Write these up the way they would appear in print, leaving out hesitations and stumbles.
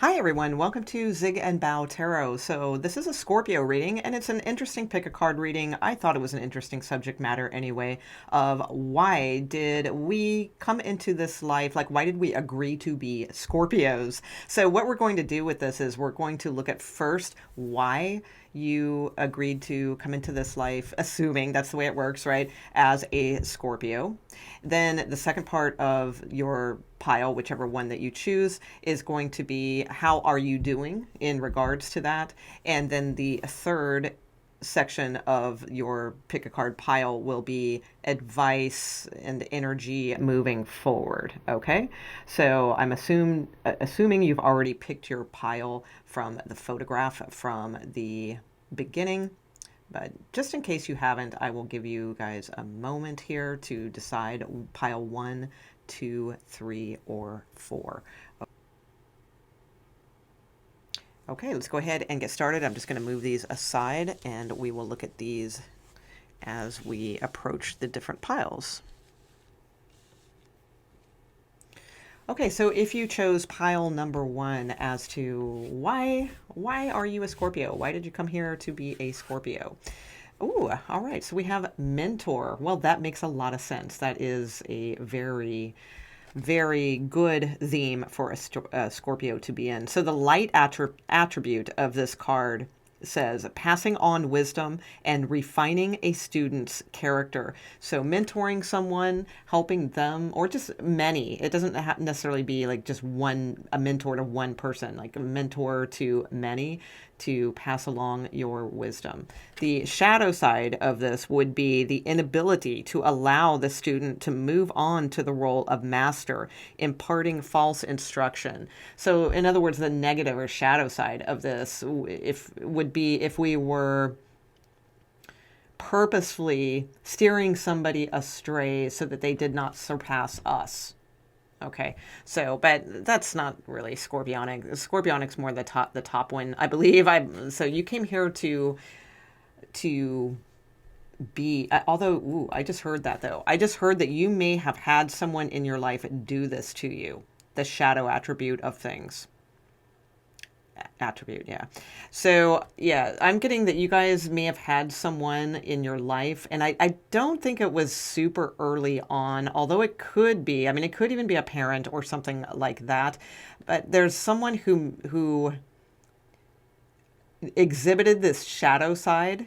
Hi everyone, welcome to Zig and Bow Tarot. So this is a Scorpio reading and it's an interesting pick a card reading. I thought it was an interesting subject matter anyway of why did we come into this life, like why did we agree to be Scorpios? So what we're going to do with this is we're going to look at first why you agreed to come into this life, assuming that's the way it works, right, as a Scorpio. Then the second part of your pile, whichever one that you choose, is going to be how are you doing in regards to that. And then the third section of your pick a card pile will be advice and energy moving forward. Okay, so I'm assuming you've already picked your pile from the photograph from the beginning, but just in case you haven't, I will give you guys a moment here to decide pile 1, 2, 3, or 4. Okay, let's go ahead and get started. I'm just going to move these aside and we will look at these as we approach the different piles. Okay, so if you chose pile number 1 as to why are you a Scorpio? Why did you come here to be a Scorpio? Ooh, all right. So we have mentor. Well, that makes a lot of sense. That is a very, very good theme for a Scorpio to be in. So the light attribute of this card says passing on wisdom and refining a student's character. So mentoring someone, helping them, or just many. It doesn't necessarily be like just a mentor to one person, like a mentor to many to pass along your wisdom. The shadow side of this would be the inability to allow the student to move on to the role of master, imparting false instruction. So in other words, the negative or shadow side of this would be if we were purposefully steering somebody astray so that they did not surpass us. Okay, so but that's not really Scorpionic. Scorpionic's more the top one, I believe. So you came here to be. Although, ooh, I just heard that though. I just heard that you may have had someone in your life do this to you. The shadow attribute of things. Attribute, yeah. So yeah, I'm getting that you guys may have had someone in your life, and I don't think it was super early on, although it could be. I mean, it could even be a parent or something like that. But there's someone who exhibited this shadow side,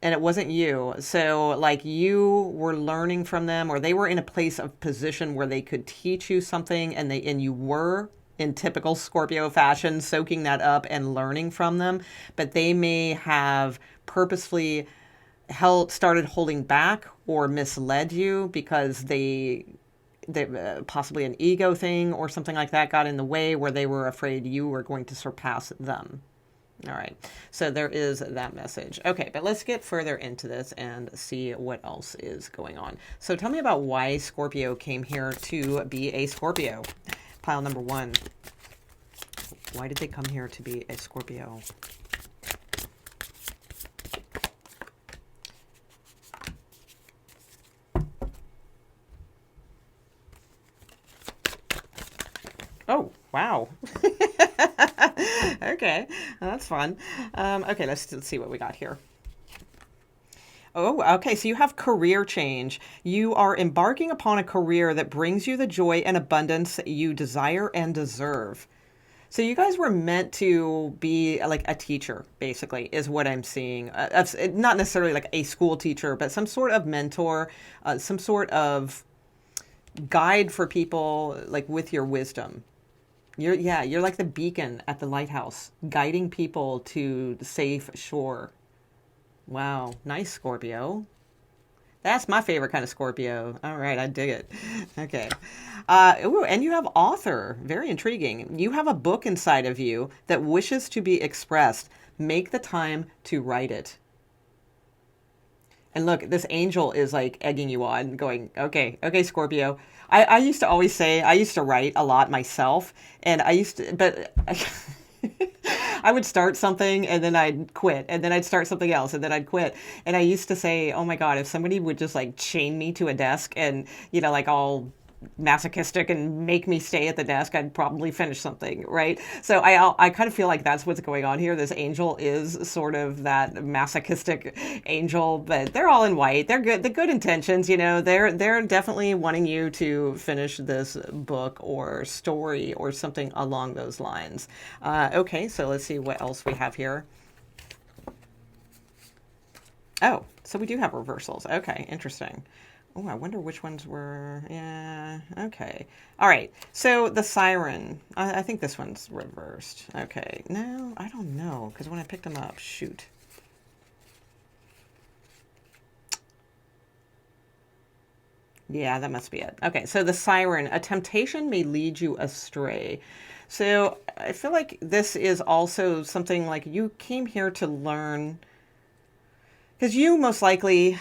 and it wasn't you. So like you were learning from them, or they were in a place of position where they could teach you something, and you were in typical Scorpio fashion, soaking that up and learning from them, but they may have purposefully started holding back or misled you because they possibly an ego thing or something like that got in the way where they were afraid you were going to surpass them. All right, so there is that message. Okay, but let's get further into this and see what else is going on. So tell me about why Scorpio came here to be a Scorpio. Pile number 1. Why did they come here to be a Scorpio? Oh, wow. Okay, that's fun. Okay, let's see what we got here. Oh, okay. So you have career change. You are embarking upon a career that brings you the joy and abundance that you desire and deserve. So you guys were meant to be like a teacher, basically, is what I'm seeing. Not necessarily like a school teacher, but some sort of mentor, some sort of guide for people, like with your wisdom. You're like the beacon at the lighthouse, guiding people to the safe shore. Wow, nice, Scorpio. That's my favorite kind of Scorpio. All right, I dig it. Okay. Ooh, and you have author. Very intriguing. You have a book inside of you that wishes to be expressed. Make the time to write it. And look, this angel is like egging you on, going, okay, Scorpio. I used to always say, I used to write a lot myself, and but I would start something and then I'd quit, and then I'd start something else and then I'd quit. And I used to say, oh my God, if somebody would just like chain me to a desk and, like all masochistic and make me stay at the desk, I'd probably finish something, right? So I kind of feel like that's what's going on here. This angel is sort of that masochistic angel, but they're all in white. They're good. The good intentions, they're definitely wanting you to finish this book or story or something along those lines. Okay, so let's see what else we have here. Oh, so we do have reversals. Okay, interesting. Oh, I wonder which ones were. Yeah, okay. All right, so the siren. I think this one's reversed. Okay, no, I don't know, because when I picked them up, shoot. Yeah, that must be it. Okay, so the siren. A temptation may lead you astray. So I feel like this is also something like you came here to learn, because you most likely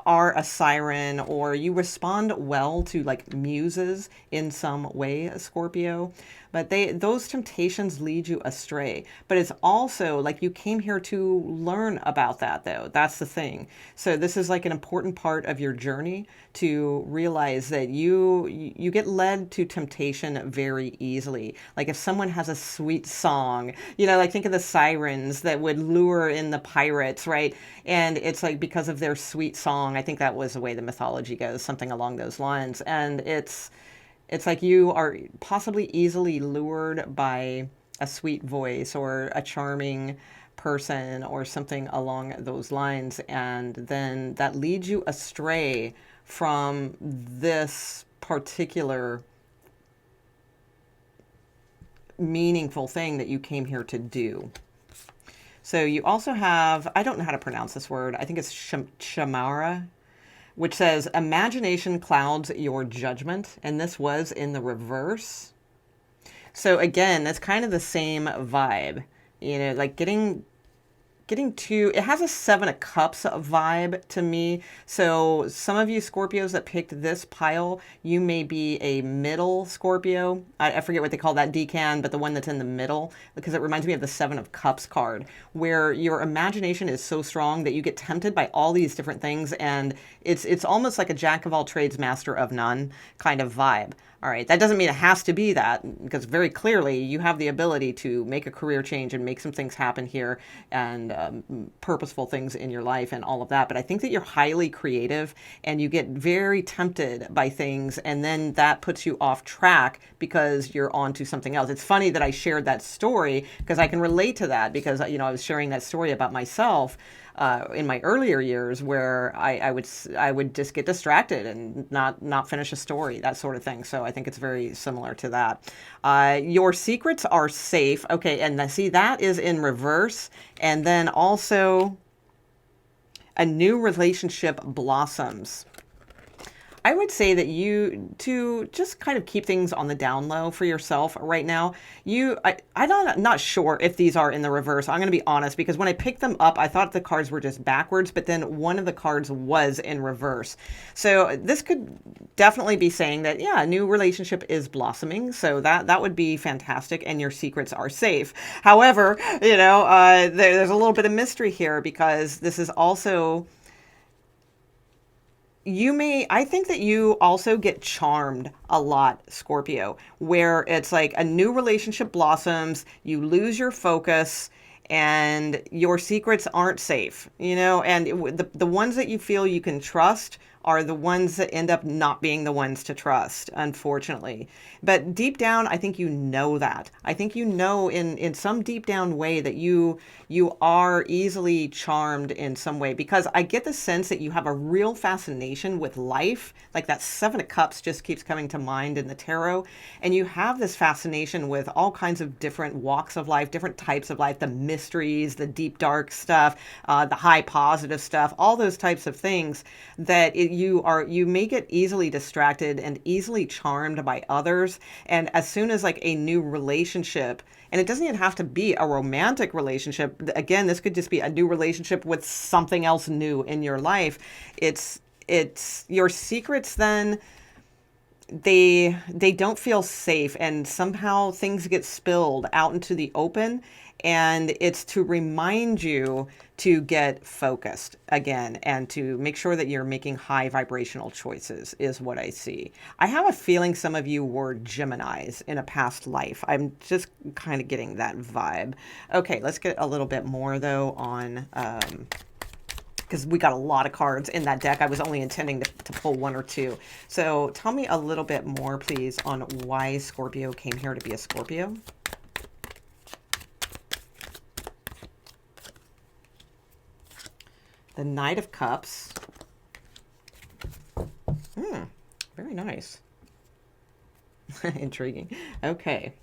are a siren, or you respond well to like muses in some way, Scorpio, but those temptations lead you astray. But it's also like you came here to learn about that, though. That's the thing. So this is like an important part of your journey to realize that you get led to temptation very easily. Like if someone has a sweet song, like think of the sirens that would lure in the pirates, right? And it's like because of their sweet song. I think that was the way the mythology goes, something along those lines. And it's like you are possibly easily lured by a sweet voice or a charming person or something along those lines. And then that leads you astray from this particular meaningful thing that you came here to do. So you also have, I don't know how to pronounce this word. I think it's shamara, which says imagination clouds your judgment. And this was in the reverse. So again, that's kind of the same vibe, like getting to, it has a 7 of Cups vibe to me. So some of you Scorpios that picked this pile, you may be a middle Scorpio. I forget what they call that decan, but the one that's in the middle, because it reminds me of the 7 of Cups card, where your imagination is so strong that you get tempted by all these different things. And it's almost like a jack of all trades, master of none kind of vibe. All right, that doesn't mean it has to be that, because very clearly you have the ability to make a career change and make some things happen here and purposeful things in your life and all of that. But I think that you're highly creative and you get very tempted by things, and then that puts you off track because you're on to something else. It's funny that I shared that story because I can relate to that, because I was sharing that story about myself in my earlier years, where I would just get distracted and not finish a story, that sort of thing. So I think it's very similar to that. Your secrets are safe. Okay, and see, that is in reverse. And then also a new relationship blossoms. I would say that to just kind of keep things on the down low for yourself right now. I'm not sure if these are in the reverse. I'm going to be honest, because when I picked them up, I thought the cards were just backwards, but then one of the cards was in reverse. So this could definitely be saying that, yeah, a new relationship is blossoming. So that would be fantastic, and your secrets are safe. However, there's a little bit of mystery here, because this is also, I think that you also get charmed a lot, Scorpio, where it's like a new relationship blossoms, you lose your focus, and your secrets aren't safe, and the ones that you feel you can trust are the ones that end up not being the ones to trust, unfortunately. But deep down, I think that. I think in some deep down way that you are easily charmed in some way, because I get the sense that you have a real fascination with life. Like that 7 of Cups just keeps coming to mind in the tarot. And you have this fascination with all kinds of different walks of life, different types of life, the mysteries, the deep dark stuff, the high positive stuff, all those types of things that you may get easily distracted and easily charmed by others. And as soon as like a new relationship, and it doesn't even have to be a romantic relationship. Again, this could just be a new relationship with something else new in your life. It's your secrets then they don't feel safe, and somehow things get spilled out into the open, and it's to remind you to get focused again and to make sure that you're making high vibrational choices is what I see. I have a feeling some of you were Geminis in a past life. I'm just kind of getting that vibe. Okay, let's get a little bit more though on because we got a lot of cards in that deck. I was only intending to pull one or two. So tell me a little bit more, please, on why Scorpio came here to be a Scorpio. The Knight of Cups. Very nice. Intriguing. Okay.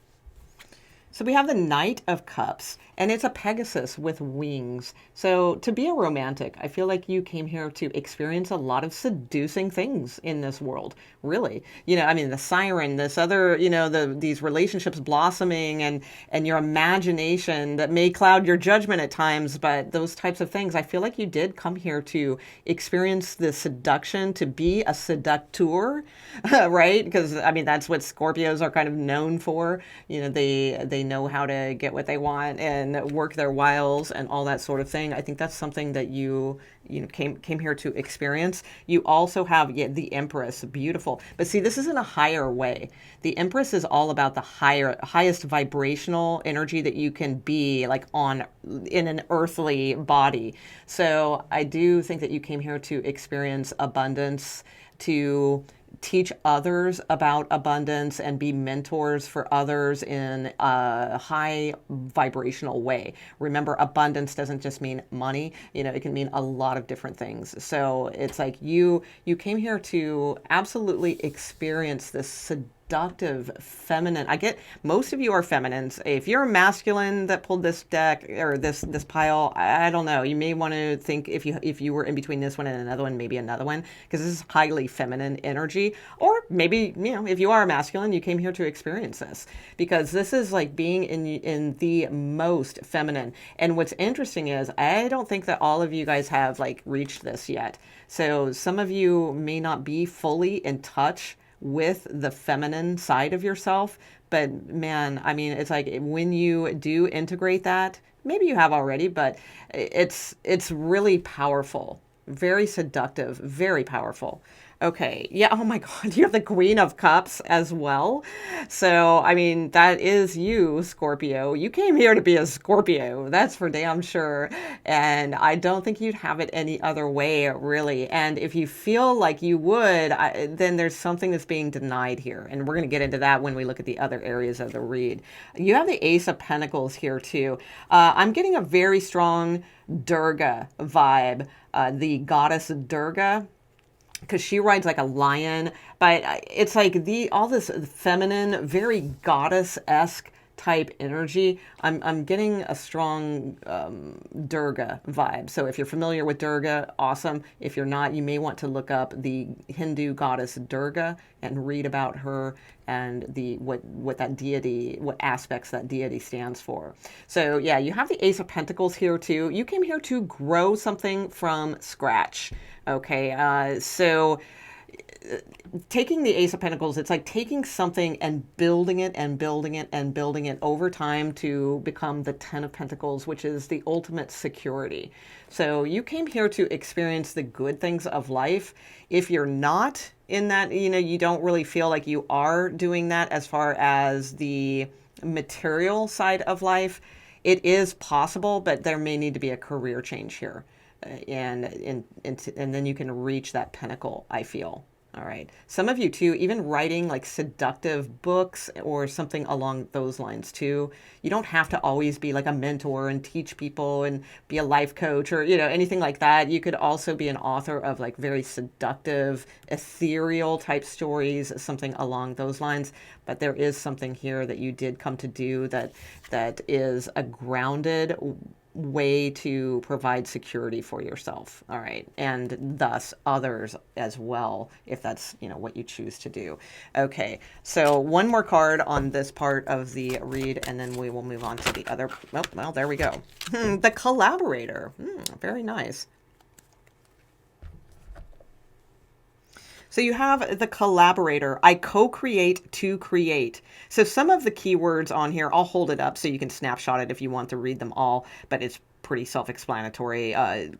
So we have the Knight of Cups, and it's a Pegasus with wings. So to be a romantic, I feel like you came here to experience a lot of seducing things in this world, really. You know, I mean, the siren, this other, you know, these relationships blossoming and your imagination that may cloud your judgment at times, but those types of things, I feel like you did come here to experience the seduction, to be a seductor, right? Because, I mean, that's what Scorpios are kind of known for. You know, they know how to get what they want and work their wiles and all that sort of thing. I think that's something that you know came here to experience. You also have the Empress, beautiful. But see, this is in a higher way. The Empress is all about the highest vibrational energy that you can be, like in an earthly body. So I do think that you came here to experience abundance, to teach others about abundance and be mentors for others in a high vibrational way. Remember, abundance doesn't just mean money, you know, it can mean a lot of different things. So it's like you came here to absolutely experience this seductive feminine. I get most of you are feminines. If you're a masculine that pulled this deck or this pile, I don't know. You may want to think if you were in between this one and another one, maybe another one, because this is highly feminine energy. Or maybe, you know, if you are a masculine, you came here to experience this, because this is like being in the most feminine. And what's interesting is I don't think that all of you guys have like reached this yet. So some of you may not be fully in touch with the feminine side of yourself. But man, I mean, it's like when you do integrate that, maybe you have already, but it's really powerful, very seductive, very powerful. Okay. Yeah. Oh my God. You have the Queen of Cups as well. So, I mean, that is you, Scorpio. You came here to be a Scorpio. That's for damn sure. And I don't think you'd have it any other way, really. And if you feel like you would, then there's something that's being denied here. And we're going to get into that when we look at the other areas of the read. You have the Ace of Pentacles here, too. I'm getting a very strong Durga vibe, the goddess Durga, because she rides like a lion, but it's like all this feminine, very goddess-esque type energy. I'm getting a strong Durga vibe. So if you're familiar with Durga, awesome. If you're not, you may want to look up the Hindu goddess Durga and read about her and what that deity, what aspects that deity stands for. So yeah, you have the Ace of Pentacles here too. You came here to grow something from scratch. Okay, so taking the Ace of Pentacles, it's like taking something and building it and building it and building it over time to become the Ten of Pentacles, which is the ultimate security. So you came here to experience the good things of life. If you're not in that, you know, you don't really feel like you are doing that as far as the material side of life, it is possible, but there may need to be a career change here. And then you can reach that pinnacle, I feel. All right. Some of you too, even writing like seductive books or something along those lines too. You don't have to always be like a mentor and teach people and be a life coach or, you know, anything like that. You could also be an author of like very seductive, ethereal type stories, something along those lines. But there is something here that you did come to do that is a grounded way to provide security for yourself, all right, and thus others as well, if that's, you know, what you choose to do. Okay, so one more card on this part of the read, and then we will move on to the other. Oh, well, there we go. The Collaborator. Very nice. So you have the collaborator. I co-create to create. So some of the keywords on here, I'll hold it up so you can snapshot it if you want to read them all, but it's pretty self-explanatory.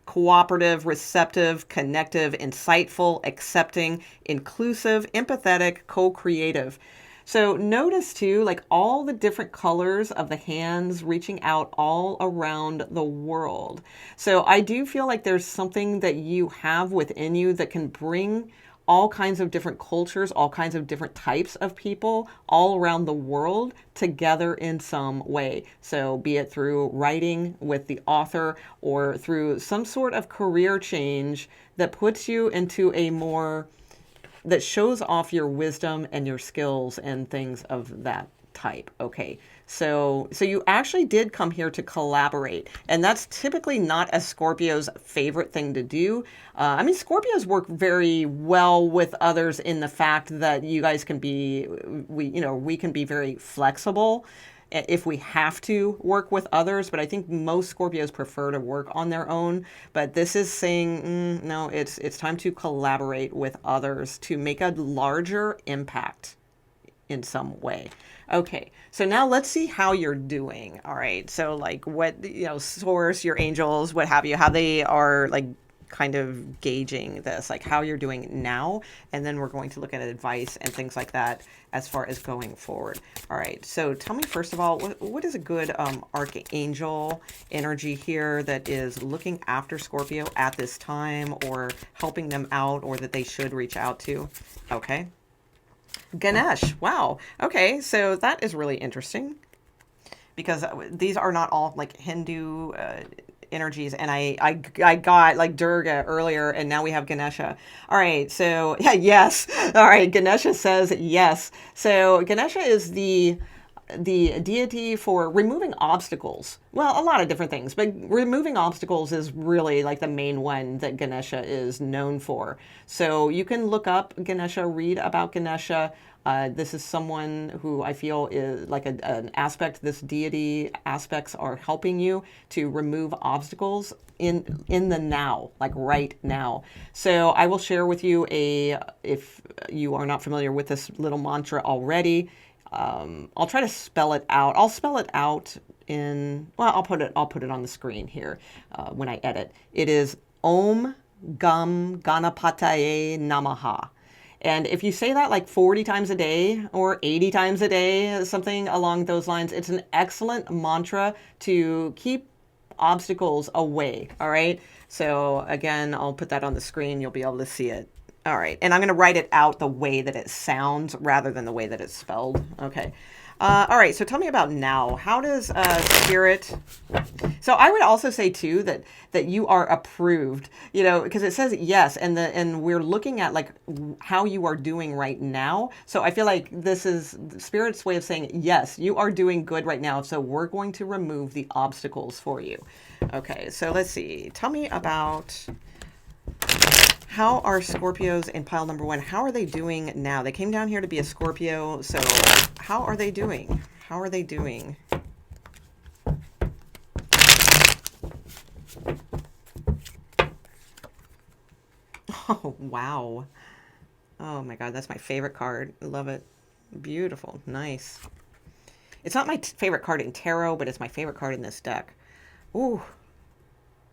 Cooperative, receptive, connective, insightful, accepting, inclusive, empathetic, co-creative. So notice too, like all the different colors of the hands reaching out all around the world. So I do feel like there's something that you have within you that can bring all kinds of different cultures, all kinds of different types of people all around the world together in some way. So be it through writing with the author or through some sort of career change that puts you into a more, that shows off your wisdom and your skills and things of that type. Okay. So you actually did come here to collaborate, and that's typically not a Scorpio's favorite thing to do. I mean, Scorpios work very well with others in the fact that you guys can be, we can be very flexible if we have to work with others, but I think most Scorpios prefer to work on their own. But this is saying, no, it's time to collaborate with others to make a larger impact in some way. Okay, so now let's see how you're doing. All right, so like what, source, your angels, what have you, how they are like kind of gauging this, like how you're doing now. And then we're going to look at advice and things like that as far as going forward. All right, so tell me first of all, what is a good archangel energy here that is looking after Scorpio at this time or helping them out or that they should reach out to? Okay. Ganesh. Wow. Okay. So that is really interesting because these are not all like Hindu energies. And I got like Durga earlier and now we have Ganesha. All right. So yeah, yes. All right. Ganesha says yes. So Ganesha is the deity for removing obstacles. Well, a lot of different things, but removing obstacles is really like the main one that Ganesha is known for. So you can look up Ganesha, read about Ganesha. This is someone who I feel is like an aspect, this deity aspects are helping you to remove obstacles in the now, like right now. So I will share with you if you are not familiar with this little mantra already, I'll try to spell it out. I'll spell it out I'll put it on the screen here when I edit. It is Om Gam Ganapataye Namaha. And if you say that like 40 times a day or 80 times a day, something along those lines, it's an excellent mantra to keep obstacles away. All right. So again, I'll put that on the screen. You'll be able to see it. All right, and I'm going to write it out the way that it sounds rather than the way that it's spelled. Okay. All right, so tell me about now. How does Spirit... So I would also say, too, that you are approved, because it says yes, and we're looking at, like, how you are doing right now. So I feel like this is Spirit's way of saying, yes, you are doing good right now, so we're going to remove the obstacles for you. Okay, so let's see. Tell me about... How are Scorpios in pile number 1? How are they doing now? They came down here to be a Scorpio, so how are they doing? How are they doing? Oh, wow. Oh my God, that's my favorite card. I love it. Beautiful. Nice. It's not my favorite card in tarot, but it's my favorite card in this deck. Ooh.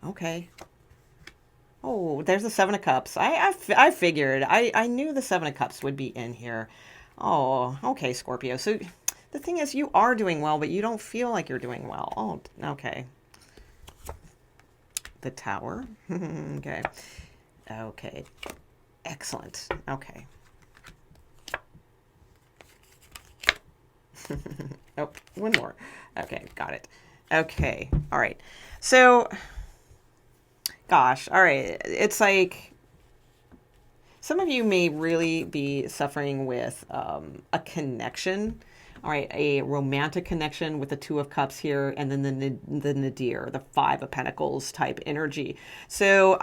Okay. Oh, there's the Seven of Cups. I figured. I knew the Seven of Cups would be in here. Oh, okay, Scorpio. So the thing is, you are doing well, but you don't feel like you're doing well. Oh, okay. The Tower. Okay. Okay. Excellent. Okay. Oh, one more. Okay, got it. Okay. All right. So... Gosh, all right. It's like some of you may really be suffering with a connection, all right, a romantic connection with the Two of Cups here, and then the Nadir, the Five of Pentacles type energy. So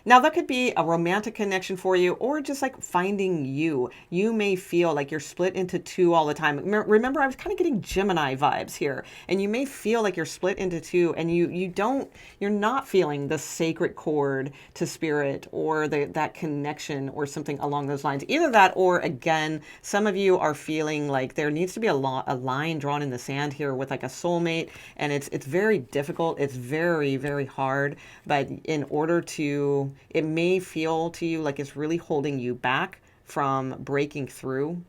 Now, that could be a romantic connection for you or just like finding you. You may feel like you're split into two all the time. Remember, I was kind of getting Gemini vibes here, and you may feel like you're split into two and you're not feeling the sacred chord to spirit or that connection or something along those lines. Either that or, again, some of you are feeling like there needs to be a line drawn in the sand here with like a soulmate, and it's very difficult. It's very, very hard, but in order to, it may feel to you like it's really holding you back from breaking through.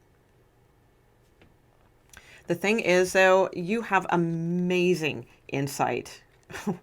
The thing is, though, you have amazing insight.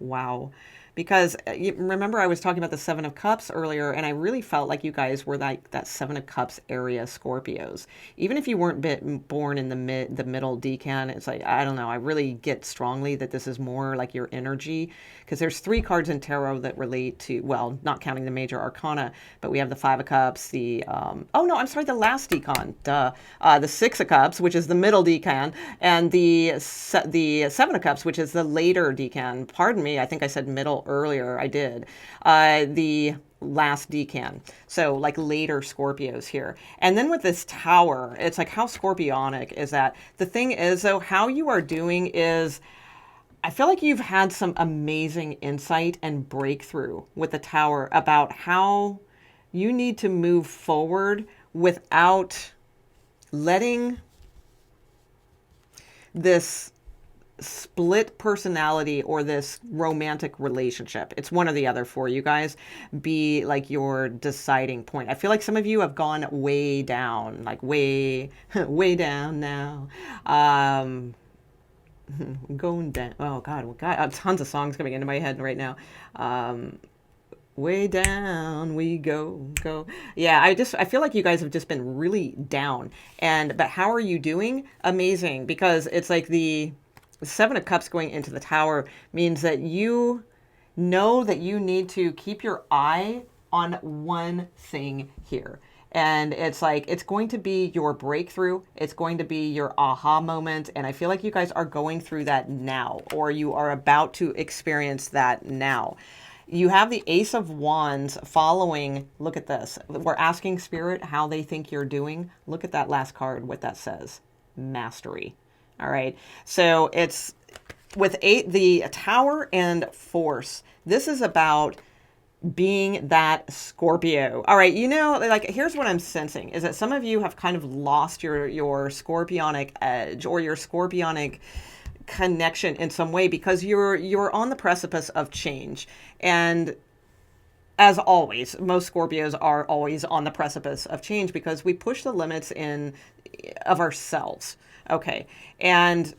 Wow. Because remember, I was talking about the Seven of Cups earlier, and I really felt like you guys were like that Seven of Cups area Scorpios. Even if you weren't born in the middle decan, it's like, I don't know, I really get strongly that this is more like your energy, because there's 3 cards in tarot that relate to, well, not counting the major arcana, but we have the Five of Cups, the oh no, I'm sorry, the last decan, the Six of Cups, which is the middle decan, and the Seven of Cups, which is the later decan. Pardon me, I think I said middle earlier. I did. The last decan. So like later Scorpios here. And then with this tower, it's like, how scorpionic is that? The thing is, though, how you are doing is, I feel like you've had some amazing insight and breakthrough with the tower about how you need to move forward without letting this split personality or this romantic relationship, it's one or the other for you guys, be like your deciding point. I feel like some of you have gone way down, like way way down now. Going down, oh god, tons of songs coming into my head right now. Way down we go. Yeah, I feel like you guys have just been really down. But how are you doing? Amazing, because it's like the Seven of Cups going into the tower means that you know that you need to keep your eye on one thing here. And it's like, it's going to be your breakthrough. It's going to be your aha moment. And I feel like you guys are going through that now, or you are about to experience that now. You have the Ace of Wands following. Look at this. We're asking Spirit how they think you're doing. Look at that last card, what that says. Mastery. All right. So it's with the Tower and Force. This is about being that Scorpio. All right. You know, like, here's what I'm sensing is that some of you have kind of lost your scorpionic edge or your scorpionic connection in some way, because you're on the precipice of change. And as always, most Scorpios are always on the precipice of change because we push the limits of ourselves. Okay. And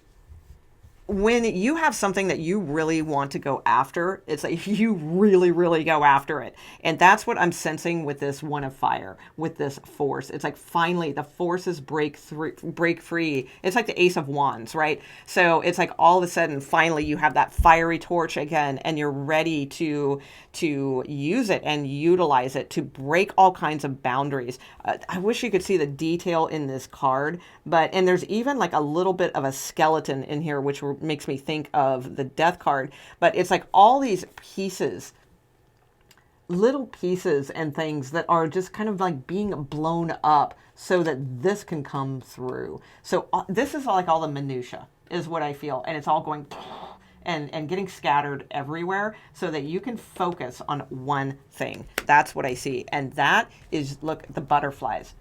when you have something that you really want to go after, it's like you really, really go after it. And that's what I'm sensing with this One of Fire, with this Force. It's like finally the forces break free. It's like the Ace of Wands, right? So it's like all of a sudden, finally you have that fiery torch again, and you're ready to use it and utilize it to break all kinds of boundaries. I wish you could see the detail in this card, and there's even like a little bit of a skeleton in here, which makes me think of the Death card. But it's like all these pieces, little pieces and things that are just kind of like being blown up so that this can come through. So this is like all the minutia is what I feel. And it's all going and getting scattered everywhere so that you can focus on one thing. That's what I see. And that is, look, the butterflies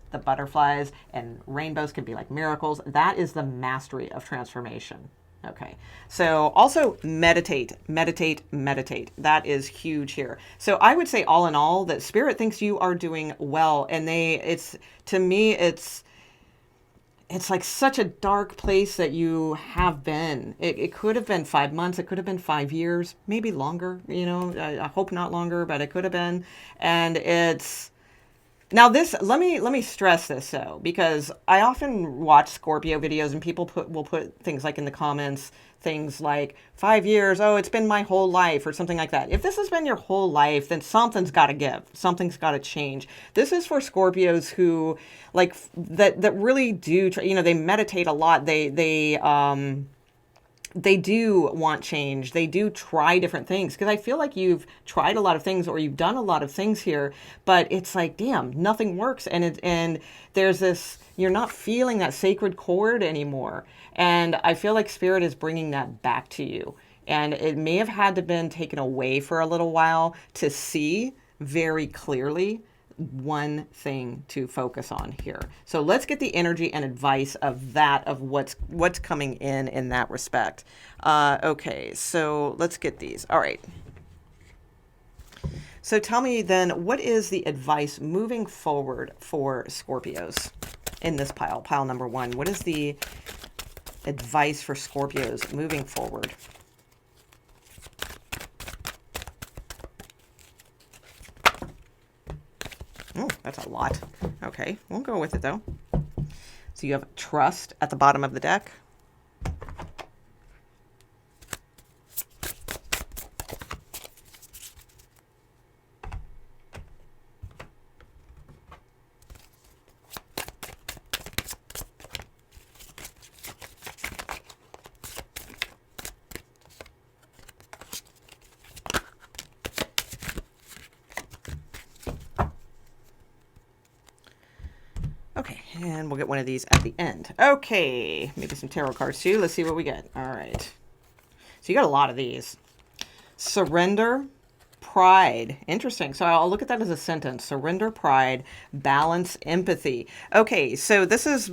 and rainbows can be like miracles. That is the mastery of transformation. Okay. So also meditate. That is huge here. So I would say all in all that Spirit thinks you are doing well. And to me, it's like such a dark place that you have been. It could have been 5 months. It could have been 5 years, maybe longer, I hope not longer, but it could have been. And it's, now this, let me stress this though, because I often watch Scorpio videos and people will put things like in the comments, things like 5 years, oh, it's been my whole life or something like that. If this has been your whole life, then something's got to give. Something's got to change. This is for Scorpios who like that really do, they meditate a lot. They they do want change. They do try different things, because I feel like you've tried a lot of things, or you've done a lot of things here, but it's like, damn, nothing works. And there's this, you're not feeling that sacred chord anymore. And I feel like Spirit is bringing that back to you. And it may have had to been taken away for a little while to see very clearly one thing to focus on here. So let's get the energy and advice of that, of what's coming in that respect. Okay, so let's get these. All right. So tell me then, what is the advice moving forward for Scorpios in this pile number 1? What is the advice for Scorpios moving forward? Oh, that's a lot. Okay, we'll go with it though. So you have trust at the bottom of the deck. Okay, and we'll get one of these at the end. Okay, maybe some tarot cards too. Let's see what we get. All right. So you got a lot of these. Surrender, pride. Interesting. So I'll look at that as a sentence. Surrender, pride, balance, empathy. Okay, so this is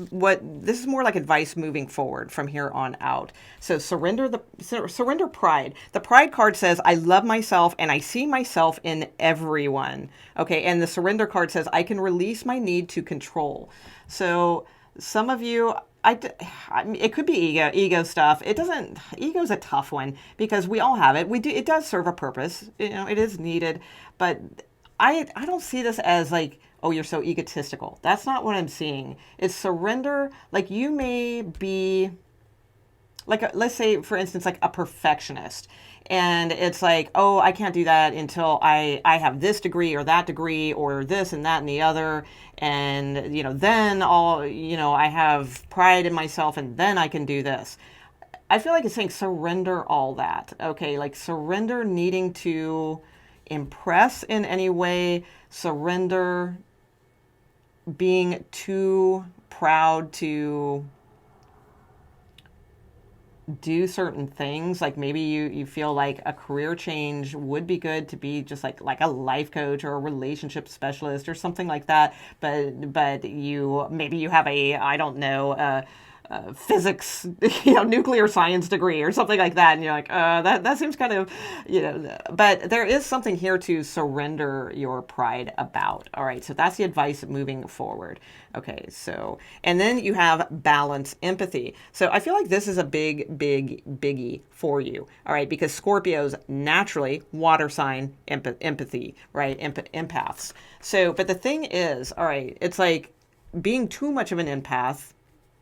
more like advice moving forward from here on out. So surrender pride. The pride card says, I love myself and I see myself in everyone. Okay, and the surrender card says, I can release my need to control. So some of you, it could be ego stuff. Ego's a tough one, because we all have it. It does serve a purpose. It is needed, but I don't see this as like, oh, you're so egotistical. That's not what I'm seeing. It's surrender. Like, you may be like, let's say for instance, like a perfectionist. And it's like, oh, I can't do that until I have this degree or that degree or this and that and the other. And, then I have pride in myself and then I can do this. I feel like it's saying surrender all that. Okay. Like, surrender needing to impress in any way, surrender being too proud to do certain things. Like, maybe you feel like a career change would be good, to be just like a life coach or a relationship specialist or something like that, but maybe you have I don't know, physics, nuclear science degree or something like that, and you're like, that seems kind of, but there is something here to surrender your pride about. All right, so that's the advice moving forward. Okay, so, and then you have balance, empathy. So I feel like this is a biggie for you. All right, because Scorpios naturally water sign empathy, right? Empaths. So, but the thing is, all right, it's like being too much of an empath,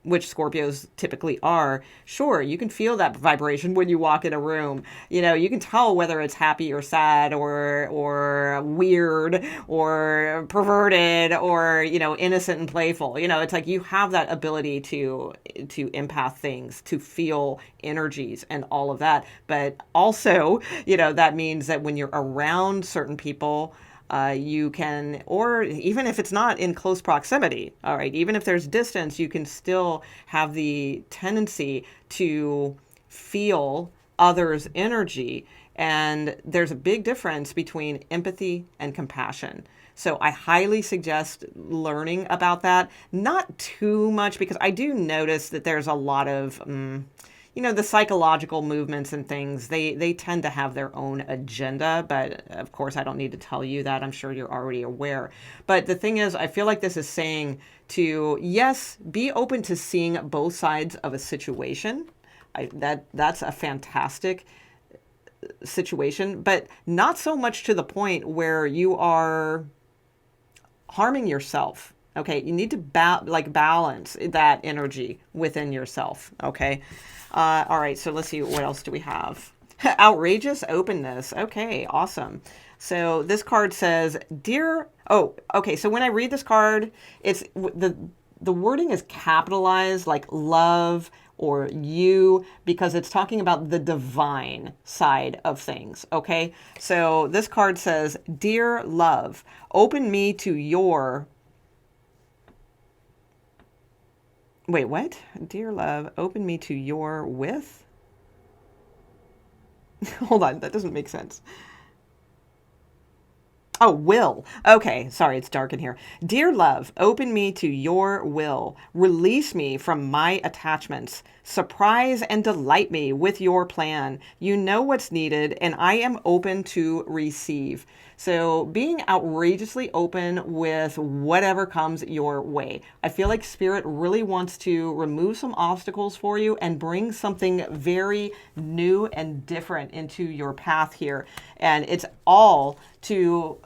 which Scorpios typically are. Sure, you can feel that vibration when you walk in a room. You can tell whether it's happy or sad or weird or perverted or, innocent and playful. It's like you have that ability to empath things, to feel energies and all of that. But also, that means that when you're around certain people, you can, or even if it's not in close proximity, all right, even if there's distance, you can still have the tendency to feel others' energy. And there's a big difference between empathy and compassion. So I highly suggest learning about that. Not too much, because I do notice that there's a lot of, the psychological movements and things, they tend to have their own agenda. But of course, I don't need to tell you that. I'm sure you're already aware. But the thing is, I feel like this is saying to, yes, be open to seeing both sides of a situation. That's a fantastic situation, but not so much to the point where you are harming yourself. Okay, you need to balance that energy within yourself. Okay. All right, so let's see, what else do we have? Outrageous openness. Okay, awesome. So this card says, so when I read this card, it's the wording is capitalized, like love or you, because it's talking about the divine side of things. Okay. So this card says, Dear love, open me to your. Wait, what? Dear love, open me to your with? Hold on, that doesn't make sense. Oh, will. Okay, sorry, it's dark in here. Dear love, open me to your will. Release me from my attachments. Surprise and delight me with your plan. You know what's needed, and I am open to receive. So, being outrageously open with whatever comes your way. I feel like Spirit really wants to remove some obstacles for you and bring something very new and different into your path here. And it's all to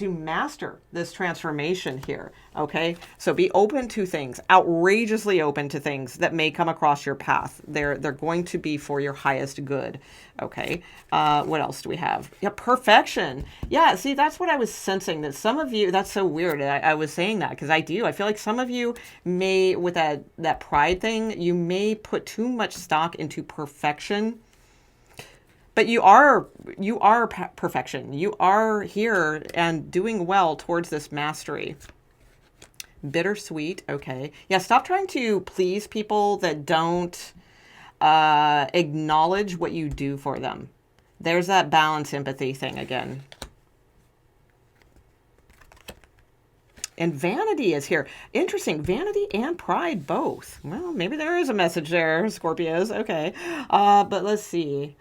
master this transformation here. Okay. So be open to things, outrageously open to things that may come across your path. They're going to be for your highest good. Okay. What else do we have? Yeah. Perfection. Yeah. See, that's what I was sensing, that some of you, that's so weird. I was saying that because I feel like some of you may, with that pride thing, you may put too much stock into perfection. But you are perfection. You are here and doing well towards this mastery. Bittersweet. Okay. Yeah, stop trying to please people that don't acknowledge what you do for them. There's that balance empathy thing again. And vanity is here. Interesting. Vanity and pride both. Well, maybe there is a message there, Scorpios. Okay. But let's see.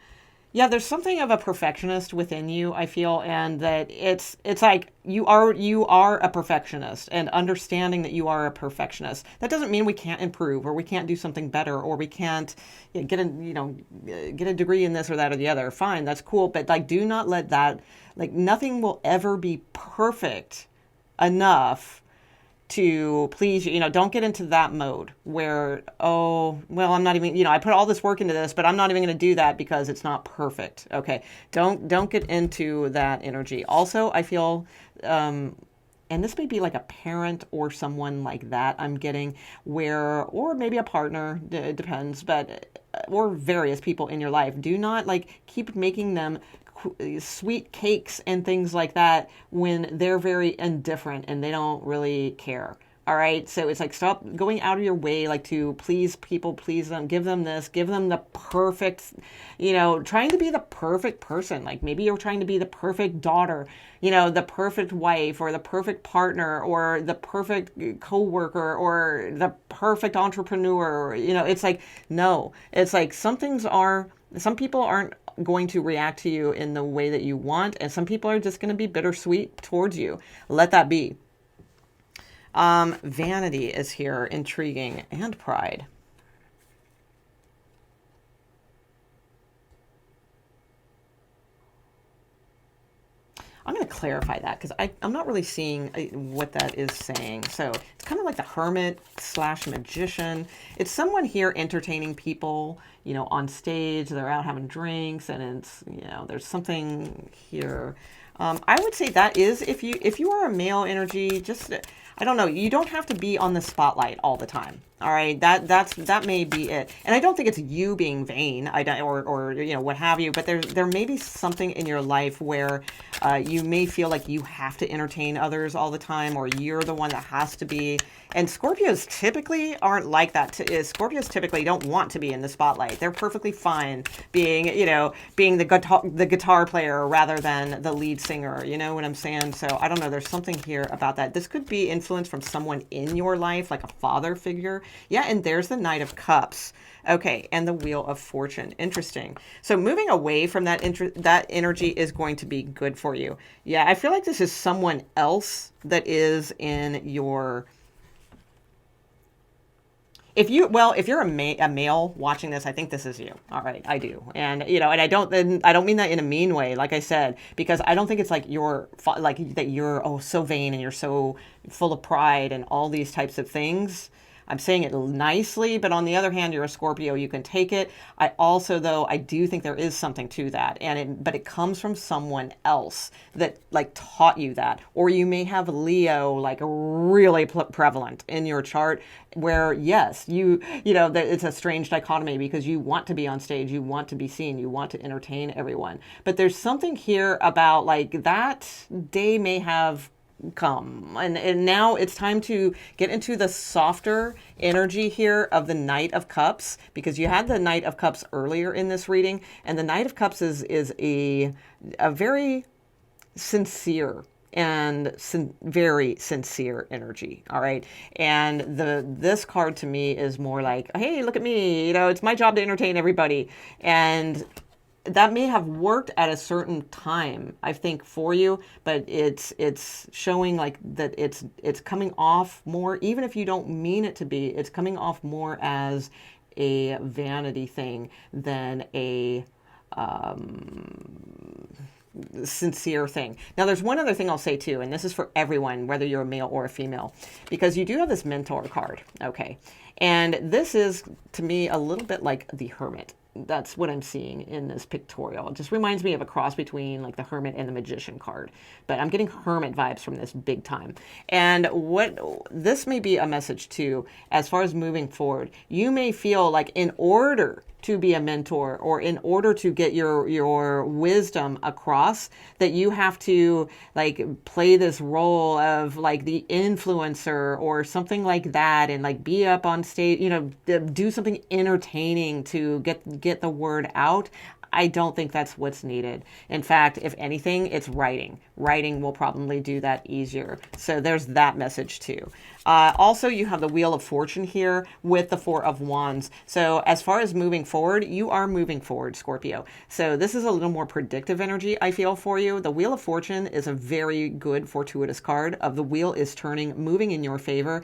Yeah, there's something of a perfectionist within you, I feel, and that it's like you are a perfectionist, and understanding that you are a perfectionist. That doesn't mean we can't improve or we can't do something better or we can't get a degree in this or that or the other. Fine, that's cool, but like do not let that, like, nothing will ever be perfect enough to please you. Don't get into that mode where, oh, well, I'm not even, I put all this work into this, but I'm not even going to do that because it's not perfect. Okay. Don't get into that energy. Also, I feel, and this may be like a parent or someone like that I'm getting where, or maybe a partner, it depends, but, or various people in your life. Do not like keep making them sweet cakes and things like that when they're very indifferent and they don't really care. All right. So it's like, stop going out of your way, like to please people, please them, give them this, give them the perfect, trying to be the perfect person. Like maybe you're trying to be the perfect daughter, the perfect wife or the perfect partner or the perfect coworker or the perfect entrepreneur. It's like, no, it's like some people aren't going to react to you in the way that you want, and some people are just going to be bittersweet towards you. Let that be. Vanity is here, intriguing, and pride. I'm going to clarify that because I'm not really seeing what that is saying. So it's kind of like the hermit / magician. It's someone here entertaining people, on stage. They're out having drinks, and it's, there's something here. I would say that is, if you are a male energy, just, I don't know, you don't have to be on the spotlight all the time. All right, that may be it. And I don't think it's you being vain, or what have you. But there may be something in your life where you may feel like you have to entertain others all the time, or you're the one that has to be. And Scorpios typically aren't like that. Scorpios typically don't want to be in the spotlight. They're perfectly fine being the guitar player rather than the lead singer. You know what I'm saying? So I don't know. There's something here about that. This could be influence from someone in your life, like a father figure. Yeah, and there's the Knight of Cups. Okay, and the Wheel of Fortune. Interesting. So moving away from that energy is going to be good for you. Yeah, I feel like this is someone else that is in your... If you're a male watching this, I think this is you. All right, I do, and and I don't mean that in a mean way, like I said, because I don't think it's like that you're so vain and you're so full of pride and all these types of things. I'm saying it nicely, but on the other hand, you're a Scorpio, you can take it. I also, though, I do think there is something to that, but it comes from someone else that like taught you that, or you may have Leo like really prevalent in your chart, where yes, it's a strange dichotomy because you want to be on stage, you want to be seen, you want to entertain everyone, but there's something here about like that day may have come, and now it's time to get into the softer energy here of the Knight of Cups, because you had the Knight of Cups earlier in this reading, and the Knight of Cups is a very sincere and very sincere energy. All right. And this card to me is more like, hey, look at me, it's my job to entertain everybody. And that may have worked at a certain time, I think, for you, but it's showing like that it's coming off more, even if you don't mean it to be, it's coming off more as a vanity thing than a sincere thing. Now, there's one other thing I'll say too, and this is for everyone, whether you're a male or a female, because you do have this mentor card, okay? And this is, to me, a little bit like the Hermit. That's what I'm seeing in this pictorial. It just reminds me of a cross between like the Hermit and the Magician card. But I'm getting Hermit vibes from this big time. And what this may be a message too, as far as moving forward, you may feel like in order to be a mentor, or in order to get your wisdom across, that you have to like play this role of like the influencer or something like that, and like be up on stage, do something entertaining to get the word out. I don't think that's what's needed. In fact, if anything, it's writing. Writing will probably do that easier. So there's that message too. Also, you have the Wheel of Fortune here with the Four of Wands. So as far as moving forward, you are moving forward, Scorpio. So this is a little more predictive energy, I feel, for you. The Wheel of Fortune is a very good fortuitous card. Of the wheel is turning, moving in your favor.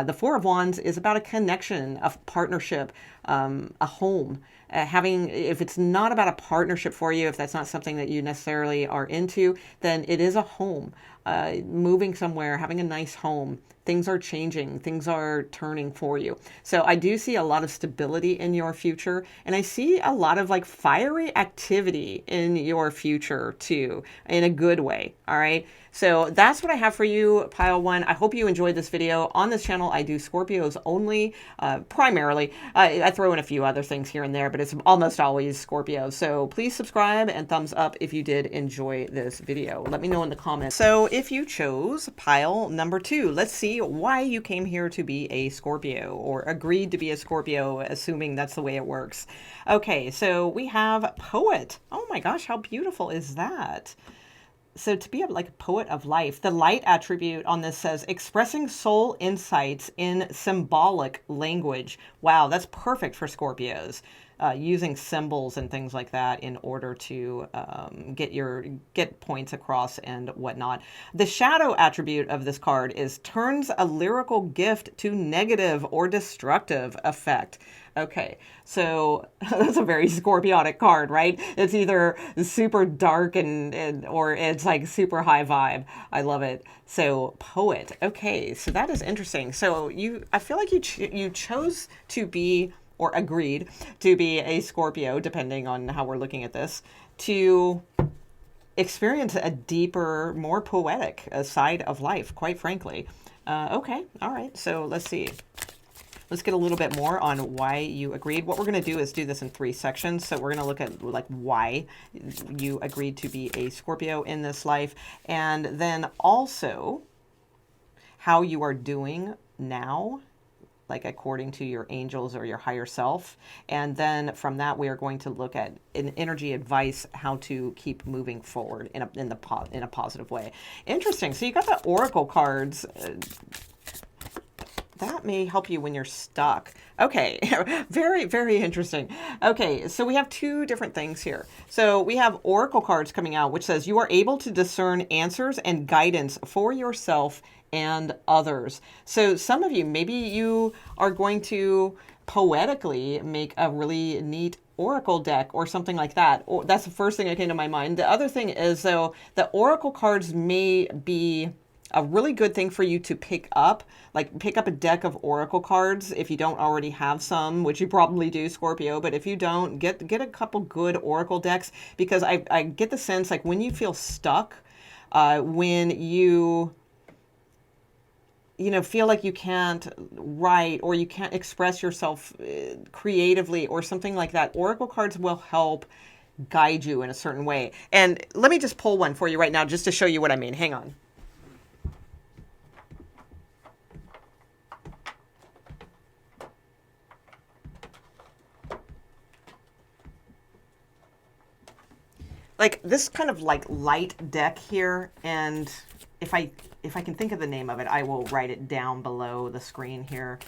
The Four of Wands is about a connection, a partnership, a home. If it's not about a partnership for you, if that's not something that you necessarily are into, then it is a home. Moving somewhere, having a nice home. Things are changing. Things are turning for you. So I do see a lot of stability in your future. And I see a lot of like fiery activity in your future too, in a good way. All right. So that's what I have for you, Pile 1. I hope you enjoyed this video. On this channel, I do Scorpios only, primarily. I throw in a few other things here and there, but it's almost always Scorpio. So please subscribe and thumbs up if you did enjoy this video. Let me know in the comments. So if you chose pile number 2, let's see why you came here to be a Scorpio, or agreed to be a Scorpio, assuming that's the way it works. Okay, so we have Poet. Oh my gosh, how beautiful is that? So to be like a poet of life, the light attribute on this says expressing soul insights in symbolic language. Wow, that's perfect for Scorpios. Using symbols and things like that in order to get points across and whatnot. The shadow attribute of this card is turns a lyrical gift to negative or destructive effect. Okay, so that's a very Scorpiotic card, right? It's either super dark or it's like super high vibe. I love it. So Poet. Okay, so that is interesting. So I feel like you chose to be, or agreed to be, a Scorpio, depending on how we're looking at this, to experience a deeper, more poetic side of life, quite frankly. Okay, all right, so let's see. Let's get a little bit more on why you agreed. What we're going to do is do this in 3 sections. So we're going to look at like why you agreed to be a Scorpio in this life, and then also how you are doing now, like according to your angels or your higher self. And then from that, we are going to look at an energy advice, how to keep moving forward in a positive way. Interesting. So you got the Oracle cards. That may help you when you're stuck. Okay, very, very interesting. Okay, so we have 2 different things here. So we have Oracle cards coming out, which says you are able to discern answers and guidance for yourself and others. So some of you, maybe you are going to poetically make a really neat Oracle deck or something like that. Or that's the first thing that came to my mind. The other thing is, though, the Oracle cards may be a really good thing for you to pick up, like pick up a deck of oracle cards if you don't already have some, which you probably do, Scorpio. But if you don't, get a couple good oracle decks, because I get the sense like when you feel stuck, when you know, feel like you can't write or you can't express yourself creatively or something like that, oracle cards will help guide you in a certain way. And let me just pull one for you right now just to show you what I mean. Hang on. Like this kind of like light deck here, and if I can think of the name of it, I will write it down below the screen here.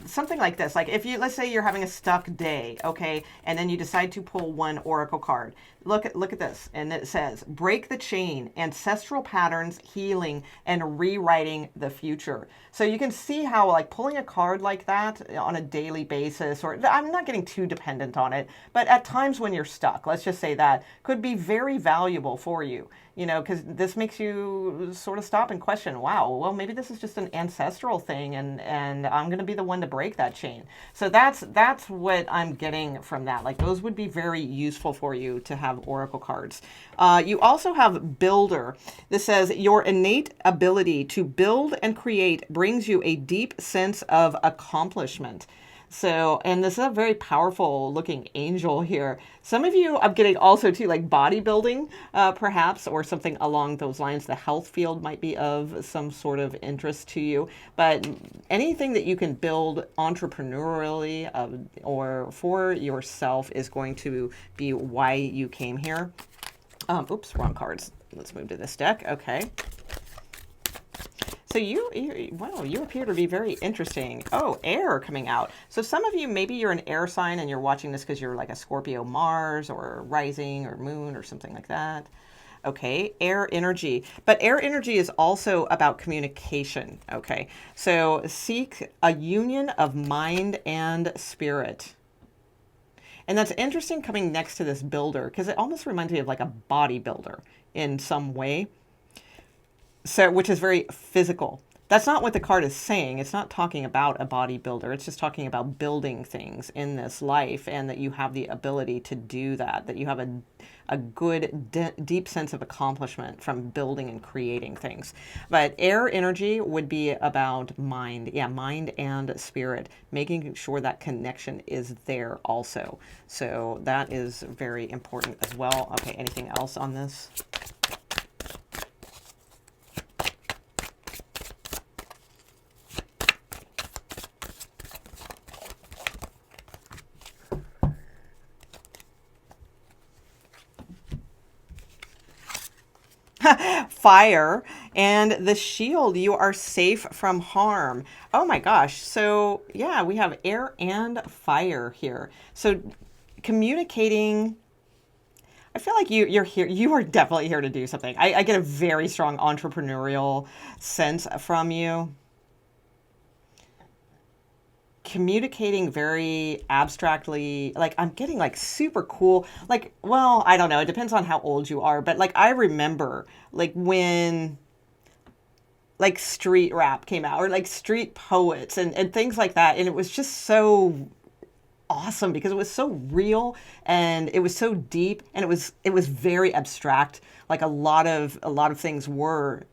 Something like this. Like if you, let's say you're having a stuck day, okay, and then you decide to pull one oracle card. Look at this, and it says, break the chain, ancestral patterns, healing, and rewriting the future. So you can see how like pulling a card like that on a daily basis, or I'm not getting too dependent on it, but at times when you're stuck, let's just say that, could be very valuable for you. You know, because this makes you sort of stop and question, wow, well, maybe this is just an ancestral thing, and I'm going to be the one to break that chain. So that's what I'm getting from that. Like those would be very useful for you to have oracle cards. You also have builder. This says your innate ability to build and create brings you a deep sense of accomplishment. So, and this is a very powerful looking angel here. Some of you, I'm getting also too, like bodybuilding, perhaps, or something along those lines. The health field might be of some sort of interest to you. But anything that you can build entrepreneurially or for yourself is going to be why you came here. Oops, wrong cards. Let's move to this deck. Okay. So wow, you appear to be very interesting. Oh, air coming out. So some of you, maybe you're an air sign and you're watching this because you're like a Scorpio Mars or Rising or Moon or something like that. Okay, air energy. But air energy is also about communication, okay? So seek a union of mind and spirit. And that's interesting coming next to this builder, because it almost reminds me of like a bodybuilder in some way. So, which is very physical. That's not what the card is saying. It's not talking about a bodybuilder. It's just talking about building things in this life, and that you have the ability to do that, that you have a good, deep sense of accomplishment from building and creating things. But air energy would be about mind. Yeah, mind and spirit, making sure that connection is there also. So that is very important as well. Okay, anything else on this? Fire and the shield. You are safe from harm. Oh my gosh. So yeah, we have air and fire here. So communicating, I feel like you're here. You are definitely here to do something. I get a very strong entrepreneurial sense from you. Communicating very abstractly, like I'm getting like super cool, like, well, I don't know, it depends on how old you are, but like I remember like when like street rap came out, or like street poets and things like that, and it was just so awesome because it was so real and it was so deep, and it was very abstract. Like a lot of things were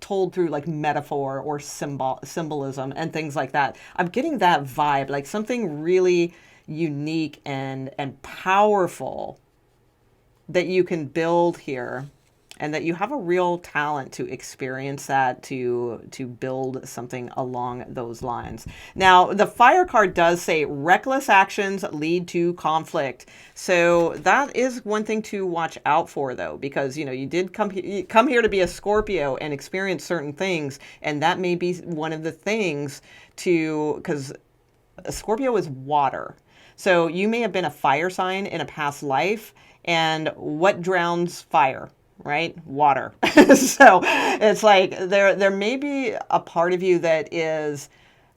told through like metaphor or symbolism and things like that. I'm getting that vibe, like something really unique and powerful that you can build here, and that you have a real talent to experience that, to build something along those lines. Now, the fire card does say reckless actions lead to conflict. So that is one thing to watch out for, though, because, you know, you did come here to be a Scorpio and experience certain things, and that may be one of the things because Scorpio is water. So you may have been a fire sign in a past life, and what drowns fire? Right? Water. So it's like there may be a part of you that is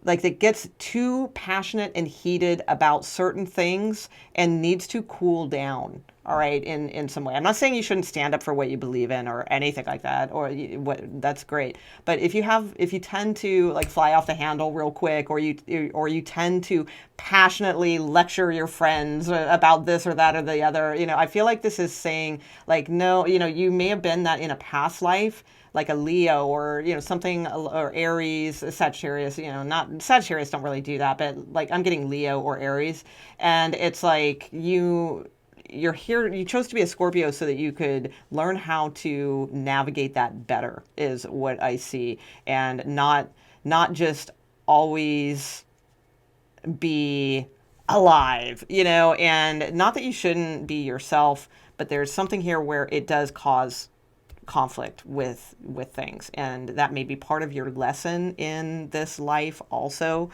like that gets too passionate and heated about certain things and needs to cool down, all right, in some way. I'm not saying you shouldn't stand up for what you believe in or anything like that, or what, that's great. But if you tend to like fly off the handle real quick, or you tend to passionately lecture your friends about this or that or the other, I feel like this is saying like, no, you may have been that in a past life, like a Leo, or something, or Aries, Sagittarius. Not Sagittarius, don't really do that, but like I'm getting Leo or Aries, and it's like you're here, you chose to be a Scorpio so that you could learn how to navigate that better, is what I see, and not just always be alive, and not that you shouldn't be yourself, but there's something here where it does cause conflict with things, and that may be part of your lesson in this life also.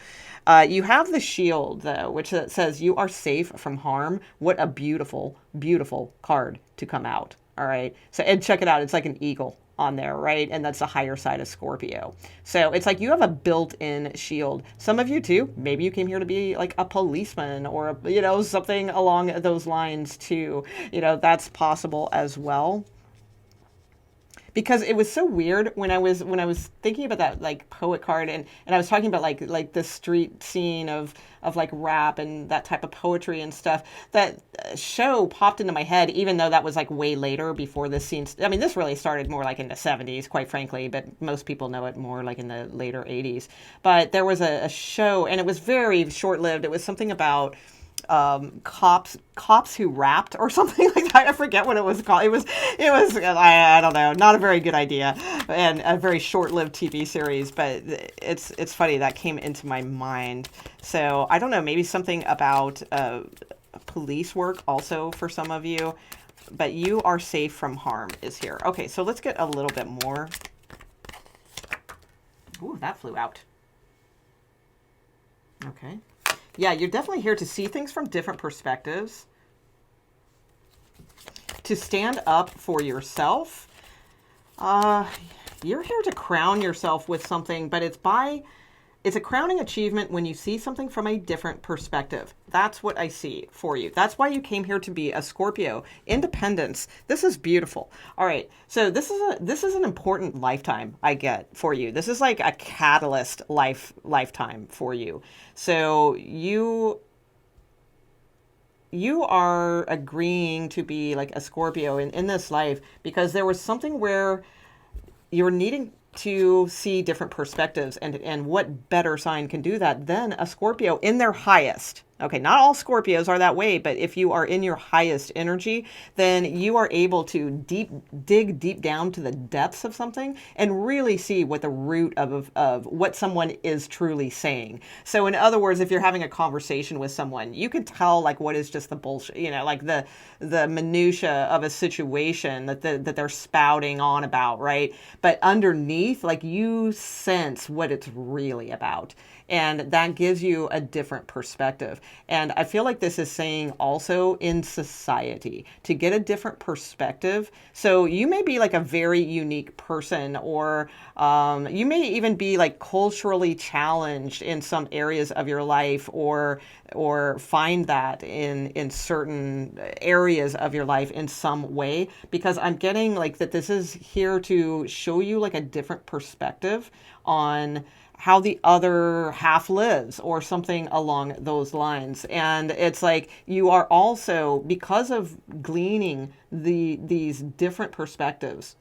You have the shield, though, which says you are safe from harm. What a beautiful, beautiful card to come out. All right, so, and check it out, it's like an eagle on there, right? And that's the higher side of Scorpio. So it's like you have a built-in shield. Some of you too, maybe you came here to be like a policeman, or something along those lines too. That's possible as well, because it was so weird when I was thinking about that like poet card, and I was talking about like the street scene of like rap and that type of poetry and stuff. That show popped into my head, even though that was like way later, before this scene. I mean, this really started more like in the 70s, quite frankly, but most people know it more like in the later 80s. But there was a show, and it was very short lived. It was something about cops who rapped or something like that. I forget what it was called. It was I don't know, not a very good idea, and a very short-lived TV series, but it's funny that came into my mind. So I don't know, maybe something about police work also for some of you, but you are safe from harm is here. Okay, so let's get a little bit more. Ooh, that flew out. Okay. Yeah, you're definitely here to see things from different perspectives, to stand up for yourself. You're here to crown yourself with something, but it's a crowning achievement when you see something from a different perspective. That's what I see for you. That's why you came here to be a Scorpio. Independence. This is beautiful. All right. So this is an important lifetime I get for you. This is like a catalyst lifetime for you. So you are agreeing to be like a Scorpio in this life because there was something where you're needing to see different perspectives, and what better sign can do that than a Scorpio in their highest. Okay, not all Scorpios are that way, but if you are in your highest energy, then you are able to dig deep down to the depths of something and really see what the root of what someone is truly saying. So in other words, if you're having a conversation with someone, you can tell like what is just the bullshit, like the minutia of a situation that they're spouting on about, right? But underneath, like you sense what it's really about. And that gives you a different perspective. And I feel like this is saying also in society to get a different perspective. So you may be like a very unique person, or you may even be like culturally challenged in some areas of your life, or find that in certain areas of your life in some way, because I'm getting like that this is here to show you like a different perspective on how the other half lives, or something along those lines. And it's like you are also, because of gleaning these different perspectives.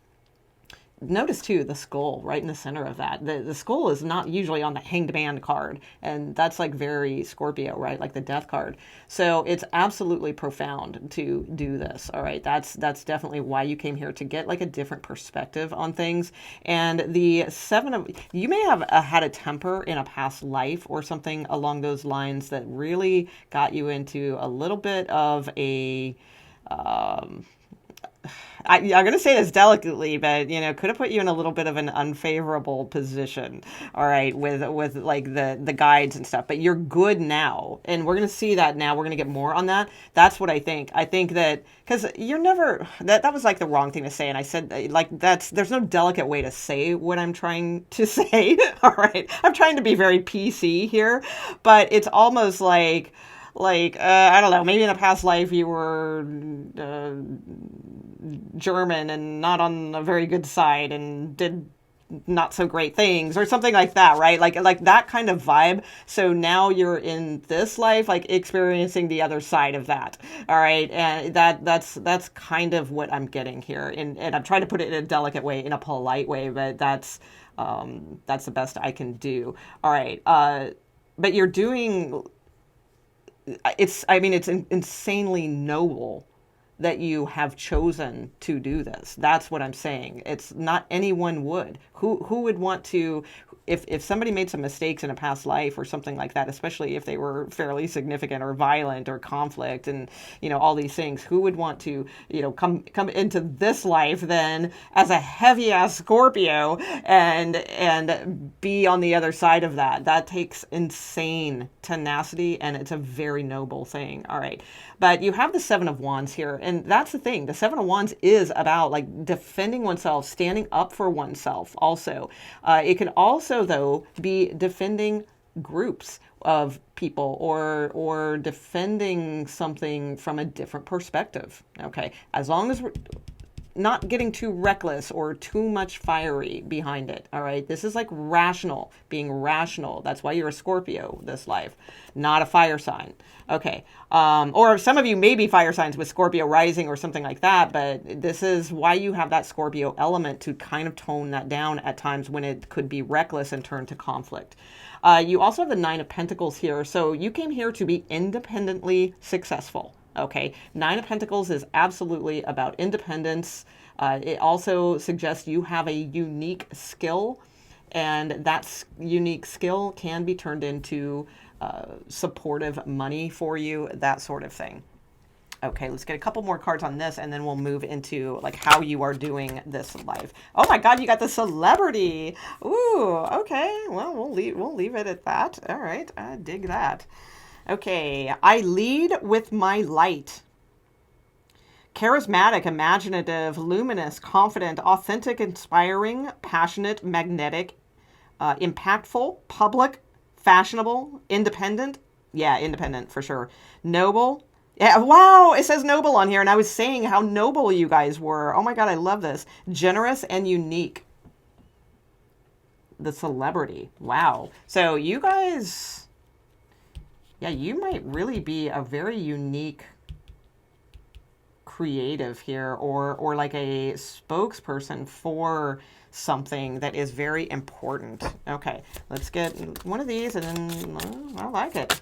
Notice too the skull right in the center of that. The skull is not usually on the Hanged Man card, and that's like very Scorpio, right? Like the Death card. So it's absolutely profound to do this. All right, that's definitely why you came here, to get like a different perspective on things. And the you may have had a temper in a past life or something along those lines that really got you into a little bit of a I'm going to say this delicately, but could have put you in a little bit of an unfavorable position. All right, with like the guides and stuff. But you're good now, and we're going to see that now. We're going to get more on that. That's what I think. I think that because you're never that was like the wrong thing to say, and I said like there's no delicate way to say what I'm trying to say. All right, I'm trying to be very PC here, but it's almost like I don't know, maybe in a past life you were German and not on a very good side and did not so great things or something like that, right? Like that kind of vibe. So now you're in this life like experiencing the other side of that. All right? And that's kind of what I'm getting here. And I'm trying to put it in a delicate way, in a polite way, but that's the best I can do. All right. But you're doing it's insanely noble that you have chosen to do this. That's what I'm saying. It's not anyone would. Who would want to, if somebody made some mistakes in a past life or something like that, especially if they were fairly significant or violent or conflict and all these things, who would want to come into this life then as a heavy ass Scorpio and be on the other side of that? That takes insane tenacity, and it's a very noble thing. All right. But you have the Seven of Wands here, and that's the thing. The Seven of Wands is about like defending oneself, standing up for oneself also. It can also, though, be defending groups of people or defending something from a different perspective. Okay, as long as we're not getting too reckless or too much fiery behind it. All right. This is like rational, being rational. That's why you're a Scorpio this life, not a fire sign. Okay. Or some of you may be fire signs with Scorpio Rising or something like that, but this is why you have that Scorpio element to kind of tone that down at times when it could be reckless and turn to conflict. You also have the Nine of Pentacles here. So you came here to be independently successful. Okay, Nine of Pentacles is absolutely about independence. It also suggests you have a unique skill, and that unique skill can be turned into supportive money for you, that sort of thing. Okay, let's get a couple more cards on this, and then we'll move into like how you are doing this life. Oh my God, you got the Celebrity. Ooh, okay. Well, we'll leave it at that. All right, I dig that. Okay, I lead with my light. Charismatic, imaginative, luminous, confident, authentic, inspiring, passionate, magnetic, impactful, public, fashionable, independent. Yeah, independent for sure. Noble. Yeah, wow, it says noble on here, and I was saying how noble you guys were. Oh my God, I love this. Generous and unique. The Celebrity. Wow. So you guys... yeah, you might really be a very unique creative here or like a spokesperson for something that is very important. Okay, let's get one of these and then I like it.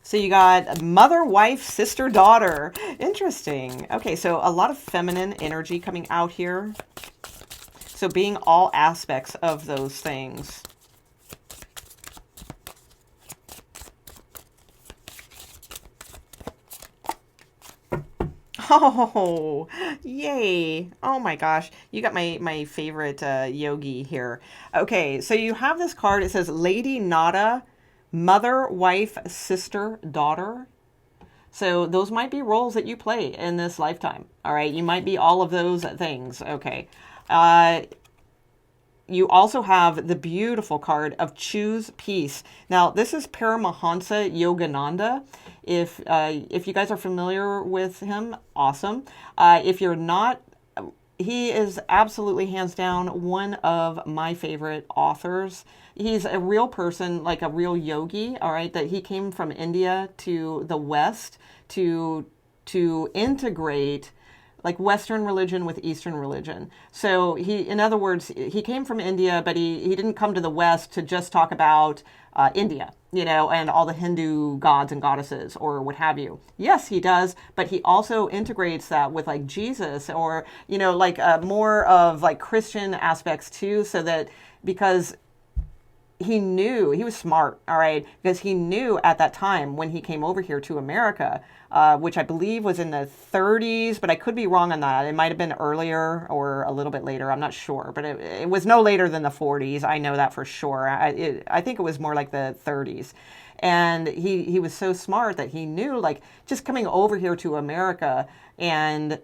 So you got mother, wife, sister, daughter. Interesting. Okay, so a lot of feminine energy coming out here. So being all aspects of those things. Oh, yay. Oh my gosh. You got my favorite yogi here. Okay, so you have this card. It says Lady Nada, mother, wife, sister, daughter. So those might be roles that you play in this lifetime. All right, you might be all of those things. Okay. You also have the beautiful card of Choose Peace. Now, this is Paramahansa Yogananda. If you guys are familiar with him, awesome. If you're not, he is absolutely hands down one of my favorite authors. He's a real person, like a real yogi, all right, that he came from India to the West to integrate like Western religion with Eastern religion. So in other words, he came from India, but he didn't come to the West to just talk about India, and all the Hindu gods and goddesses or what have you. Yes, he does, but he also integrates that with like Jesus or, like more of like Christian aspects too, so that because he knew he was smart, all right, because he knew at that time when he came over here to America, which I believe was in the 30s, but I could be wrong on that. It might have been earlier or a little bit later. I'm not sure, but it was no later than the 40s. I know that for sure. I think it was more like the 30s. And he was so smart that he knew, like, just coming over here to America and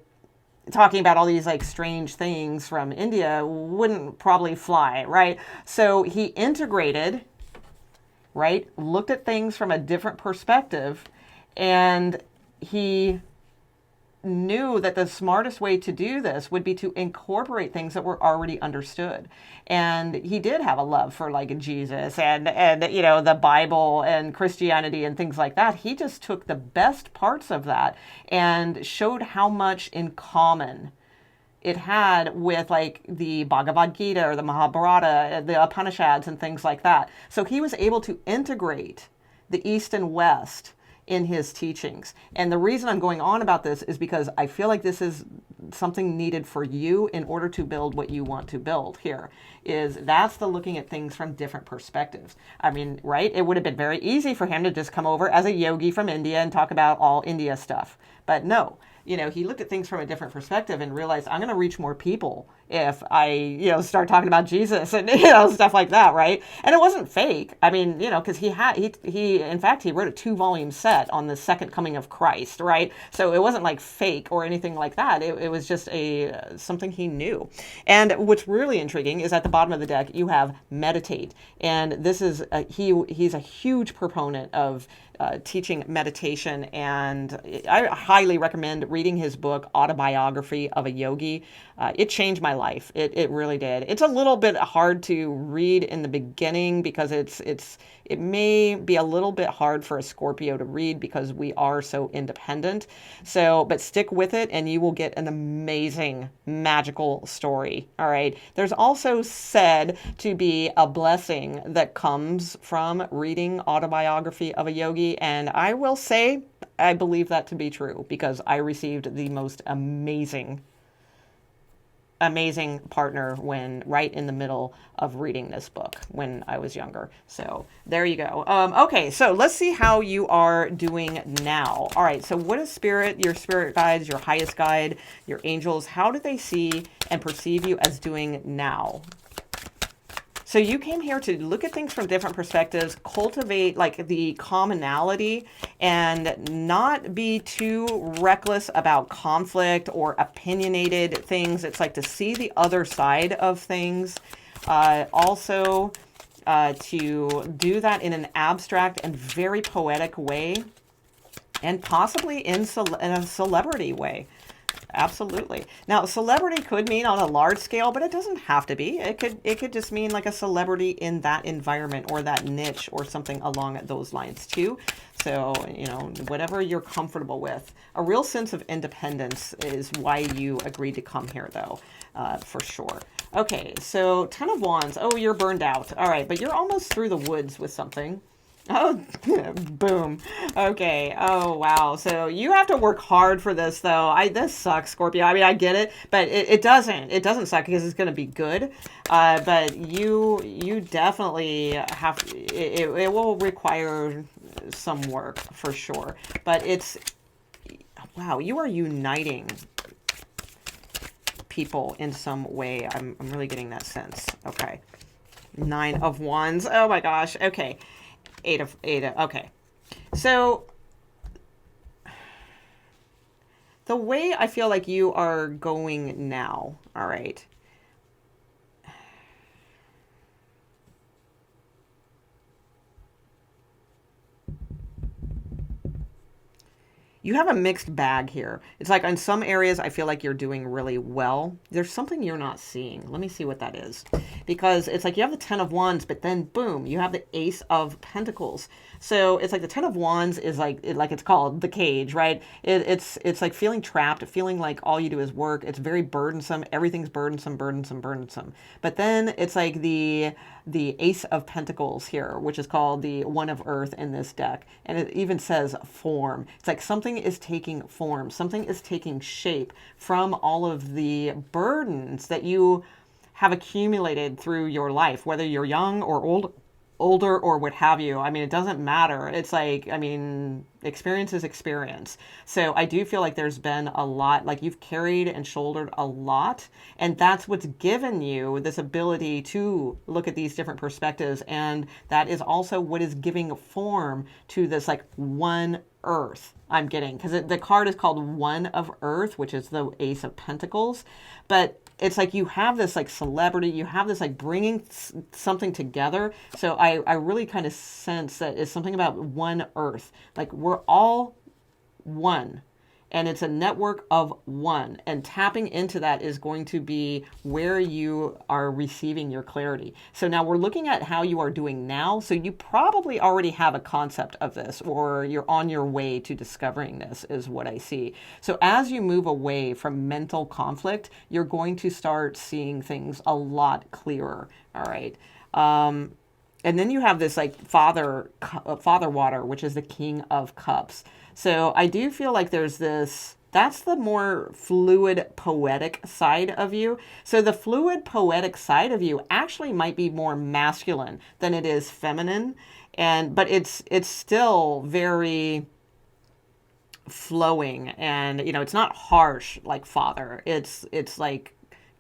talking about all these like strange things from India wouldn't probably fly, right? So he integrated, right? Looked at things from a different perspective, and he knew that the smartest way to do this would be to incorporate things that were already understood. And he did have a love for like Jesus and you know, the Bible and Christianity and things like that. He just took the best parts of that and showed how much in common it had with like the Bhagavad Gita or the Mahabharata, the Upanishads and things like that. So he was able to integrate the East and West in his teachings. And the reason I'm going on about this is because I feel like this is something needed for you in order to build what you want to build here. Is that's the looking at things from different perspectives. I mean, right? It would have been very easy for him to just come over as a yogi from India and talk about all India stuff. But no, you know, he looked at things from a different perspective and realized I'm going to reach more people if I, you know, start talking about Jesus and, you know, stuff like that, right? And it wasn't fake. I mean, you know, because he in fact, he wrote a 2-volume set on the second coming of Christ, right? So it wasn't like fake or anything like that. It was just something he knew. And what's really intriguing is at the bottom of the deck, you have meditate. And this is, he's a huge proponent of teaching meditation, and I highly recommend reading his book, Autobiography of a Yogi. It changed my life. It really did. It's a little bit hard to read in the beginning because it may be a little bit hard for a Scorpio to read because we are so independent. So, but stick with it and you will get an amazing magical story. All right. There's also said to be a blessing that comes from reading Autobiography of a Yogi. And I will say, I believe that to be true because I received the most amazing partner when right in the middle of reading this book when I was younger. So there you go. Okay, so let's see how you are doing now. All right, so what is spirit, your spirit guides, your highest guide, your angels, how do they see and perceive you as doing now? So you came here to look at things from different perspectives, cultivate like the commonality, and not be too reckless about conflict or opinionated things. It's like to see the other side of things. Also, to do that in an abstract and very poetic way, and possibly in a celebrity way. Absolutely. Now, celebrity could mean on a large scale, but it doesn't have to be. It could just mean like a celebrity in that environment or that niche or something along those lines too. So, you know, whatever you're comfortable with. A real sense of independence is why you agreed to come here, though, for sure. Okay, so 10 of Wands. Oh, you're burned out. All right, but you're almost through the woods with something. Oh, boom. Okay. Oh, wow. So you have to work hard for this, though. This sucks, Scorpio. I mean, I get it, but it doesn't. It doesn't suck because it's going to be good. But you definitely have. It will require some work for sure. But wow. You are uniting people in some way. I'm really getting that sense. Okay. 9 of Wands. Oh my gosh. Okay. 8 of, okay. So the way I feel like you are going now, all right. You have a mixed bag here. It's like in some areas, I feel like you're doing really well. There's something you're not seeing. Let me see what that is. Because it's like you have the 10 of Wands, but then boom, you have the Ace of Pentacles. So it's like the 10 of Wands is like it's called the cage, right? It's like feeling trapped, feeling like all you do is work. It's very burdensome. Everything's burdensome, burdensome, burdensome. But then it's like the Ace of Pentacles here, which is called the One of Earth in this deck. And it even says form. It's like something is taking form. Something is taking shape from all of the burdens that you have accumulated through your life, whether you're young or old older or what have you. I mean, it doesn't matter. It's like, I mean, experience is experience. So I do feel like there's been a lot, like you've carried and shouldered a lot. And that's what's given you this ability to look at these different perspectives. And that is also what is giving form to this like one earth I'm getting. Because the card is called One of Earth, which is the Ace of Pentacles. But it's like you have this like celebrity, you have this like bringing something together. So I really kind of sense that it's something about one earth. Like we're all one. And it's a network of one. And tapping into that is going to be where you are receiving your clarity. So now we're looking at how you are doing now. So you probably already have a concept of this, or you're on your way to discovering this, is what I see. So as you move away from mental conflict, you're going to start seeing things a lot clearer. All right. And then you have this like father water, which is the King of Cups. So I do feel like there's this, that's the more fluid poetic side of you. So the fluid poetic side of you actually might be more masculine than it is feminine. But it's still very flowing, and it's not harsh like father. It's like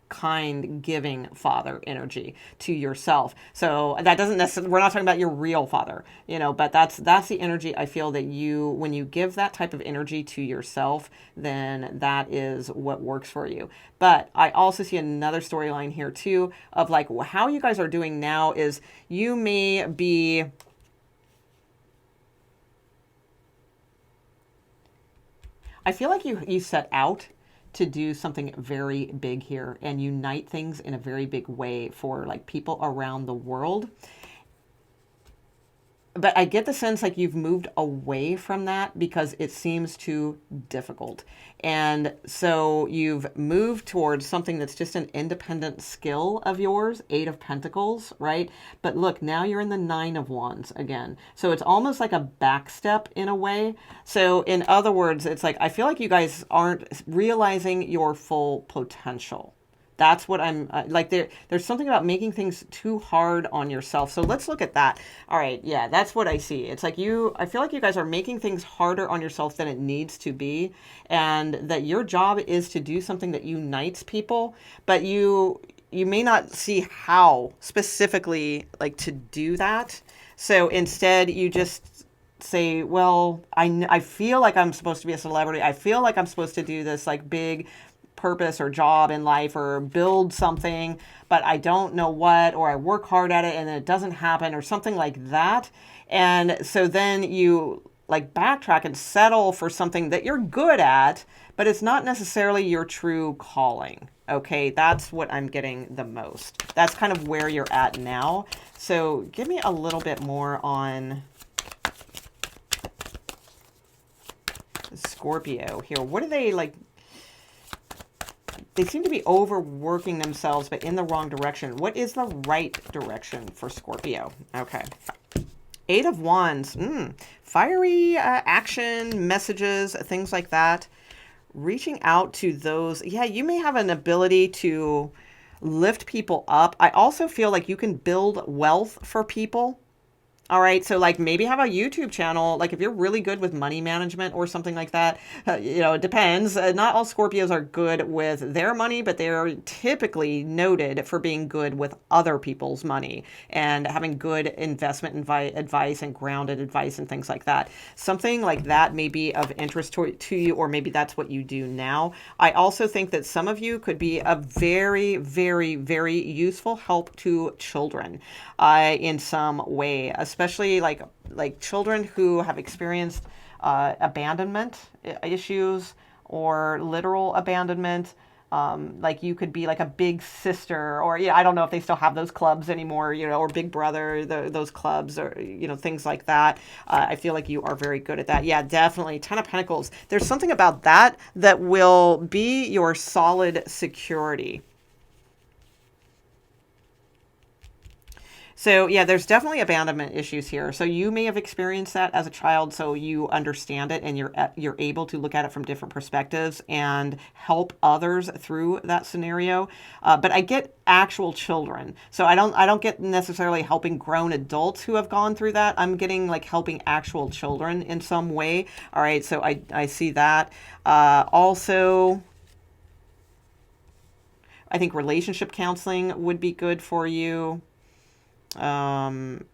kind, giving father energy to yourself. So that doesn't necessarily, we're not talking about your real father, but that's the energy I feel that when you give that type of energy to yourself, then that is what works for you. But I also see another storyline here too of like how you guys are doing now is you may be, I feel like you set out to do something very big here and unite things in a very big way for like people around the world. But I get the sense like you've moved away from that because it seems too difficult. And so you've moved towards something that's just an independent skill of yours, Eight of Pentacles, right? But look, now you're in the Nine of Wands again. So it's almost like a backstep in a way. So in other words, it's like, I feel like you guys aren't realizing your full potential. That's what I'm like. There's something about making things too hard on yourself. So let's look at that. All right. Yeah, that's what I see. It's like I feel like you guys are making things harder on yourself than it needs to be. And that your job is to do something that unites people. But you may not see how specifically like to do that. So instead you just say, well, I feel like I'm supposed to be a celebrity. I feel like I'm supposed to do this like big purpose or job in life or build something, but I don't know what, or I work hard at it and then it doesn't happen or something like that. And so then you like backtrack and settle for something that you're good at, but it's not necessarily your true calling. Okay, that's what I'm getting the most. That's kind of where you're at now. So give me a little bit more on Scorpio here. What are they like? They seem to be overworking themselves, but in the wrong direction. What is the right direction for Scorpio? Okay. Eight of Wands. Fiery action, messages, things like that. Reaching out to those. Yeah, you may have an ability to lift people up. I also feel like you can build wealth for people. All right. So like maybe have a YouTube channel. Like if you're really good with money management or something like that, it depends. Not all Scorpios are good with their money, but they're typically noted for being good with other people's money and having good investment advice and grounded advice and things like that. Something like that may be of interest to you, or maybe that's what you do now. I also think that some of you could be a very, very, very useful help to children in some way, especially like children who have experienced abandonment issues or literal abandonment. Like you could be like a big sister, or I don't know if they still have those clubs anymore, or big brother, those clubs, or things like that. I feel like you are very good at that. Yeah, definitely. Ten of Pentacles. There's something about that will be your solid security. So yeah, there's definitely abandonment issues here. So you may have experienced that as a child, so you understand it and you're able to look at it from different perspectives and help others through that scenario. But I get actual children, so I don't get necessarily helping grown adults who have gone through that. I'm getting like helping actual children in some way. All right, so I see that. Also, I think relationship counseling would be good for you. Um,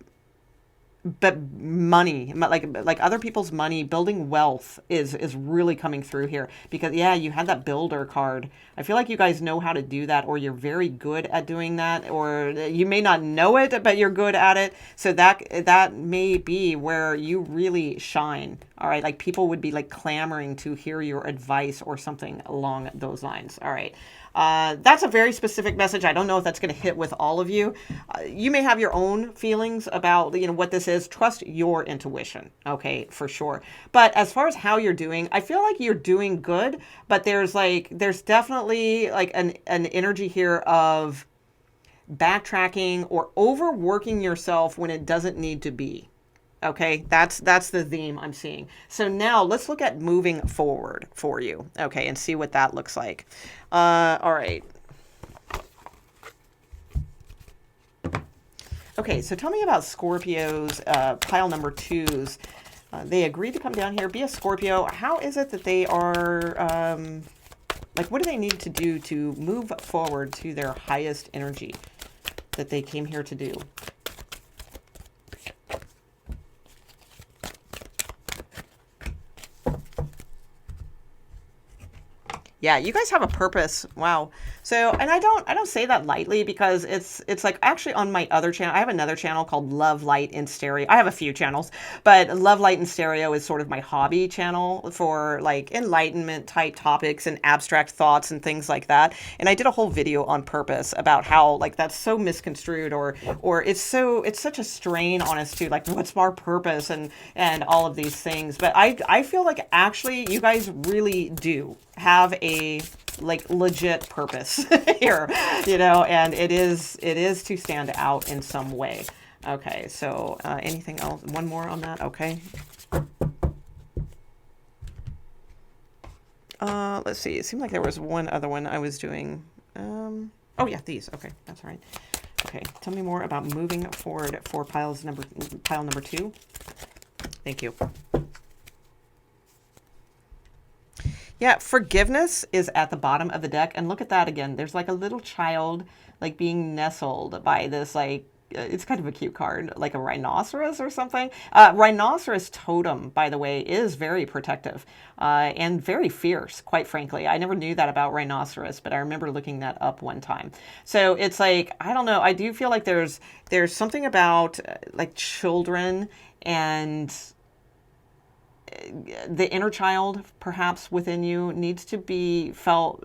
but money, like other people's money, building wealth is really coming through here because yeah, you had that builder card. I feel like you guys know how to do that, or you're very good at doing that, or you may not know it, but you're good at it. So that may be where you really shine. All right, like people would be like clamoring to hear your advice or something along those lines. All right. That's a very specific message. I don't know if that's going to hit with all of you. You may have your own feelings about what this is. Trust your intuition, okay, for sure. But as far as how you're doing, I feel like you're doing good. But there's definitely like an energy here of backtracking or overworking yourself when it doesn't need to be. Okay, that's the theme I'm seeing. So now let's look at moving forward for you, okay, and see what that looks like. All right. Okay, so tell me about Scorpios, pile number twos. They agreed to come down here, be a Scorpio. How is it that they are, like, what do they need to do to move forward to their highest energy that they came here to do? Yeah, you guys have a purpose. Wow. So, and I don't say that lightly because it's like actually on my other channel. I have another channel called Love, Light, and Stereo. I have a few channels, but Love, Light, and Stereo is sort of my hobby channel for like enlightenment type topics and abstract thoughts and things like that. And I did a whole video on purpose about how like that's so misconstrued or it's such a strain on us too. Like what's our purpose and all of these things. But I feel like actually you guys really do have a like legit purpose here, and it is to stand out in some way. Okay, so anything else? One more on that. Okay. Let's see. It seemed like there was one other one I was doing. Oh yeah, these. Okay, that's all right. Okay, tell me more about moving forward for pile number two. Thank you. Yeah, forgiveness is at the bottom of the deck. And look at that again. There's like a little child like being nestled by this like, it's kind of a cute card, like a rhinoceros or something. Rhinoceros totem, by the way, is very protective and very fierce, quite frankly. I never knew that about rhinoceros, but I remember looking that up one time. So it's like, I don't know. I do feel like there's something about like children and the inner child perhaps within you needs to be feel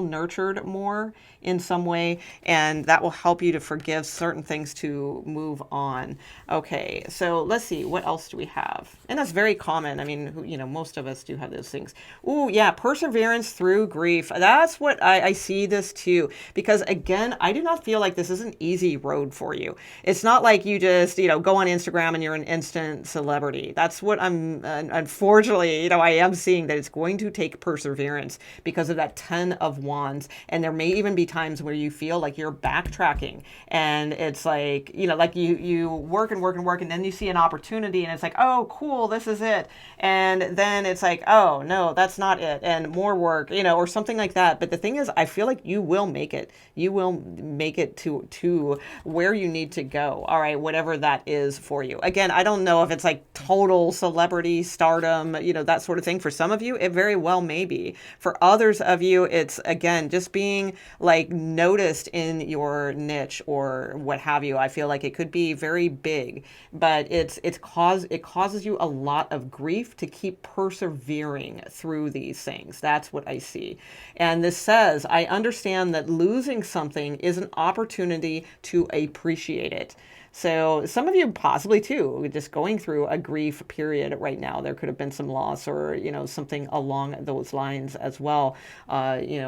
nurtured more in some way, and that will help you to forgive certain things to move on. Okay, so let's see, what else do we have? And that's very common. I mean, most of us do have those things. Ooh, yeah, perseverance through grief. That's what I see this too, because again, I do not feel like this is an easy road for you. It's not like you just, go on Instagram and you're an instant celebrity. That's what I'm, unfortunately, I am seeing that it's going to take perseverance because of that 10 of Wands. And there may even be times where you feel like you're backtracking and it's like, like you work and work and work and then you see an opportunity and it's like, oh, cool, this is it. And then it's like, oh, no, that's not it. And more work, or something like that. But the thing is, I feel like you will make it. You will make it to where you need to go. All right, whatever that is for you. Again, I don't know if it's like total celebrity stardom, that sort of thing. For some of you, it very well may be. For others of you, it's, again, just being like noticed in your niche or what have you. I feel like it could be very big, but it causes you a lot of grief to keep persevering through these things. That's what I see. And this says, I understand that losing something is an opportunity to appreciate it. So some of you possibly too, just going through a grief period right now. There could have been some loss or, something along those lines as well, that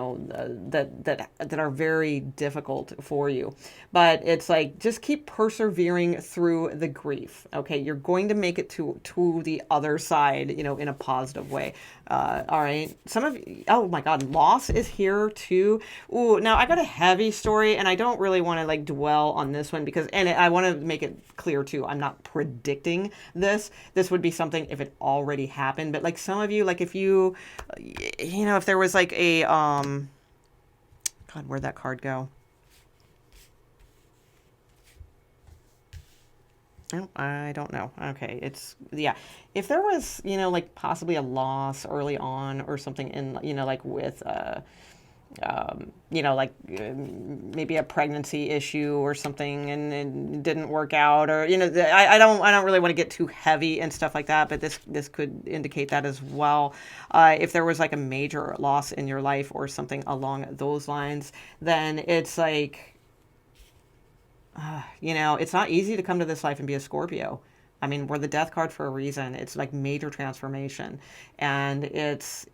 are very difficult for you. But it's like, just keep persevering through the grief. Okay. You're going to make it to the other side, in a positive way. All right. Some of you, oh my God, loss is here too. Ooh, now I got a heavy story and I don't really want to like dwell on this one because, and I want to make it clear too, I'm not predicting this. This would be something if it already happened. But like some of you, like if you, if there was like a, God, where'd that card go? Oh, I don't know. Okay, yeah. If there was, like possibly a loss early on or something in, like with, maybe a pregnancy issue or something and it didn't work out or, I don't really want to get too heavy and stuff like that, but this could indicate that as well. If there was like a major loss in your life or something along those lines, then it's like, it's not easy to come to this life and be a Scorpio. I mean, we're the death card for a reason. It's like major transformation. And it's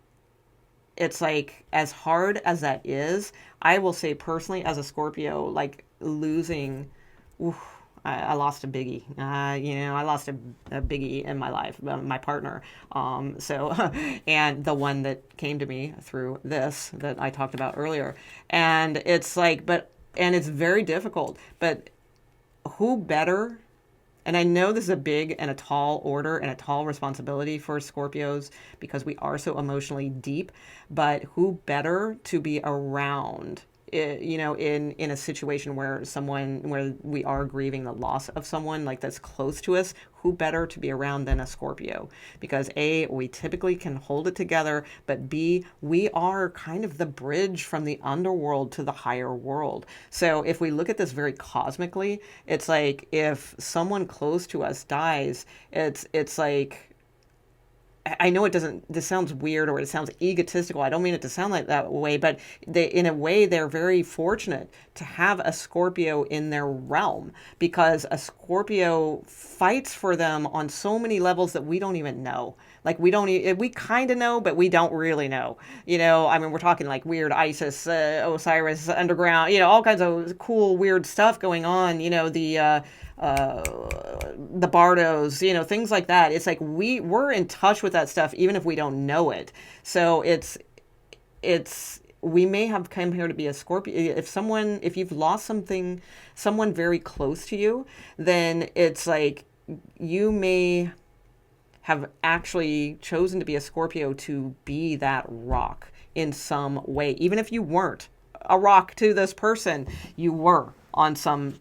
like, as hard as that is, I will say personally as a Scorpio, like losing, oof, I lost a biggie. I lost a biggie in my life, my partner. So, and the one that came to me through this that I talked about earlier. And it's like, and it's very difficult, but who better? And I know this is a big and a tall order and a tall responsibility for Scorpios because we are so emotionally deep, but who better to be around, in a situation where we are grieving the loss of someone like that's close to us, who better to be around than a Scorpio? Because A, we typically can hold it together, but B, we are kind of the bridge from the underworld to the higher world. So if we look at this very cosmically, it's like if someone close to us dies, it's like, I know this sounds weird or it sounds egotistical. I don't mean it to sound like that way, but in a way, they're very fortunate to have a Scorpio in their realm because a Scorpio fights for them on so many levels that we don't even know. Like we kind of know, but we don't really know. I mean, we're talking like weird Isis, Osiris, underground, all kinds of cool, weird stuff going on. The Bardos, things like that. It's like we're in touch with that stuff even if we don't know it. So we may have come here to be a Scorpio. If you've lost someone very close to you, then it's like you may have actually chosen to be a Scorpio to be that rock in some way. Even if you weren't a rock to this person, you were on some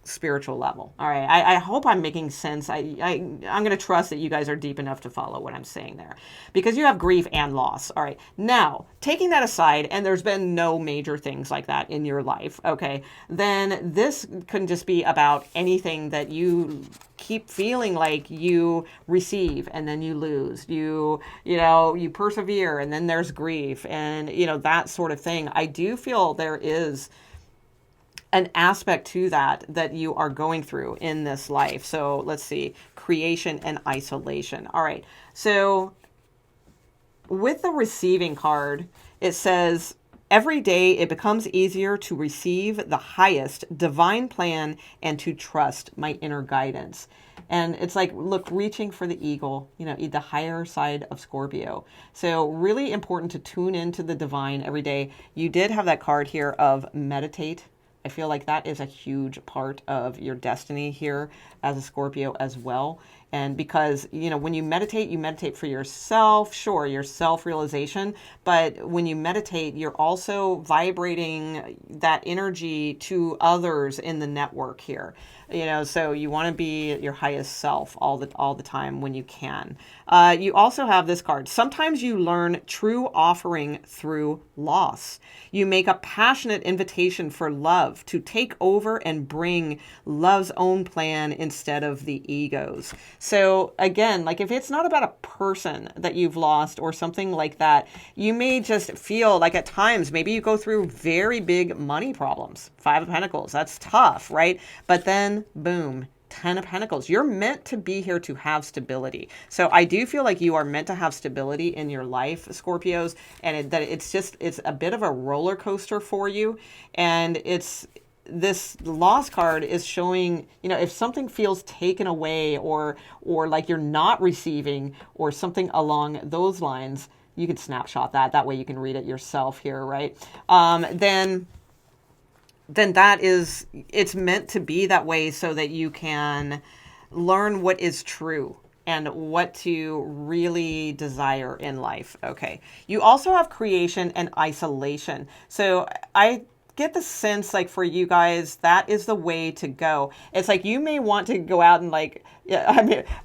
spiritual level. All right. I hope I'm making sense. I'm going to trust that you guys are deep enough to follow what I'm saying there because you have grief and loss. All right. Now, taking that aside, and there's been no major things like that in your life. Okay. Then this couldn't just be about anything that you keep feeling like you receive and then you lose, you persevere and then there's grief and, that sort of thing. I do feel there is an aspect to that you are going through in this life. So let's see, creation and isolation. All right. So with the receiving card, it says, every day it becomes easier to receive the highest divine plan and to trust my inner guidance. And it's like, look, reaching for the eagle, the higher side of Scorpio. So really important to tune into the divine every day. You did have that card here of meditate. I feel like that is a huge part of your destiny here as a Scorpio as well. And because, when you meditate for yourself, sure, your self-realization. But when you meditate, you're also vibrating that energy to others in the network here. So you want to be your highest self all the time when you can. You also have this card. Sometimes you learn true offering through loss. You make a passionate invitation for love to take over and bring love's own plan instead of the ego's. So again, like if it's not about a person that you've lost or something like that, you may just feel like at times, maybe you go through very big money problems. 5 of Pentacles, that's tough, right? But then boom, Ten of Pentacles. You're meant to be here to have stability. So I do feel like you are meant to have stability in your life, Scorpios, and that it's a bit of a roller coaster for you. And this loss card is showing, if something feels taken away or like you're not receiving or something along those lines, you can snapshot that. That way you can read it yourself here, right? Then it's meant to be that way so that you can learn what is true and what to really desire in life. Okay. You also have creation and isolation. So I get the sense like for you guys, that is the way to go. It's like you may want to go out and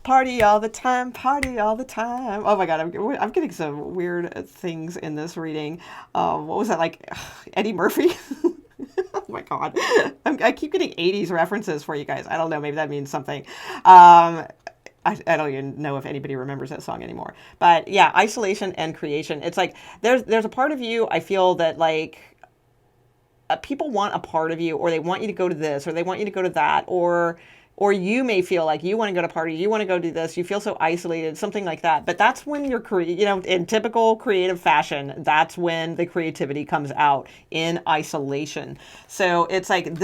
party all the time, party all the time. Oh my God, I'm getting some weird things in this reading. What was that, like Eddie Murphy? Oh my God. I keep getting 80s references for you guys. I don't know. Maybe that means something. I don't even know if anybody remembers that song anymore. But yeah, isolation and creation. It's like there's a part of you, I feel that like people want a part of you, or they want you to go to this, or they want you to go to that, or you may feel like you want to go to parties, you want to go do this, you feel so isolated, something like that. But that's when you're in typical creative fashion, that's when the creativity comes out, in isolation. So it's like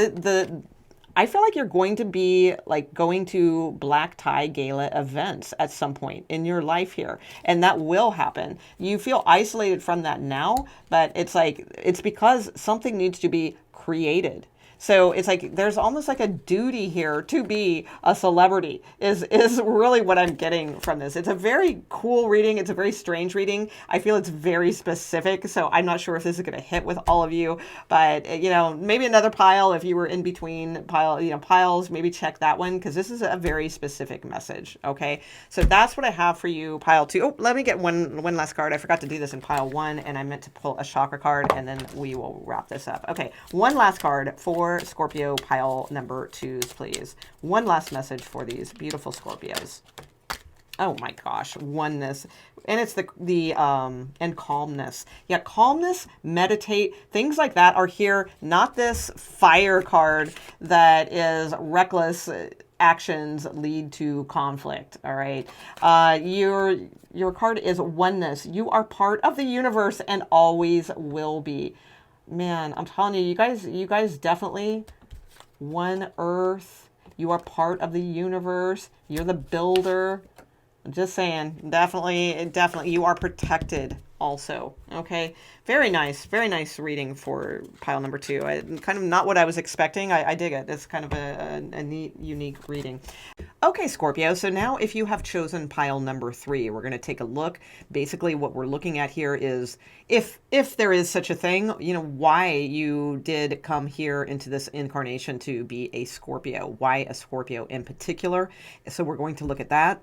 I feel like you're going to be like going to black tie gala events at some point in your life here. And that will happen. You feel isolated from that now, but it's because something needs to be created. So it's like there's almost like a duty here to be a celebrity is really what I'm getting from this. It's a very cool reading. It's a very strange reading. I feel it's very specific. So I'm not sure if this is going to hit with all of you, but maybe another pile, if you were in between piles, maybe check that one, because this is a very specific message. Okay. So that's what I have for you, pile 2. Oh, let me get one last card. I forgot to do this in pile 1, and I meant to pull a chakra card, and then we will wrap this up. Okay. One last card for Scorpio pile number 2s, please. One last message for these beautiful Scorpios. Oh my gosh, oneness. And it's and calmness. Yeah, calmness, meditate, things like that are here. Not this fire card that is reckless actions lead to conflict. All right. Your card is oneness. You are part of the universe and always will be. Man, I'm telling you, you guys definitely one earth. You are part of the universe. You're the builder. I'm just saying, definitely, you are protected also. Okay. Very nice reading for pile number 2. Kind of not what I was expecting. I dig it. It's kind of a neat, unique reading. Okay, Scorpio. So now if you have chosen pile number 3, we're going to take a look. Basically what we're looking at here is if there is such a thing, why you did come here into this incarnation to be a Scorpio, why a Scorpio in particular. So we're going to look at that.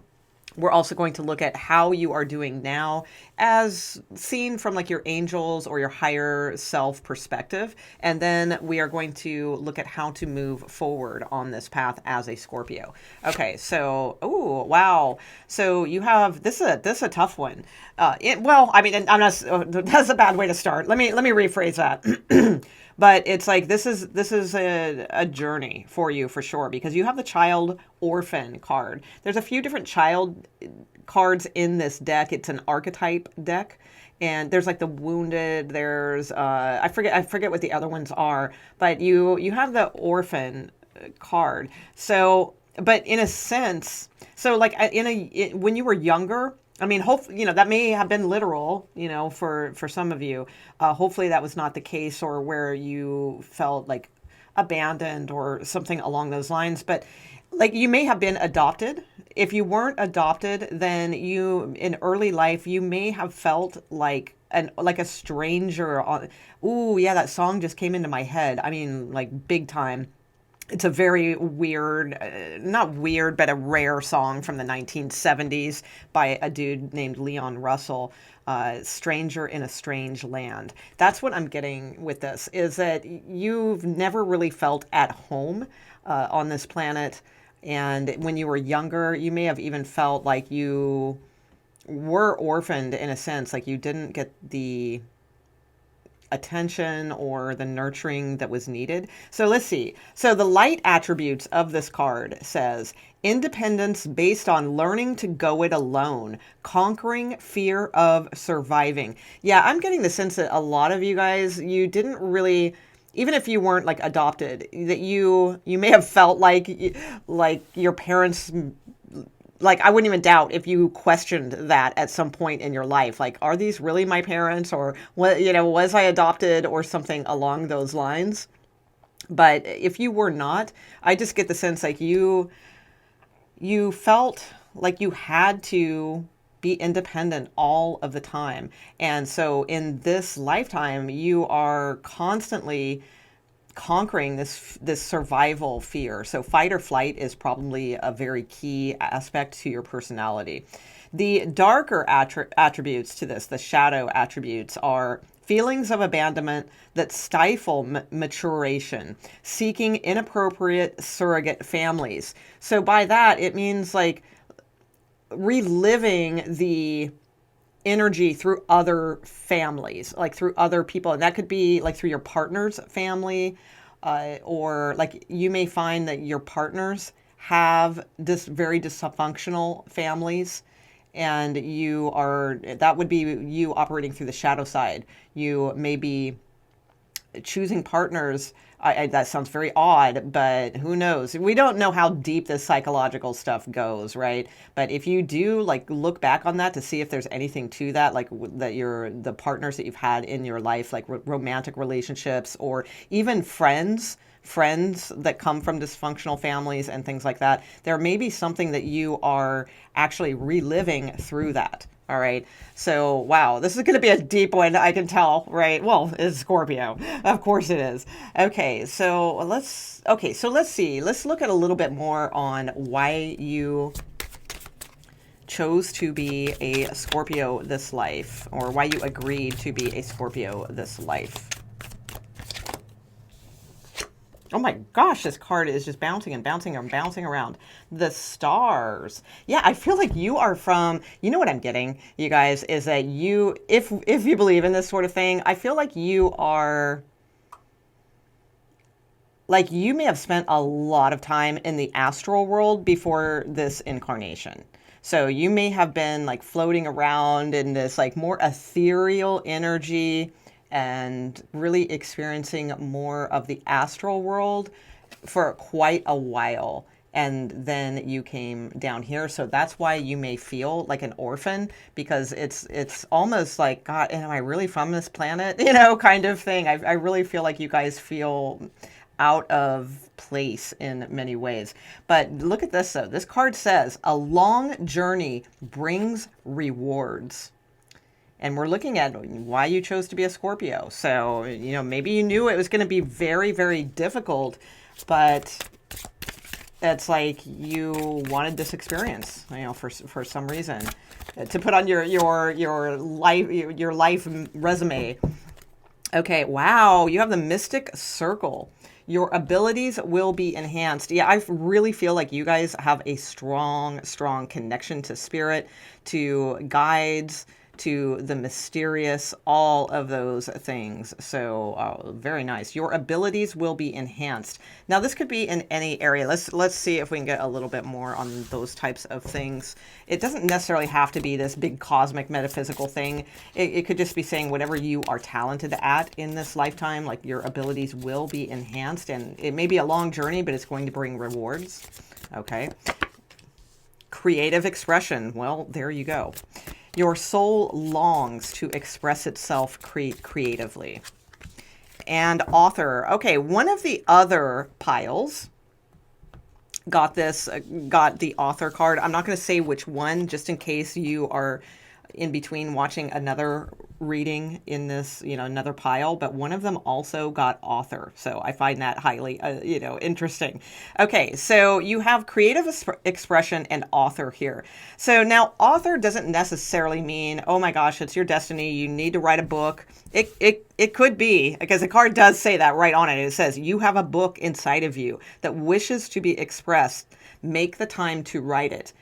We're also going to look at how you are doing now as seen from like your angels or your higher self perspective. And then we are going to look at how to move forward on this path as a Scorpio. Okay, so, oh, wow. So you have, this is a tough one. I'm not, that's a bad way to start. Let me rephrase that. But it's like this is a journey for you for sure, because you have the child orphan card. There's a few different child cards in this deck. It's an archetype deck, and there's like the wounded. There's I forget what the other ones are, but you have the orphan card. So, but in a sense, so like when you were younger. I mean, hopefully, that may have been literal, for some of you. Hopefully that was not the case, or where you felt like abandoned or something along those lines. But like you may have been adopted. If you weren't adopted, then in early life, you may have felt like a stranger. Ooh, yeah, that song just came into my head. I mean, like big time. It's a very weird, not weird, but a rare song from the 1970s by a dude named Leon Russell, Stranger in a Strange Land. That's what I'm getting with this, is that you've never really felt at home on this planet. And when you were younger, you may have even felt like you were orphaned in a sense, like you didn't get the attention or the nurturing that was needed. So let's see. So the light attributes of this card says independence based on learning to go it alone, conquering fear of surviving. Yeah, I'm getting the sense that a lot of you guys, you didn't really, even if you weren't like adopted, that you may have felt like your parents, like I wouldn't even doubt if you questioned that at some point in your life, like, are these really my parents, or what, was I adopted or something along those lines. But if you were not, I just get the sense like you felt like you had to be independent all of the time. And so in this lifetime, you are constantly conquering this survival fear. So fight or flight is probably a very key aspect to your personality. The darker attributes to this, the shadow attributes, are feelings of abandonment that stifle maturation, seeking inappropriate surrogate families. So by that, it means like reliving the energy through other families, like through other people. And that could be like through your partner's family, or like you may find that your partners have this very dysfunctional families, and that would be you operating through the shadow side. You may be choosing partners. That sounds very odd, but who knows? We don't know how deep this psychological stuff goes, right? But if you do like look back on that to see if there's anything to that, like that the partners that you've had in your life, like romantic relationships or even friends that come from dysfunctional families and things like that, there may be something that you are actually reliving through that. All right. So, wow, this is going to be a deep one, I can tell, right? Well, it's Scorpio. Of course it is. Okay. So let's see. Let's look at a little bit more on why you chose to be a Scorpio this life, or why you agreed to be a Scorpio this life. Oh my gosh, this card is just bouncing and bouncing and bouncing around. The stars. Yeah, I feel like you are from, you know what I'm getting, you guys, is that you, if you believe in this sort of thing, I feel like you are, like you may have spent a lot of time in the astral world before this incarnation. So you may have been like floating around in this like more ethereal energy, and really experiencing more of the astral world for quite a while. And then you came down here. So that's why you may feel like an orphan, because it's almost like, God, am I really from this planet? Kind of thing. I really feel like you guys feel out of place in many ways. But look at this though. This card says, a long journey brings rewards. And we're looking at why you chose to be a Scorpio. So, maybe you knew it was going to be very, very difficult, but it's like you wanted this experience, for some reason, to put on your life resume. Okay, wow, you have the Mystic Circle. Your abilities will be enhanced. Yeah, I really feel like you guys have a strong, strong connection to spirit, to guides, to the mysterious, all of those things. So very nice. Your abilities will be enhanced. Now this could be in any area. Let's see if we can get a little bit more on those types of things. It doesn't necessarily have to be this big cosmic metaphysical thing. It could just be saying whatever you are talented at in this lifetime, like your abilities will be enhanced, and it may be a long journey, but it's going to bring rewards. Okay. Creative expression. Well, there you go. Your soul longs to express itself creatively. And author. Okay, one of the other piles got the author card. I'm not going to say which one, just in case you are in between watching another reading in this, another pile, but one of them also got author. So I find that highly, interesting. Okay, so you have creative expression and author here. So now author doesn't necessarily mean, oh my gosh, it's your destiny, you need to write a book. It could be, because the card does say that right on it. It says you have a book inside of you that wishes to be expressed. Make the time to write it.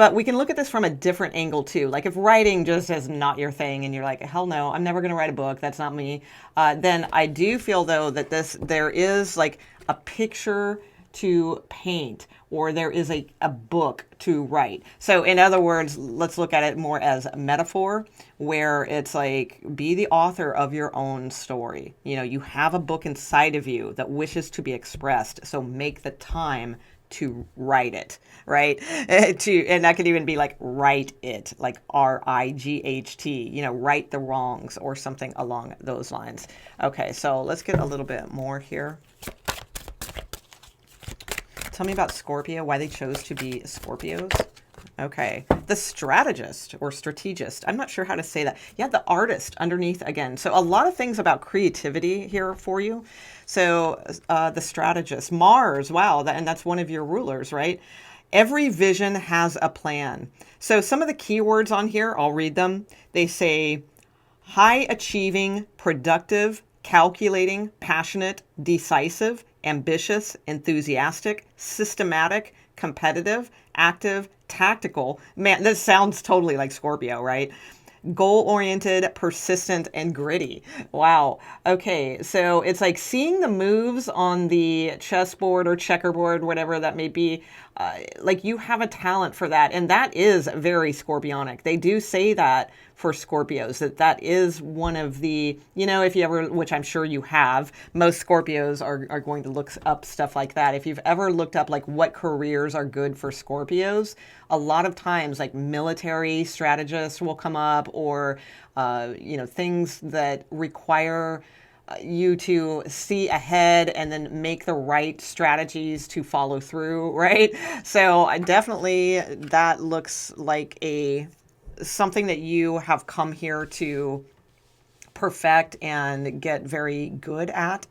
But we can look at this from a different angle too. Like if writing just is not your thing and you're like, hell no, I'm never going to write a book. That's not me. Then I do feel though that there is like a picture to paint, or there is a book to write. So in other words, let's look at it more as a metaphor, where it's like, be the author of your own story. You know, you have a book inside of you that wishes to be expressed. So make the time to write it, right? And that could even be like write it, like RIGHT, you know, right the wrongs or something along those lines. Okay, so let's get a little bit more here. Tell me about Scorpio, why they chose to be Scorpios. Okay, the strategist or strategist. I'm not sure how to say that. Yeah, the artist underneath again. So a lot of things about creativity here for you. So the strategist, Mars, wow, and that's one of your rulers, right? Every vision has a plan. So some of the keywords on here, I'll read them. They say high achieving, productive, calculating, passionate, decisive, ambitious, enthusiastic, systematic, competitive, active, tactical. Man, this sounds totally like Scorpio, right? Goal-oriented, persistent, and gritty. Wow. Okay, so it's like seeing the moves on the chessboard or checkerboard, whatever that may be. Like you have a talent for that, and that is very Scorpionic. They do say that for Scorpios, that is one of the, you know, if you ever, which I'm sure you have, most Scorpios are going to look up stuff like that. If you've ever looked up like what careers are good for Scorpios, a lot of times like military strategists will come up, or, you know, things that require you to see ahead and then make the right strategies to follow through, right? So definitely that looks like something that you have come here to perfect and get very good at.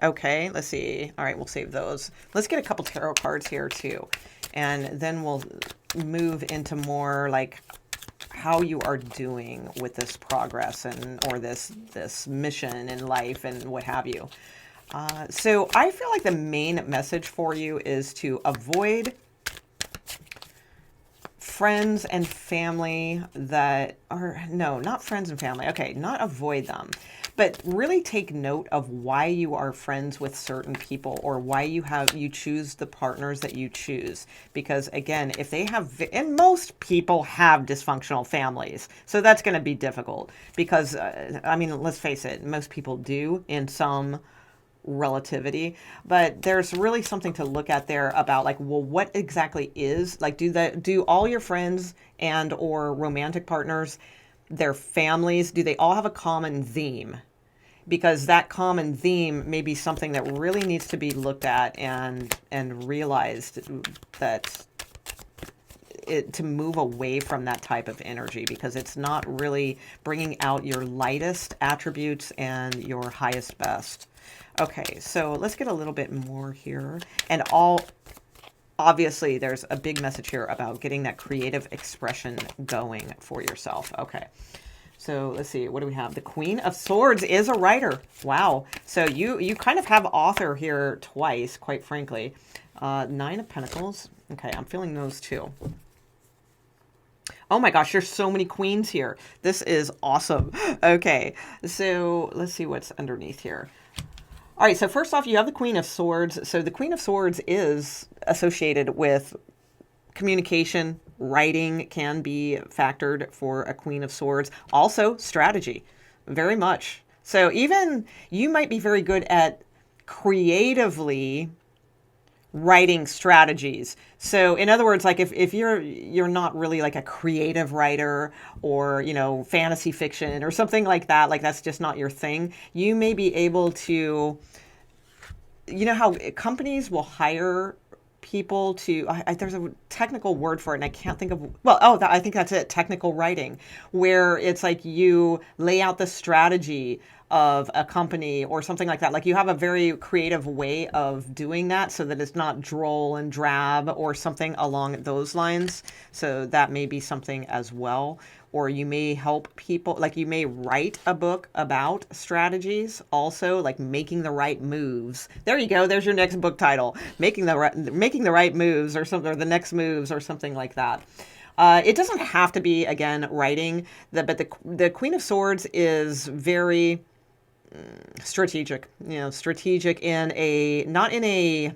Okay, let's see. All right, we'll save those. Let's get a couple tarot cards here too. And then we'll move into more like how you are doing with this progress or this mission in life and what have you. So I feel like the main message for you is to avoid friends and family that are, no, not friends and family. Okay, not avoid them, but really take note of why you are friends with certain people, or why you choose the partners that you choose. Because again, if they have, and most people have dysfunctional families, so that's going to be difficult because, I mean, let's face it, most people do in some relativity, but there's really something to look at there about like, well, what exactly is like, do all your friends and or romantic partners, their families, do they all have a common theme? Because that common theme may be something that really needs to be looked at and realized that to move away from that type of energy, because it's not really bringing out your lightest attributes and your highest best. Okay, so let's get a little bit more here. And obviously there's a big message here about getting that creative expression going for yourself. Okay, so let's see, what do we have? The Queen of Swords is a writer. Wow. So you kind of have author here twice, quite frankly. Nine of Pentacles. Okay, I'm feeling those too. Oh my gosh, there's so many queens here. This is awesome. Okay, so let's see what's underneath here. All right, so first off, you have the Queen of Swords. So the Queen of Swords is associated with communication. Writing can be factored for a Queen of Swords. Also, strategy, very much. So even you might be very good at creatively writing strategies. So in other words, like if you're not really like a creative writer, or, you know, fantasy fiction or something like that, like that's just not your thing, you may be able to, you know how companies will hire people to, there's a technical word for it and I can't think of, well, I think that's it, technical writing, where it's like you lay out the strategy of a company or something like that. Like you have a very creative way of doing that so that it's not droll and drab or something along those lines. So that may be something as well. or you may help people, like you may write a book about strategies also, like making the right moves. There you go. There's your next book title, making the right moves or something, or the next moves or something like that. It doesn't have to be, again, writing, but the Queen of Swords is very strategic, strategic in a, not in a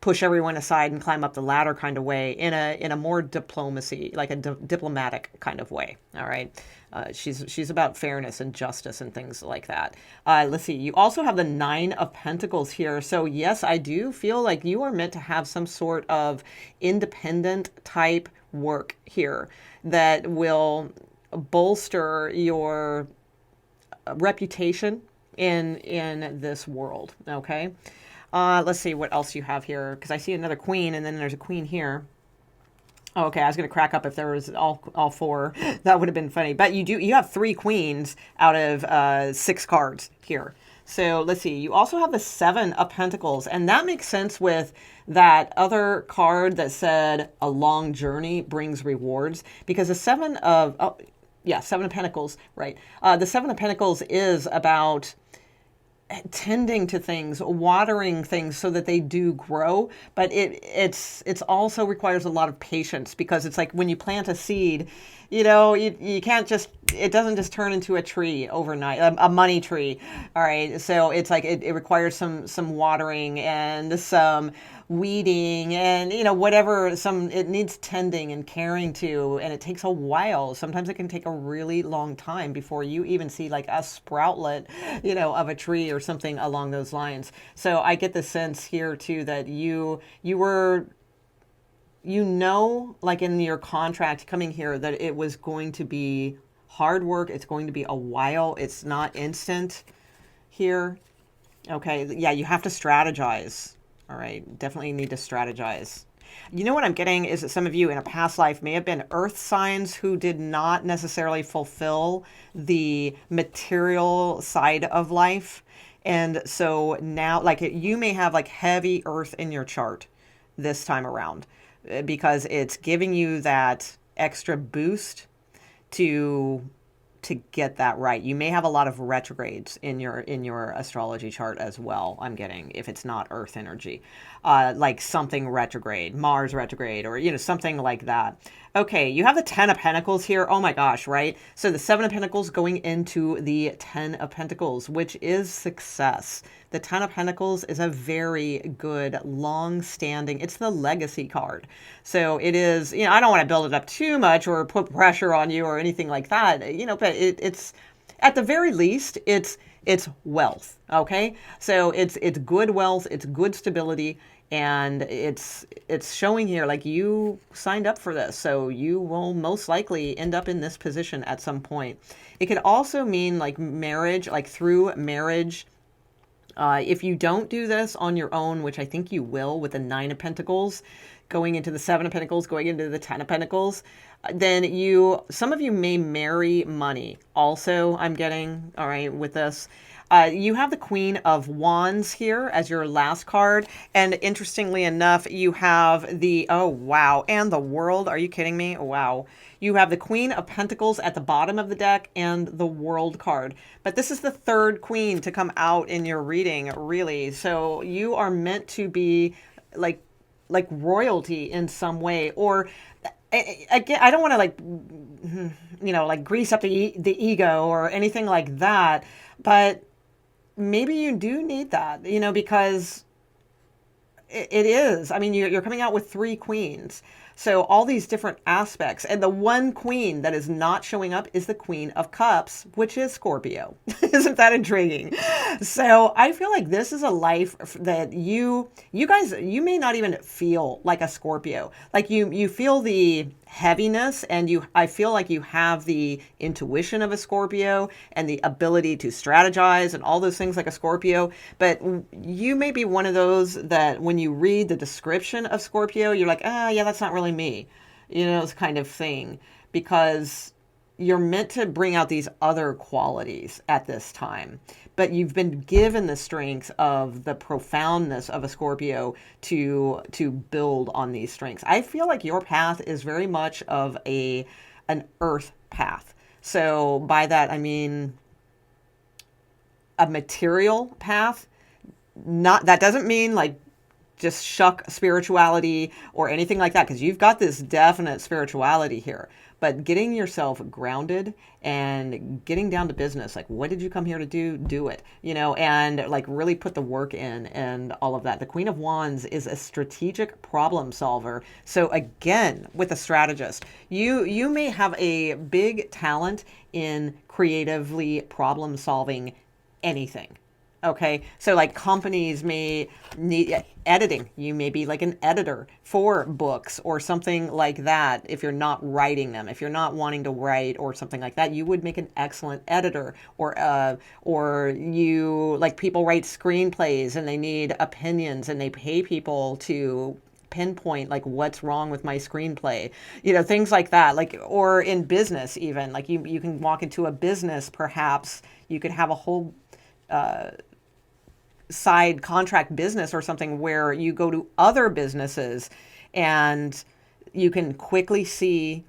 push everyone aside and climb up the ladder kind of way, in a more diplomacy, like a diplomatic kind of way. All right. She's about fairness and justice and things like that. Let's see. You also have the Nine of Pentacles here. So yes, I do feel like you are meant to have some sort of independent type work here that will bolster your reputation in this world. Okay. Let's see what else you have here, because I see another queen, and then there's a queen here. Oh, okay, I was going to crack up if there was all four. That would have been funny. But you have three queens out of 6 cards here. So let's see. You also have the Seven of Pentacles, and that makes sense with that other card that said a long journey brings rewards, because the Seven of Pentacles, right? The Seven of Pentacles is about tending to things, watering things so that they do grow, but it's also requires a lot of patience, because it's like when you plant a seed, you can't just, it doesn't just turn into a tree overnight, a money tree. All right. So it's like it requires some watering and some weeding and whatever, it needs tending and caring to, and it takes a while. Sometimes it can take a really long time before you even see like a sproutlet of a tree or something along those lines. So I get the sense here too that you were, like in your contract coming here, that it was going to be hard work. It's going to be a while. It's not instant here. Okay. Yeah. You have to strategize. All right. Definitely need to strategize. What I'm getting is that some of you in a past life may have been earth signs who did not necessarily fulfill the material side of life. And so now, like, you may have like heavy earth in your chart this time around, because it's giving you that extra boost to get that right. You may have a lot of retrogrades in your astrology chart as well, I'm getting, if it's not earth energy. Like something retrograde, Mars retrograde, or something like that. Okay, you have the 10 of Pentacles here. Oh my gosh, right? So the 7 of Pentacles going into the 10 of Pentacles, which is success. The 10 of Pentacles is a very good, long-standing, it's the legacy card. So it is, I don't want to build it up too much or put pressure on you or anything like that, but it's, at the very least, it's wealth, okay? So it's good wealth, it's good stability, and it's showing here like you signed up for this, so you will most likely end up in this position at some point. It could also mean like marriage, like through marriage. If you don't do this on your own, which I think you will with the 9 of Pentacles, going into the 7 of Pentacles, going into the 10 of Pentacles, then some of you may marry money. Also, I'm getting, all right, with this. You have the Queen of Wands here as your last card. And interestingly enough, you have oh, wow. And the World. Are you kidding me? Wow. You have the Queen of Pentacles at the bottom of the deck and the World card. But this is the third queen to come out in your reading, really. So you are meant to be like royalty in some way. Or again, I don't want to like grease up the ego or anything like that. But maybe you do need that, because it is. I mean, you're coming out with 3 queens. So all these different aspects. And the one queen that is not showing up is the Queen of Cups, which is Scorpio. Isn't that intriguing? So I feel like this is a life that you guys, you may not even feel like a Scorpio. Like you feel the heaviness, and I feel like you have the intuition of a Scorpio and the ability to strategize and all those things like a Scorpio. But you may be one of those that when you read the description of Scorpio, you're like, yeah, that's not really me, this kind of thing, because you're meant to bring out these other qualities at this time. But you've been given the strength of the profoundness of a Scorpio to build on these strengths. I feel like your path is very much of a an earth path. So by that, I mean a material path. Not, that doesn't mean like just shuck spirituality or anything like that, because you've got this definite spirituality here. But getting yourself grounded and getting down to business, like what did you come here to do? Do it, and like really put the work in and all of that. The Queen of Wands is a strategic problem solver. So again, with a strategist, you may have a big talent in creatively problem solving anything. Okay, so like companies may need editing. You may be like an editor for books or something like that. If you're not writing them, if you're not wanting to write or something like that, you would make an excellent editor. Or you, like, people write screenplays and they need opinions and they pay people to pinpoint like what's wrong with my screenplay, things like that. Like, or in business, even like you can walk into a business, perhaps you could have a whole side contract business or something where you go to other businesses and you can quickly see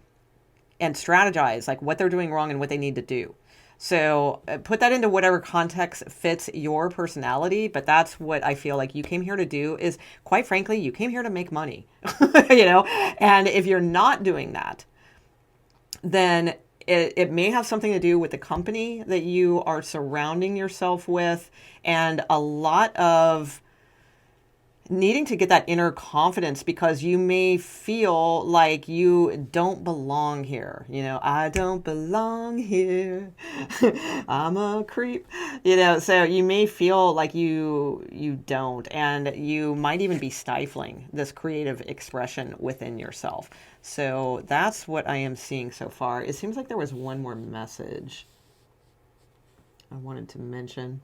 and strategize like what they're doing wrong and what they need to do. So put that into whatever context fits your personality. But that's what I feel like you came here to do, is quite frankly, you came here to make money, and if you're not doing that, then it may have something to do with the company that you are surrounding yourself with, and a lot of needing to get that inner confidence, because you may feel like you don't belong here. I don't belong here. I'm a creep. So you may feel like you don't, and you might even be stifling this creative expression within yourself. So that's what I am seeing so far. It seems like there was one more message I wanted to mention.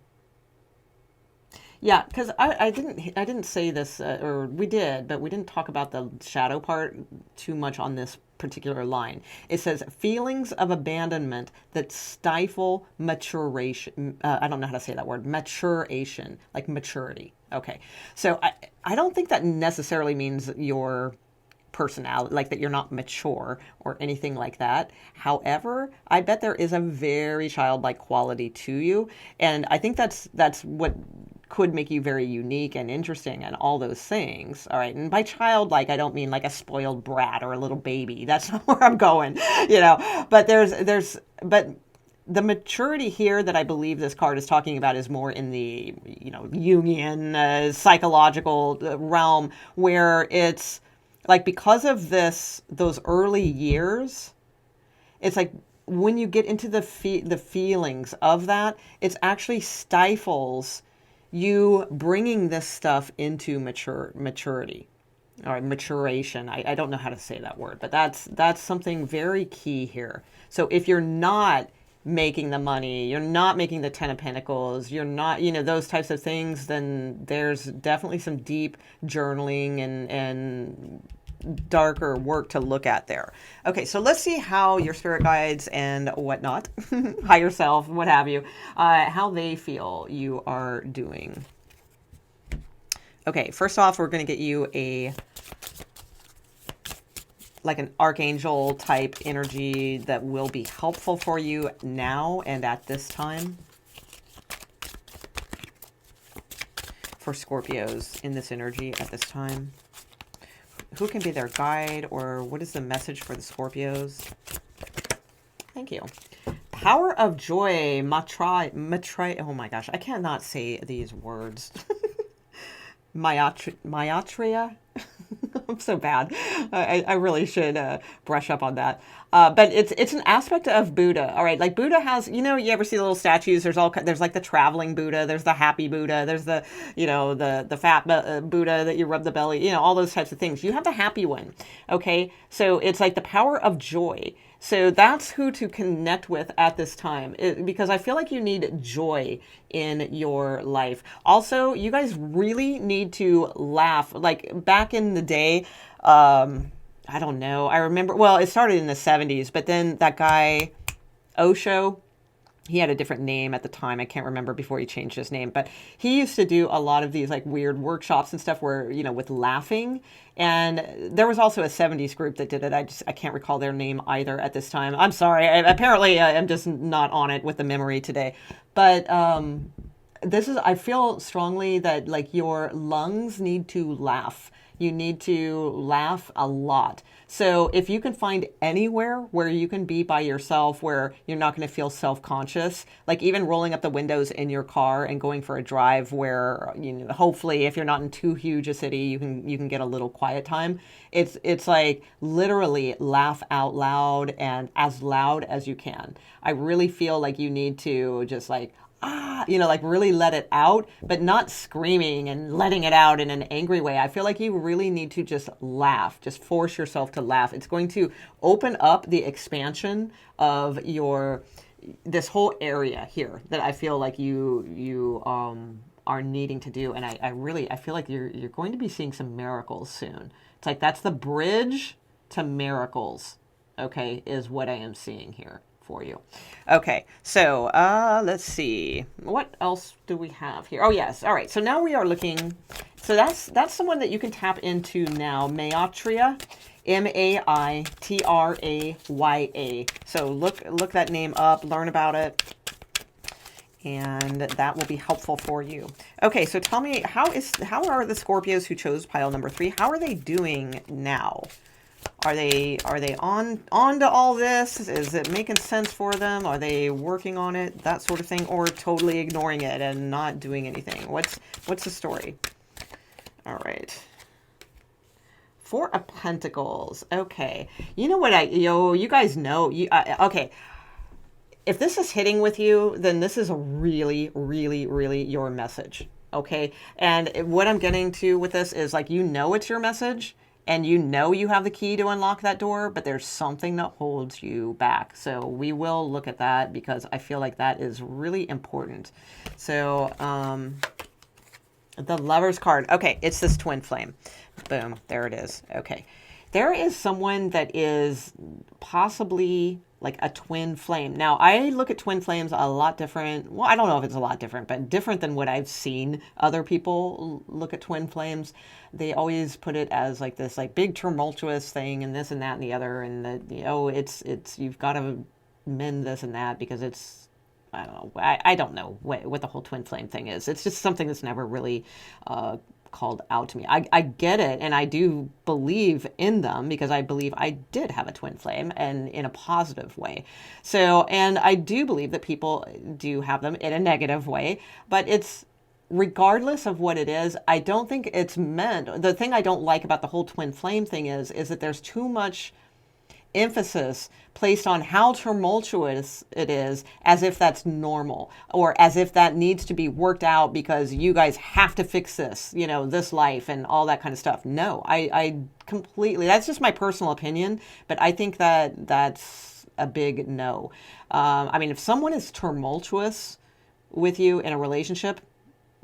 Yeah, because I didn't say this, or we did, but we didn't talk about the shadow part too much on this particular line. It says feelings of abandonment that stifle maturation. I don't know how to say that word, maturation, like maturity. Okay, so I don't think that necessarily means your personality, like that you're not mature or anything like that. However, I bet there is a very childlike quality to you, and I think that's what could make you very unique and interesting and all those things. All right. And by childlike, I don't mean like a spoiled brat or a little baby. That's not where I'm going, but but the maturity here that I believe this card is talking about is more in the, Jungian psychological realm, where it's like, because of those early years, it's like when you get into the feelings of that, it's actually stifles you bringing this stuff into maturity or maturation. I don't know how to say that word, but that's something very key here. So if you're not making the money, you're not making the 10 of Pentacles, you're not, those types of things, then there's definitely some deep journaling and darker work to look at there. Okay, so let's see how your spirit guides and whatnot, higher self, what have you, how they feel you are doing. Okay, first off, we're going to get you like an archangel type energy that will be helpful for you now and at this time. For Scorpios in this energy at this time. Who can be their guide, or what is the message for the Scorpios? Thank you. Power of joy, matri. Oh my gosh, I cannot say these words. Myatria. I'm so bad. I really should brush up on that. But it's an aspect of Buddha. All right, like Buddha has, you ever see the little statues? There's like the traveling Buddha. There's the happy Buddha. There's the the fat Buddha that you rub the belly. All those types of things. You have the happy one. Okay, so it's like the power of joy. So that's who to connect with at this time, because I feel like you need joy in your life. Also, you guys really need to laugh. Like back in the day, I don't know. I remember, well, it started in the 70s, but then that guy, Osho, he had a different name at the time. I can't remember before he changed his name, but he used to do a lot of these like weird workshops and stuff where, with laughing. And there was also a 70s group that did it. I can't recall their name either at this time. I'm sorry. Apparently I'm just not on it with the memory today. But I feel strongly that like your lungs need to laugh. You need to laugh a lot. So if you can find anywhere where you can be by yourself, where you're not going to feel self-conscious, like even rolling up the windows in your car and going for a drive where, hopefully if you're not in too huge a city, you can get a little quiet time. It's like literally laugh out loud and as loud as you can. I really feel like you need to just like, like really let it out, but not screaming and letting it out in an angry way. I feel like you really need to just laugh, just force yourself to laugh. It's going to open up the expansion of this whole area here that I feel like you are needing to do. And I feel like you're going to be seeing some miracles soon. It's like that's the bridge to miracles, okay, is what I am seeing here for you. Okay, so let's see. What else do we have here? Oh, yes. All right, so now we are looking. So that's the one that you can tap into now, Maitreya, Maitraya. So look that name up, learn about it, and that will be helpful for you. Okay, so tell me, how are the Scorpios who chose pile number 3, how are they doing now? Are they on to all this? Is it making sense for them? Are they working on it? That sort of thing, or totally ignoring it and not doing anything? What's the story? All right. 4 of Pentacles. Okay. You know what you guys know. Okay. If this is hitting with you, then this is a really, really, really your message. Okay. And what I'm getting to with this is like, it's your message. And you have the key to unlock that door, but there's something that holds you back. So we will look at that because I feel like that is really important. So the Lover's card. Okay, it's this twin flame. Boom, there it is. Okay. There is someone that is possibly like a twin flame. Now, I look at twin flames a lot different. Well, I don't know if it's a lot different, but different than what I've seen other people look at twin flames. They always put it as like this like big tumultuous thing and this and that and the other. And it's you've got to mend this and that because it's, I don't know. I don't know what the whole twin flame thing is. It's just something that's never really called out to me. I get it, and I do believe in them because I believe I did have a twin flame, and in a positive way. So, and I do believe that people do have them in a negative way, but it's regardless of what it is, I don't think it's meant. The thing I don't like about the whole twin flame thing is that there's too much emphasis placed on how tumultuous it is, as if that's normal or as if that needs to be worked out because you guys have to fix this, this life and all that kind of stuff. No, I completely, that's just my personal opinion, but I think that that's a big no. I mean, if someone is tumultuous with you in a relationship,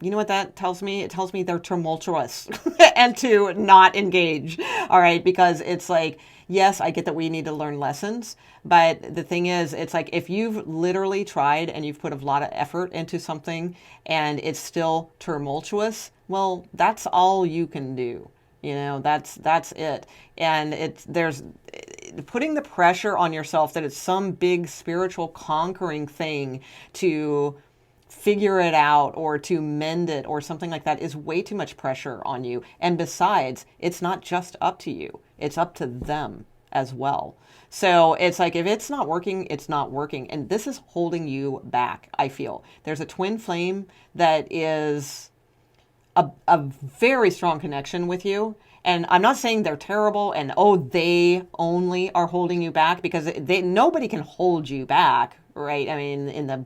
you know what that tells me? It tells me they're tumultuous and to not engage. All right. Because it's like, yes, I get that we need to learn lessons. But the thing is, it's like if you've literally tried and you've put a lot of effort into something and it's still tumultuous, well, that's all you can do. That's it. And there's putting the pressure on yourself that it's some big spiritual conquering thing to figure it out or to mend it or something like that is way too much pressure on you. And besides, it's not just up to you. It's up to them as well. So it's like, if it's not working, it's not working. And this is holding you back, I feel. There's a twin flame that is a very strong connection with you. And I'm not saying they're terrible and, they only are holding you back, because nobody can hold you back, right? I mean, in the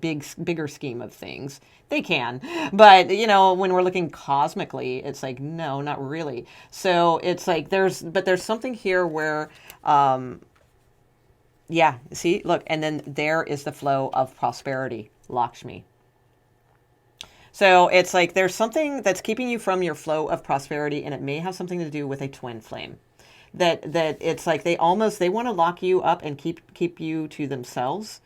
bigger scheme of things, they can. But, when we're looking cosmically, it's like, no, not really. So it's like there's something here where, see, look, and then there is the flow of prosperity, Lakshmi. So it's like there's something that's keeping you from your flow of prosperity, and it may have something to do with a twin flame. That it's like they want to lock you up and keep you to themselves,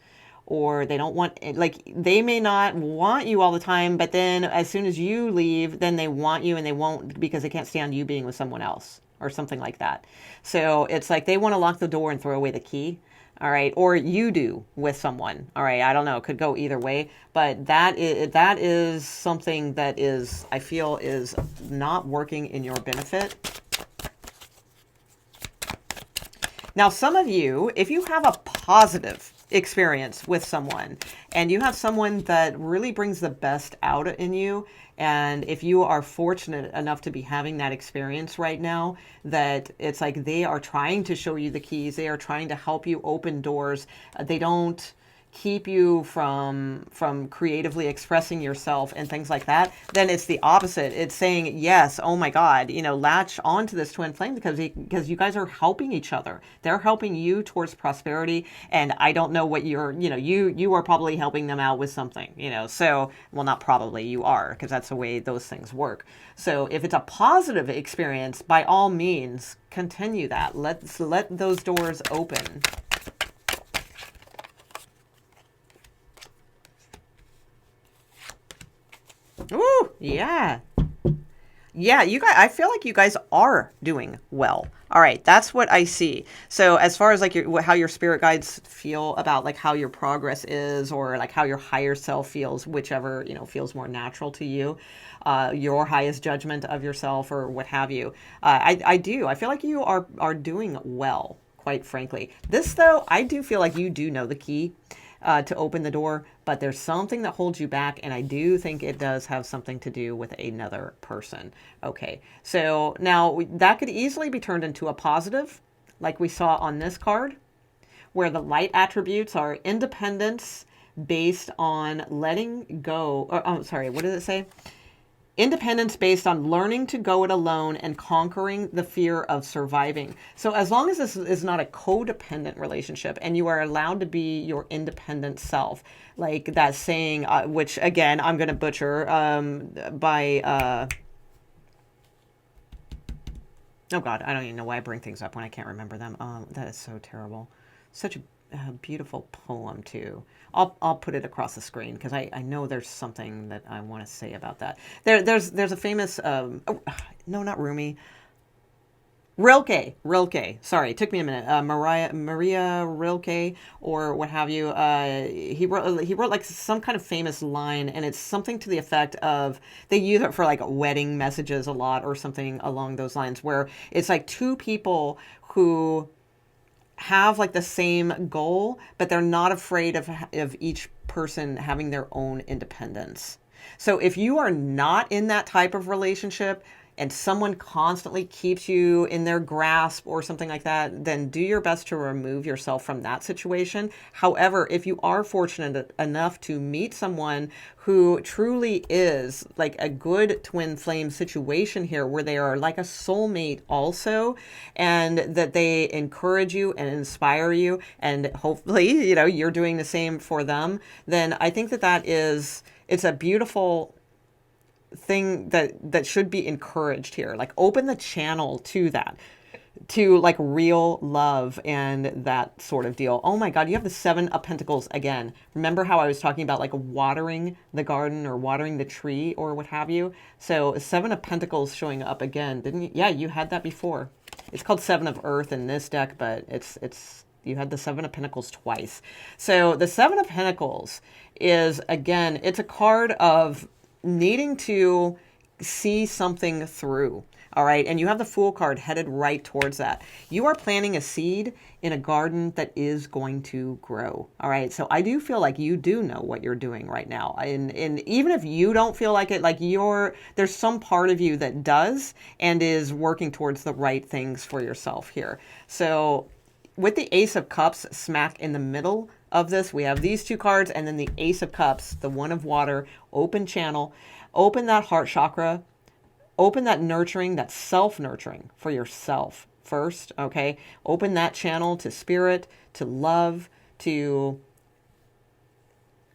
or they don't want, like, they may not want you all the time, but then as soon as you leave, then they want you, and they won't, because they can't stand you being with someone else or something like that. So it's like they want to lock the door and throw away the key. All right, or you do with someone. All right, I don't know. It could go either way, but that is something that is, I feel, is not working in your benefit. Now, some of you, if you have a positive experience with someone and you have someone that really brings the best out in you, and if you are fortunate enough to be having that experience right now, that it's like they are trying to show you the keys, they are trying to help you open doors, they don't keep you from creatively expressing yourself and things like that, then it's the opposite. It's saying, yes, oh my God, latch onto this twin flame, because you guys are helping each other. They're helping you towards prosperity. And I don't know what you are probably helping them out with something, so, well, not probably, you are, because that's the way those things work. So if it's a positive experience, by all means, continue that. Let those doors open. Ooh, yeah. Yeah, you guys, I feel like you guys are doing well. All right, that's what I see. So as far as like how your spirit guides feel about like how your progress is, or like how your higher self feels, whichever, feels more natural to you, your highest judgment of yourself or what have you. I do. I feel like you are doing well, quite frankly. This, though, I do feel like you do know the key to open the door, but there's something that holds you back, and I do think it does have something to do with another person. Okay, so now that could easily be turned into a positive, like we saw on this card, where the light attributes are independence based on letting go, or, oh, sorry, what does it say? Independence based on learning to go it alone and conquering the fear of surviving. So as long as this is not a codependent relationship and you are allowed to be your independent self, like that saying, which again, I'm going to butcher, by, oh God, I don't even know why I bring things up when I can't remember them. That is so terrible. Such a beautiful poem too. I'll put it across the screen because I know there's something that I want to say about that. There's a famous no, not Rumi. Rilke. Sorry, it took me a minute. Maria Rilke, or what have you. He wrote like some kind of famous line, and it's something to the effect of, they use it for like wedding messages a lot, or something along those lines, where it's like two people who have like the same goal, but they're not afraid of each person having their own independence. So if you are not in that type of relationship and someone constantly keeps you in their grasp or something like that, then do your best to remove yourself from that situation. However, if you are fortunate enough to meet someone who truly is like a good twin flame situation here, where they are like a soulmate also, and that they encourage you and inspire you, and hopefully, you're doing the same for them, then I think it's a beautiful thing that should be encouraged here. Like, open the channel to that, to like real love and that sort of deal. Oh my God, you have the Seven of Pentacles again. Remember how I was talking about like watering the garden or watering the tree or what have you? So Seven of Pentacles showing up again, didn't you? Yeah, you had that before. It's called Seven of Earth in this deck, but it's you had the Seven of Pentacles twice. So the Seven of Pentacles is, again, it's a card of needing to see something through. All right. And you have the Fool card headed right towards that. You are planting a seed in a garden that is going to grow. All right. So I do feel like you do know what you're doing right now. And even if you don't feel like it, like there's some part of you that does and is working towards the right things for yourself here. So with the Ace of Cups smack in the middle of this, we have these two cards, and then the Ace of Cups, the One of Water, open channel, open that heart chakra, open that nurturing, that self-nurturing for yourself first, okay? Open that channel to spirit, to love, to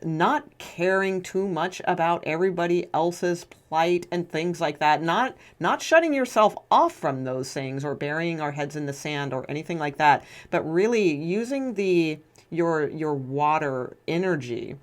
not caring too much about everybody else's plight and things like that. Not shutting yourself off from those things or burying our heads in the sand or anything like that, but really using the your water energy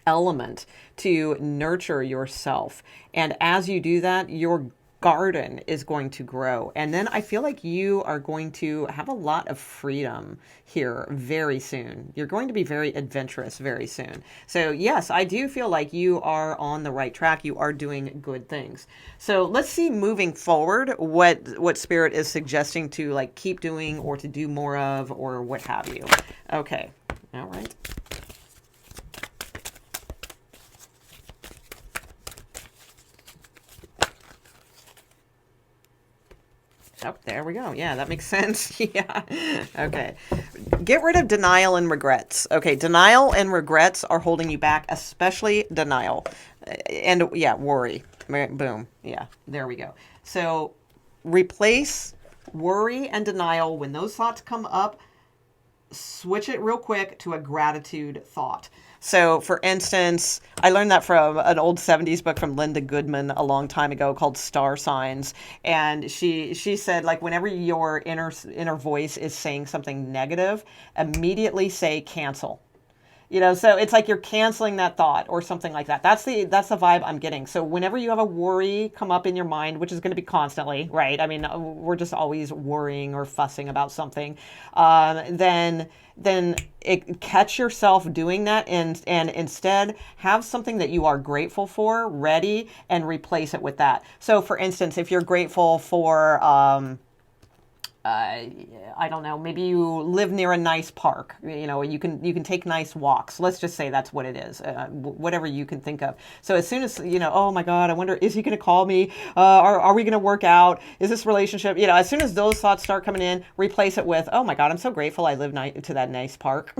element to nurture yourself. And as you do that, your garden is going to grow. And then I feel like you are going to have a lot of freedom here very soon. You're going to be very adventurous very soon. So yes, I do feel like you are on the right track. You are doing good things. So let's see moving forward what spirit is suggesting to like keep doing or to do more of or what have you. Okay. All right. Oh, there we go. Yeah, that makes sense. Yeah. Okay. Get rid of denial and regrets. Okay, denial and regrets are holding you back, especially denial. And yeah, worry. Boom. Yeah, there we go. So replace worry and denial when those thoughts come up. Switch it real quick to a gratitude thought. So, for instance, I learned that from an old 70s book from Linda Goodman a long time ago called Star Signs. And she said, like, whenever your inner voice is saying something negative, immediately say cancel. You know, so it's like you're canceling that thought or something like that. That's the vibe I'm getting. So whenever you have a worry come up in your mind, which is going to be constantly, right? I mean, we're just always worrying or fussing about something. Then catch yourself doing that and instead have something that you are grateful for ready and replace it with that. So for instance, if you're grateful for, I don't know, maybe you live near a nice park, you know, you can take nice walks. Let's just say that's what it is, whatever you can think of. So as soon as, you know, oh my God, I wonder, is he going to call me? Are we going to work out? Is this relationship, you know, as soon as those thoughts start coming in, replace it with, oh my God, I'm so grateful I live to that nice park.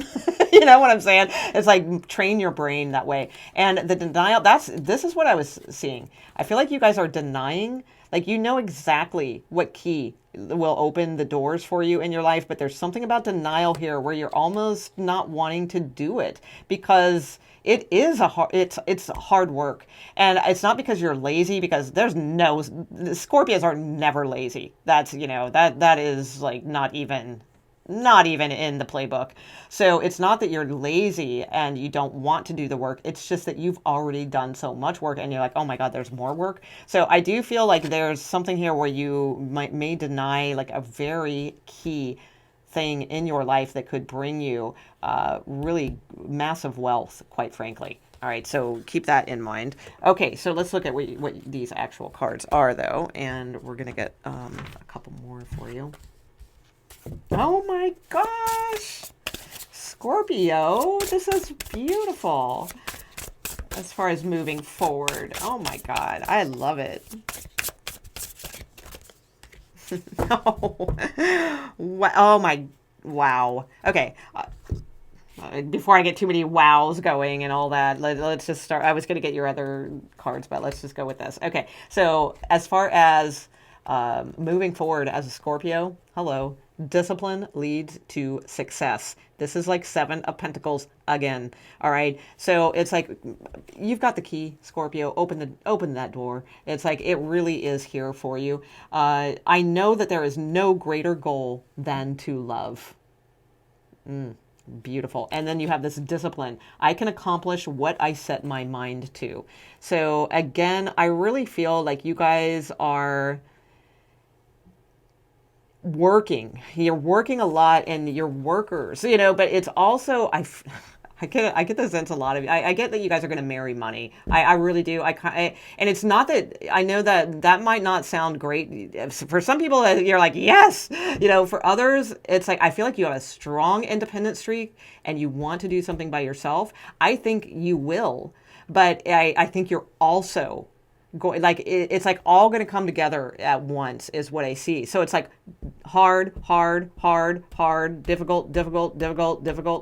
You know what I'm saying? It's like train your brain that way. And the denial, this is what I was seeing. I feel like you guys are denying, like you know exactly what key will open the doors for you in your life, but there's something about denial here where you're almost not wanting to do it because it is it's hard work. And it's not because you're lazy, because the Scorpios are never lazy. That's, you know, that is like not even in the playbook. So it's not that you're lazy and you don't want to do the work. It's just that you've already done so much work and you're like, oh my God, there's more work. So I do feel like there's something here where you may deny like a very key thing in your life that could bring you really massive wealth, quite frankly. All right, so keep that in mind. Okay, so let's look at what these actual cards are, though, and we're going to get a couple more for you. Oh my gosh! Scorpio, this is beautiful. As far as moving forward. Oh my God, I love it. No. Oh my, wow. Okay. Before I get too many wows going and all that, let's just start. I was going to get your other cards, but let's just go with this. Okay. So as far as moving forward as a Scorpio, hello. Discipline leads to success. This is like 7 of Pentacles again. All right. So it's like you've got the key, Scorpio. Open that door. It's like it really is here for you. I know that there is no greater goal than to love. Beautiful. And then you have this discipline. I can accomplish what I set my mind to. So again, I really feel like you guys are you're working a lot and you're workers, you know, but it's also, I get the sense a lot of, I get that you guys are going to marry money. I really do. And it's not that, I know that might not sound great. For some people, you're like, yes, you know, for others, it's like, I feel like you have a strong independent streak and you want to do something by yourself. I think you will, but I think you're also like it's like all going to come together at once is what I see. So it's like hard, difficult,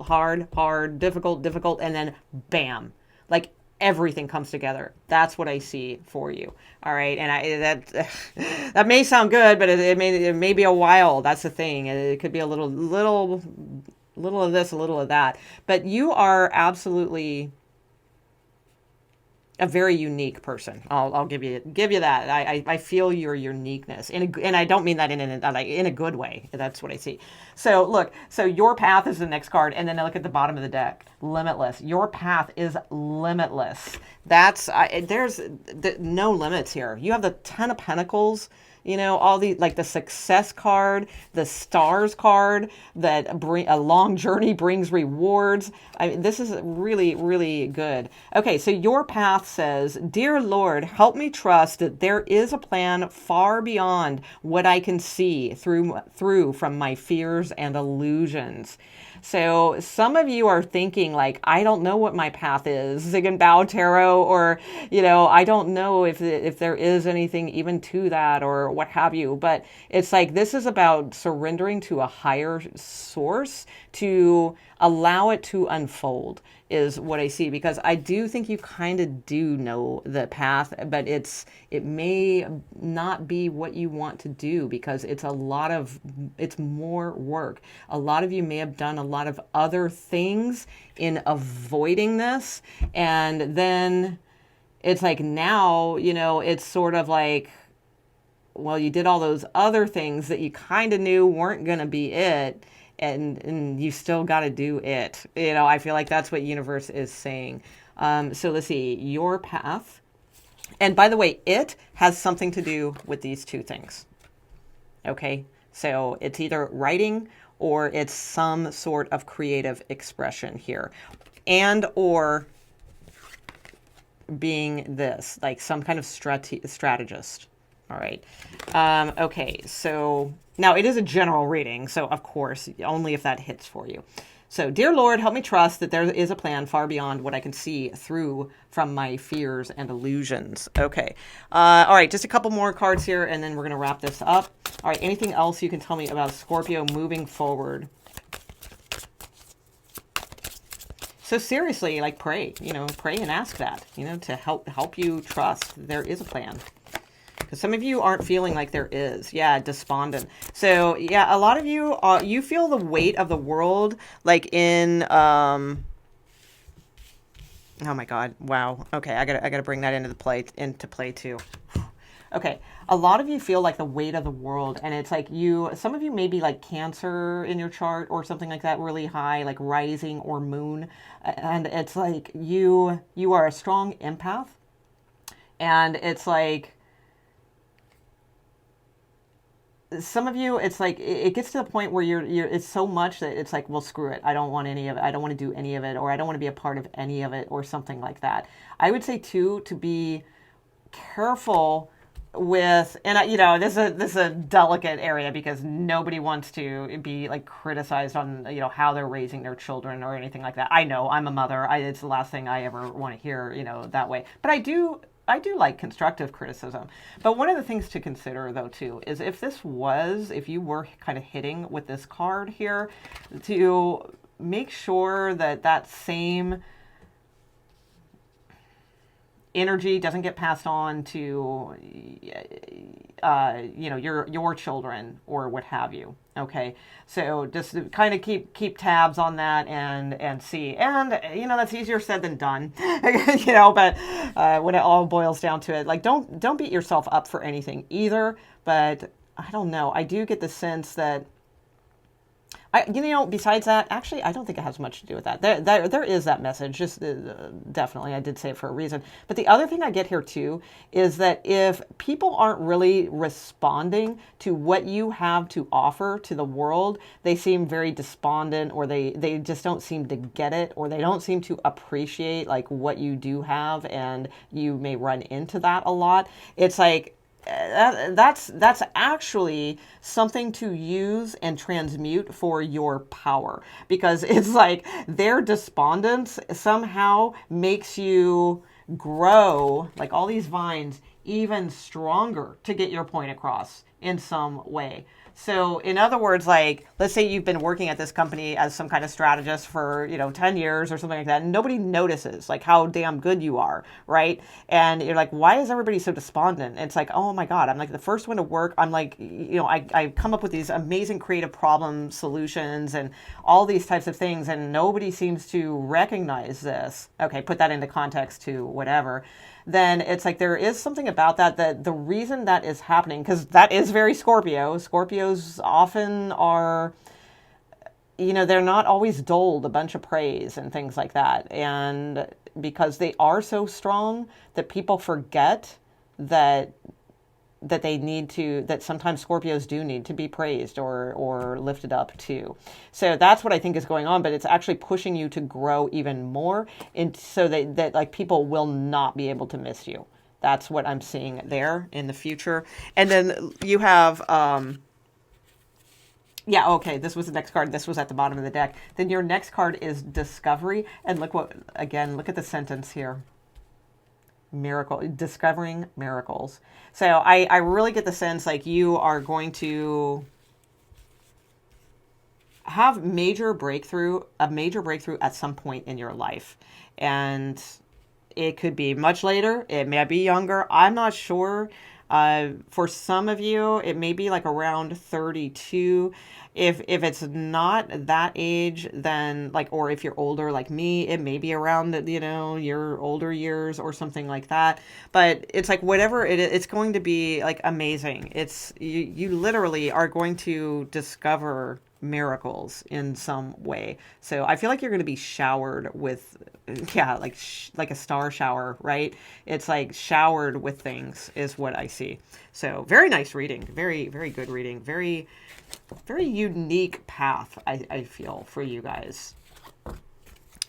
hard, difficult, and then bam, like everything comes together. That's what I see for you. All right, and that may sound good, but it may be a while. That's the thing. It could be a little of this, a little of that. But you are absolutely A very unique person. I'll give you that. I feel your uniqueness, and I don't mean that in a good way. That's what I see. So look, so your path is the next card, and then I look at the bottom of the deck. Limitless. Your path is limitless. There's no limits here. You have the Ten of Pentacles. All the, like, the success card, the stars card, that bring a long journey brings rewards. This is really, really good. Okay, so your path says, "Dear Lord, help me trust that there is a plan far beyond what I can see through from my fears and illusions." So some of you are thinking, like, I don't know what my path is, Zig and Bao Tarot, or, I don't know if there is anything even to that, or what have you. But it's like, this is about surrendering to a higher source to allow it to unfold, is what I see, because I do think you kind of do know the path, but it may not be what you want to do, because it's more work. A lot of you may have done a lot of other things in avoiding this, and then it's like, now, it's sort of like, well, you did all those other things that you kind of knew weren't going to be it, and you still got to do it. I feel like that's what universe is saying. So let's see, your path. And by the way, it has something to do with these two things. Okay, so it's either writing or it's some sort of creative expression here, and or being this, like some kind of strategist. All right. Okay, so now it is a general reading, so of course, only if that hits for you. So, "Dear Lord, help me trust that there is a plan far beyond what I can see through from my fears and illusions." Okay. All right, just a couple more cards here, and then we're going to wrap this up. All right, anything else you can tell me about Scorpio moving forward? So seriously, like, pray and ask that, to help you trust there is a plan. Because some of you aren't feeling like there is. Yeah, despondent. So, yeah, a lot of you, you feel the weight of the world, like in, oh my God, wow. Okay, I gotta bring that into play too. Okay, a lot of you feel like the weight of the world, and it's like some of you may be like Cancer in your chart or something like that, really high, like rising or moon, and it's like you are a strong empath, and it's like, some of you, it's like, it gets to the point where you're it's so much that it's like, well, screw it. I don't want any of it. I don't want to do any of it, or I don't want to be a part of any of it, or something like that. I would say too, to be careful with, and this is a delicate area, because nobody wants to be like criticized on, how they're raising their children or anything like that. I know, I'm a mother. It's the last thing I ever want to hear, that way. But I do like constructive criticism. But one of the things to consider, though, too, is if you were kind of hitting with this card here, to make sure that same energy doesn't get passed on to, your children or what have you. Okay, so just kind of keep tabs on that and see. And that's easier said than done. But when it all boils down to it, like, don't beat yourself up for anything either. But I don't know. I do get the sense that, besides that, actually, I don't think it has much to do with that. There is that message, just definitely. I did say it for a reason. But the other thing I get here, too, is that if people aren't really responding to what you have to offer to the world, they seem very despondent, or they just don't seem to get it, or they don't seem to appreciate, like, what you do have, and you may run into that a lot. It's like, that's actually something to use and transmute for your power, because it's like their despondence somehow makes you grow, like all these vines, even stronger to get your point across in some way. So in other words, like, let's say you've been working at this company as some kind of strategist for, 10 years or something like that, and nobody notices like how damn good you are, right? And you're like, why is everybody so despondent? It's like, oh my God, I'm like the first one to work. I'm like, I come up with these amazing creative problem solutions and all these types of things, and nobody seems to recognize this. Okay, put that into context to whatever. Then it's like there is something about that the reason that is happening, because that is very Scorpio. Scorpios often are, they're not always doled a bunch of praise and things like that. And because they are so strong that people forget that that sometimes Scorpios do need to be praised or lifted up too. So that's what I think is going on, but it's actually pushing you to grow even more, and so that like people will not be able to miss you. That's what I'm seeing there in the future. And then you have yeah, okay, this was the next card. This was at the bottom of the deck. Then your next card is Discovery, and look at the sentence here. Miracle, discovering miracles. So I really get the sense like you are going to have a major breakthrough at some point in your life. And it could be much later. It may be younger. I'm not sure. For some of you, it may be like around 32. If it's not that age, then like, or if you're older like me, it may be around your older years or something like that. But it's like whatever it is, it's going to be like amazing. It's you literally are going to discover miracles in some way. So I feel like you're going to be showered with, yeah, like a star shower, right? It's like showered with things is what I see. So very nice reading, very, very good reading, very, very unique path, I feel, for you guys.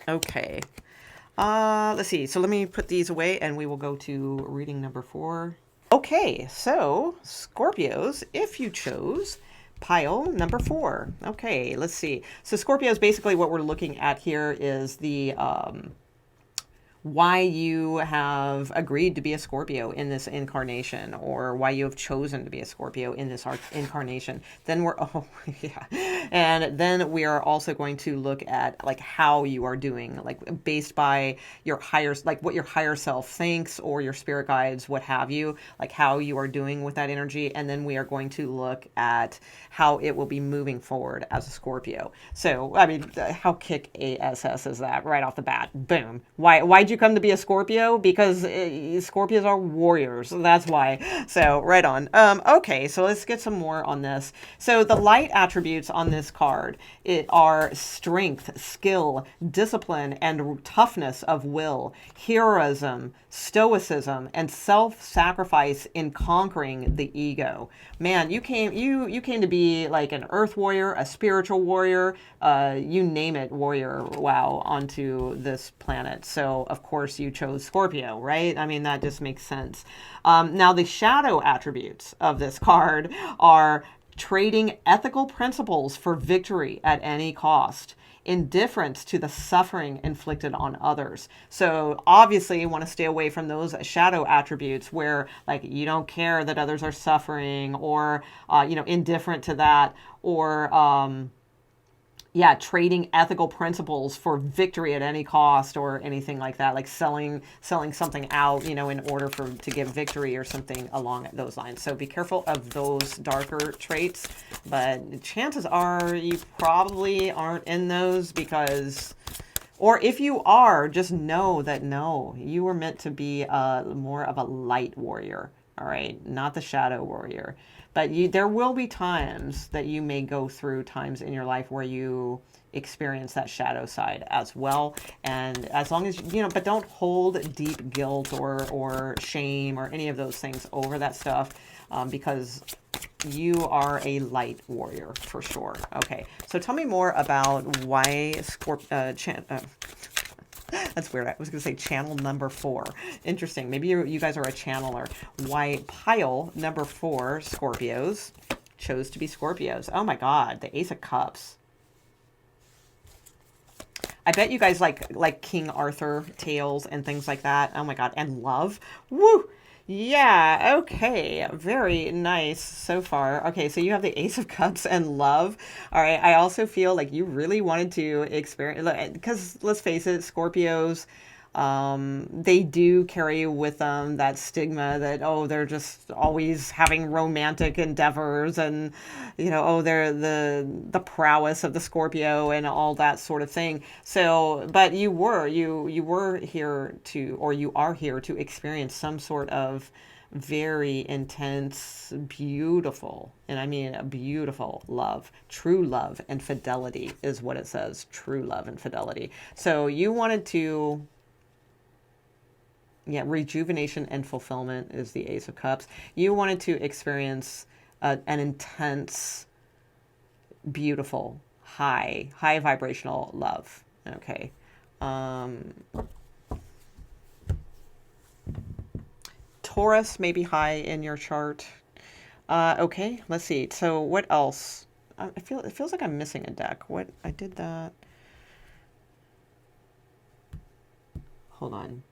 Okay. Let's see. So let me put these away and we will go to reading number 4. Okay, so Scorpios, if you chose pile number 4. Okay, let's see. So Scorpios, basically what we're looking at here is the why you have agreed to be a Scorpio in this incarnation, or why you have chosen to be a Scorpio in this incarnation. Then and then we are also going to look at like how you are doing, like based by your like what your higher self thinks, or your spirit guides, what have you, like how you are doing with that energy. And then we are going to look at how it will be moving forward as a Scorpio. So, I mean, how kick ass is that right off the bat? Boom. Why'd you come to be a Scorpio? Because Scorpios are warriors. That's why. So, right on. Okay, so let's get some more on this. So, the light attributes on this card are strength, skill, discipline, and toughness of will, heroism, stoicism, and self-sacrifice in conquering the ego. Man, you came to be like an earth warrior, a spiritual warrior, you name it, warrior, wow, onto this planet. So of course you chose Scorpio, right? I mean, that just makes sense. Now the shadow attributes of this card are trading ethical principles for victory at any cost, indifference to the suffering inflicted on others. So obviously you want to stay away from those shadow attributes where like you don't care that others are suffering, or indifferent to that, or trading ethical principles for victory at any cost, or anything like that, like selling something out, in order to give victory or something along those lines. So be careful of those darker traits, but chances are you probably aren't in those, because, or if you are, just know that no, you were meant to be more of a light warrior, all right, not the shadow warrior. But there will be times that you may go through times in your life where you experience that shadow side as well. And as long as, but don't hold deep guilt or shame or any of those things over that stuff, because you are a light warrior for sure. Okay, so tell me more about why that's weird. I was going to say channel number 4. Interesting. Maybe you guys are a channeler. Why pile number 4 Scorpios chose to be Scorpios. Oh my God, the Ace of Cups. I bet you guys like King Arthur tales and things like that. Oh my God, and love. Woo! Yeah, okay. Very nice so far. Okay, so you have the Ace of Cups and love. All right, I also feel like you really wanted to experience, because let's face it, Scorpios, they do carry with them that stigma that, oh, they're just always having romantic endeavors and, oh, they're the prowess of the Scorpio and all that sort of thing. So, but you were here to, or you are here to experience some sort of very intense, beautiful, and I mean a beautiful love, true love and fidelity is what it says, true love and fidelity. So you wanted to, yeah, rejuvenation and fulfillment is the Ace of Cups. You wanted to experience an intense, beautiful, high vibrational love. Okay. Um, Taurus may be high in your chart. Okay, let's see. So what else? I feel it feels like I'm missing a deck. What I did that. Hold on.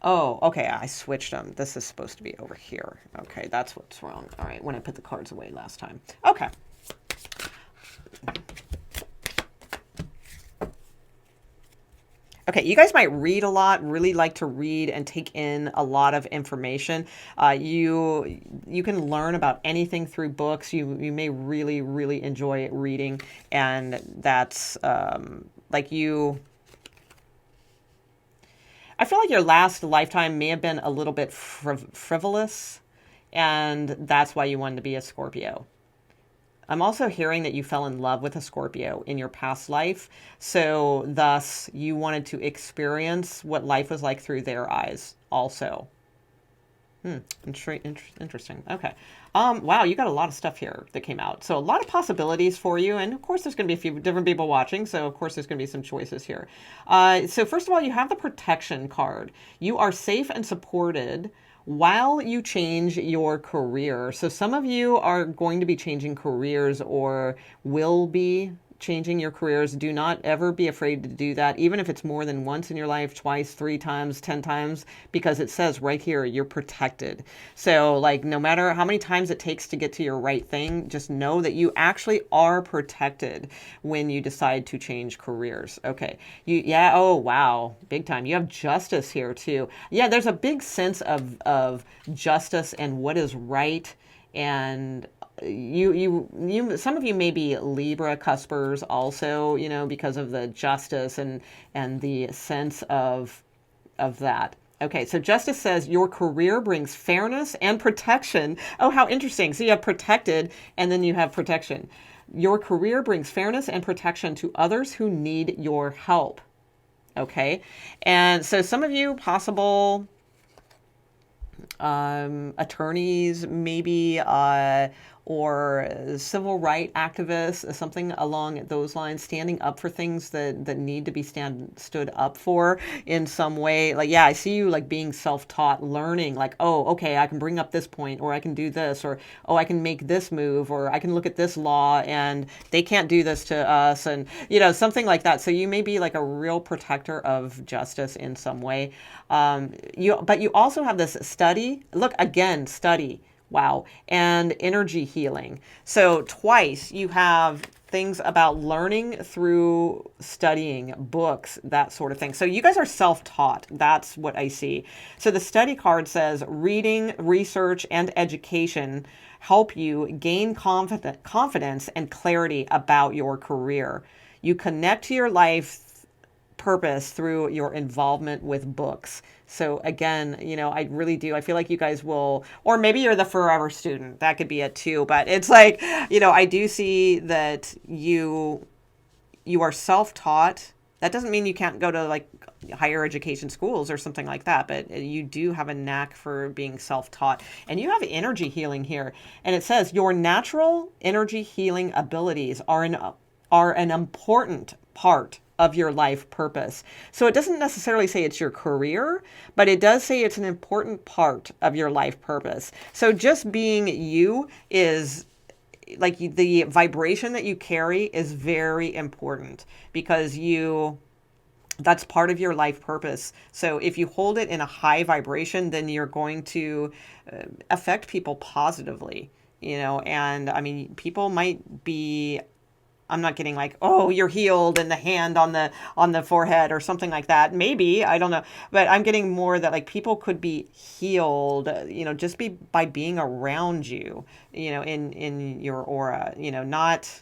Oh, okay. I switched them. This is supposed to be over here. Okay, that's what's wrong. All right, when I put the cards away last time. Okay. Okay, you guys might read a lot, really like to read and take in a lot of information. You can learn about anything through books. You may really enjoy reading, and that's like you. I feel like your last lifetime may have been a little bit frivolous, and that's why you wanted to be a Scorpio. I'm also hearing that you fell in love with a Scorpio in your past life. So, thus, you wanted to experience what life was like through their eyes also. Interesting. Okay. Wow, you got a lot of stuff here that came out. So, a lot of possibilities for you. And of course, there's going to be a few different people watching. So, of course, there's going to be some choices here. So, first of all, you have the protection card. You are safe and supported while you change your career. So some of you are going to be changing careers or will be changing your careers. Do not ever be afraid to do that, even if it's more than once in your life, twice, 3 times, 10 times, because it says right here, you're protected. So like, no matter how many times it takes to get to your right thing, just know that you actually are protected when you decide to change careers. Okay. Yeah. Oh, wow. Big time. You have justice here too. Yeah. There's a big sense of justice and what is right. And some of you may be Libra cuspers also, because of the justice and the sense of that. Okay, so justice says your career brings fairness and protection. Oh, how interesting. So you have protected and then you have protection. Your career brings fairness and protection to others who need your help. Okay, and so some of you possible attorneys, maybe, or civil right activists, something along those lines, standing up for things that need to be stood up for in some way. Like, yeah, I see you like being self-taught, learning, like, oh, okay, I can bring up this point, or I can do this, or, oh, I can make this move, or I can look at this law and they can't do this to us, and, something like that. So you may be like a real protector of justice in some way. But you also have this study. Look, again, study. Wow. And energy healing. So twice you have things about learning through studying books, that sort of thing. So you guys are self-taught. That's what I see. So the study card says reading, research, and education help you gain confidence and clarity about your career. You connect to your life purpose through your involvement with books. So again, I really do. I feel like you guys will, or maybe you're the forever student. That could be it too. But it's like, I do see that you are self-taught. That doesn't mean you can't go to like higher education schools or something like that, but you do have a knack for being self-taught. And you have energy healing here. And it says your natural energy healing abilities are an important part of your life purpose. So it doesn't necessarily say it's your career, but it does say it's an important part of your life purpose. So just being you is like the vibration that you carry is very important because you That's part of your life purpose. So if you hold it in a high vibration, then you're going to affect people positively, and I mean, people might be, I'm not getting like, oh, you're healed and the hand on the forehead or something like that. Maybe, I don't know, but I'm getting more that like people could be healed, just be by being around you, in your aura, not,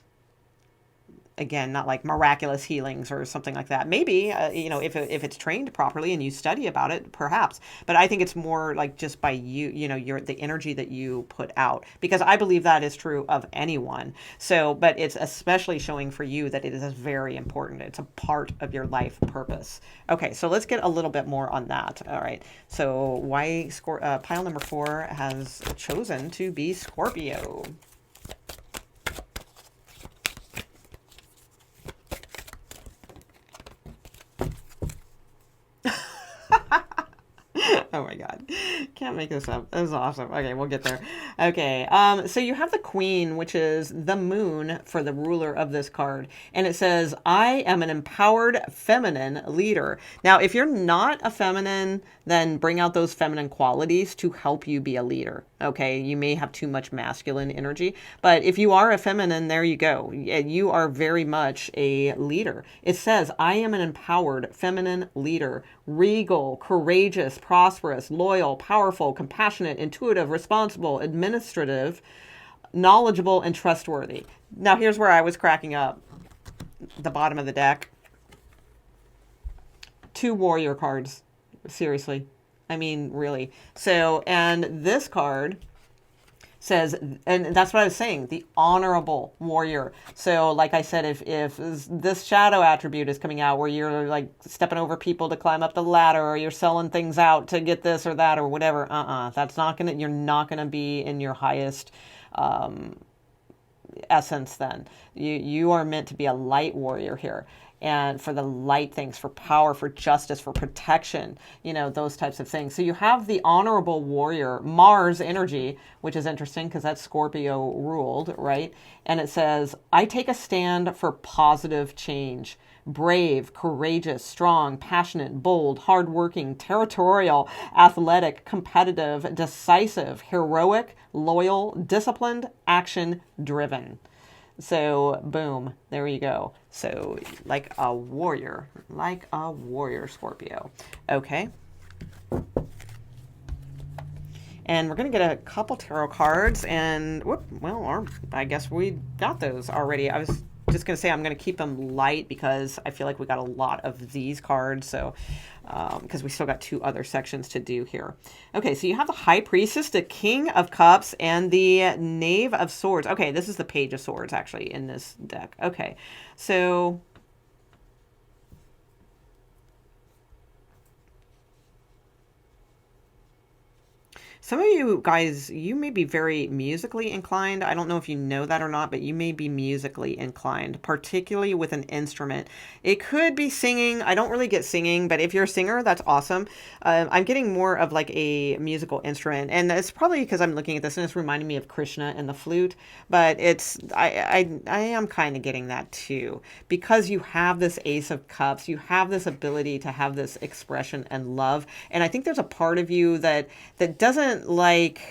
again, not like miraculous healings or something like that. Maybe, if it's trained properly and you study about it, perhaps. But I think it's more like just by you, your the energy that you put out, because I believe that is true of anyone. So, but it's especially showing for you that it is very important. It's a part of your life purpose. Okay, so let's get a little bit more on that. All right. So why pile number 4 has chosen to be Scorpio. Oh my God. Can't make this up. This is awesome. Okay, we'll get there. Okay, so you have the Queen, which is the moon for the ruler of this card. And it says, I am an empowered feminine leader. Now, if you're not a feminine, then bring out those feminine qualities to help you be a leader. Okay, you may have too much masculine energy, but if you are a feminine, there you go. You are very much a leader. It says, I am an empowered feminine leader, regal, courageous, prosperous, loyal, powerful, compassionate, intuitive, responsible, administrative, knowledgeable, and trustworthy. Now, here's where I was cracking up. The bottom of the deck. 2 warrior cards. Seriously. I mean, really. So, and this card says, and that's what I was saying, the honorable warrior. So like I said, if this shadow attribute is coming out where you're like stepping over people to climb up the ladder, or you're selling things out to get this or that or whatever, that's not gonna, you're not gonna be in your highest essence. Then you are meant to be a light warrior here, and for the light things, for power, for justice, for protection, those types of things. So you have the honorable warrior, Mars energy, which is interesting because that's Scorpio ruled, right? And it says, I take a stand for positive change. Brave, courageous, strong, passionate, bold, hardworking, territorial, athletic, competitive, decisive, heroic, loyal, disciplined, action driven. So, boom, there you go. So, like a warrior, Scorpio. Okay. And we're going to get a couple tarot cards, and, I guess we got those already. I was just going to say I'm going to keep them light because I feel like we got a lot of these cards. So, because we still got 2 other sections to do here. Okay, so you have the High Priestess, the King of Cups, and the Knave of Swords. Okay, this is the Page of Swords, actually, in this deck. Okay, so some of you guys, you may be very musically inclined. I don't know if you know that or not, but you may be musically inclined, particularly with an instrument. It could be singing. I don't really get singing, but if you're a singer, that's awesome. I'm getting more of like a musical instrument, and it's probably because I'm looking at this and it's reminding me of Krishna and the flute. But I am kind of getting that too, because you have this Ace of Cups, you have this ability to have this expression and love, and I think there's a part of you that doesn't like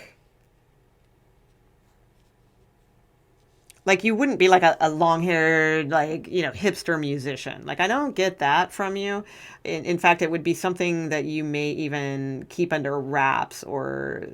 you wouldn't be like a long-haired, like, hipster musician. Like, I don't get that from you. In fact, it would be something that you may even keep under wraps or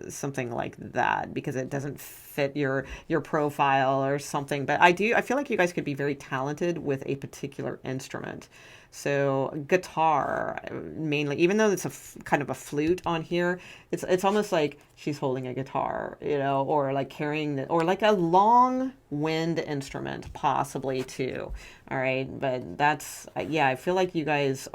something like that, because it doesn't fit your profile or something. But I feel like you guys could be very talented with a particular instrument. So guitar mainly, even though it's kind of a flute on here, it's almost like she's holding a guitar, or like carrying or like a long wind instrument, possibly too. All right, but that's, yeah, I feel like you guys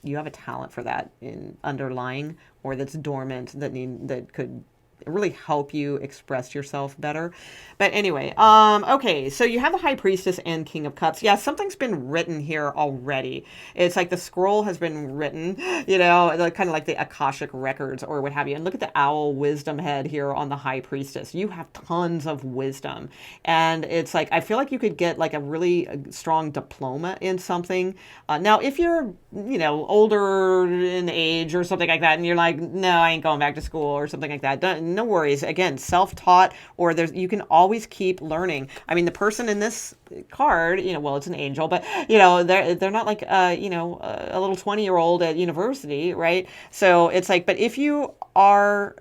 you have a talent for that in underlying, or that's dormant, that could really help you express yourself better. But anyway, okay, so you have the High Priestess and King of Cups. Yeah, something's been written here already. It's like the scroll has been written, you know, like, kind of like the Akashic records or what have you. And look at the owl wisdom head here on the High Priestess. You have tons of wisdom. And it's like, I feel like you could get like a really strong diploma in something. Now, if you're, you know, older in age or something like that, and you're like, no, I ain't going back to school or something like that, no worries. Again, self-taught, or you can always keep learning. I mean, the person in this card, you know, well, it's an angel, but you know, they're not like you know, a little 20-year-old at university, right? So it's like, but if you are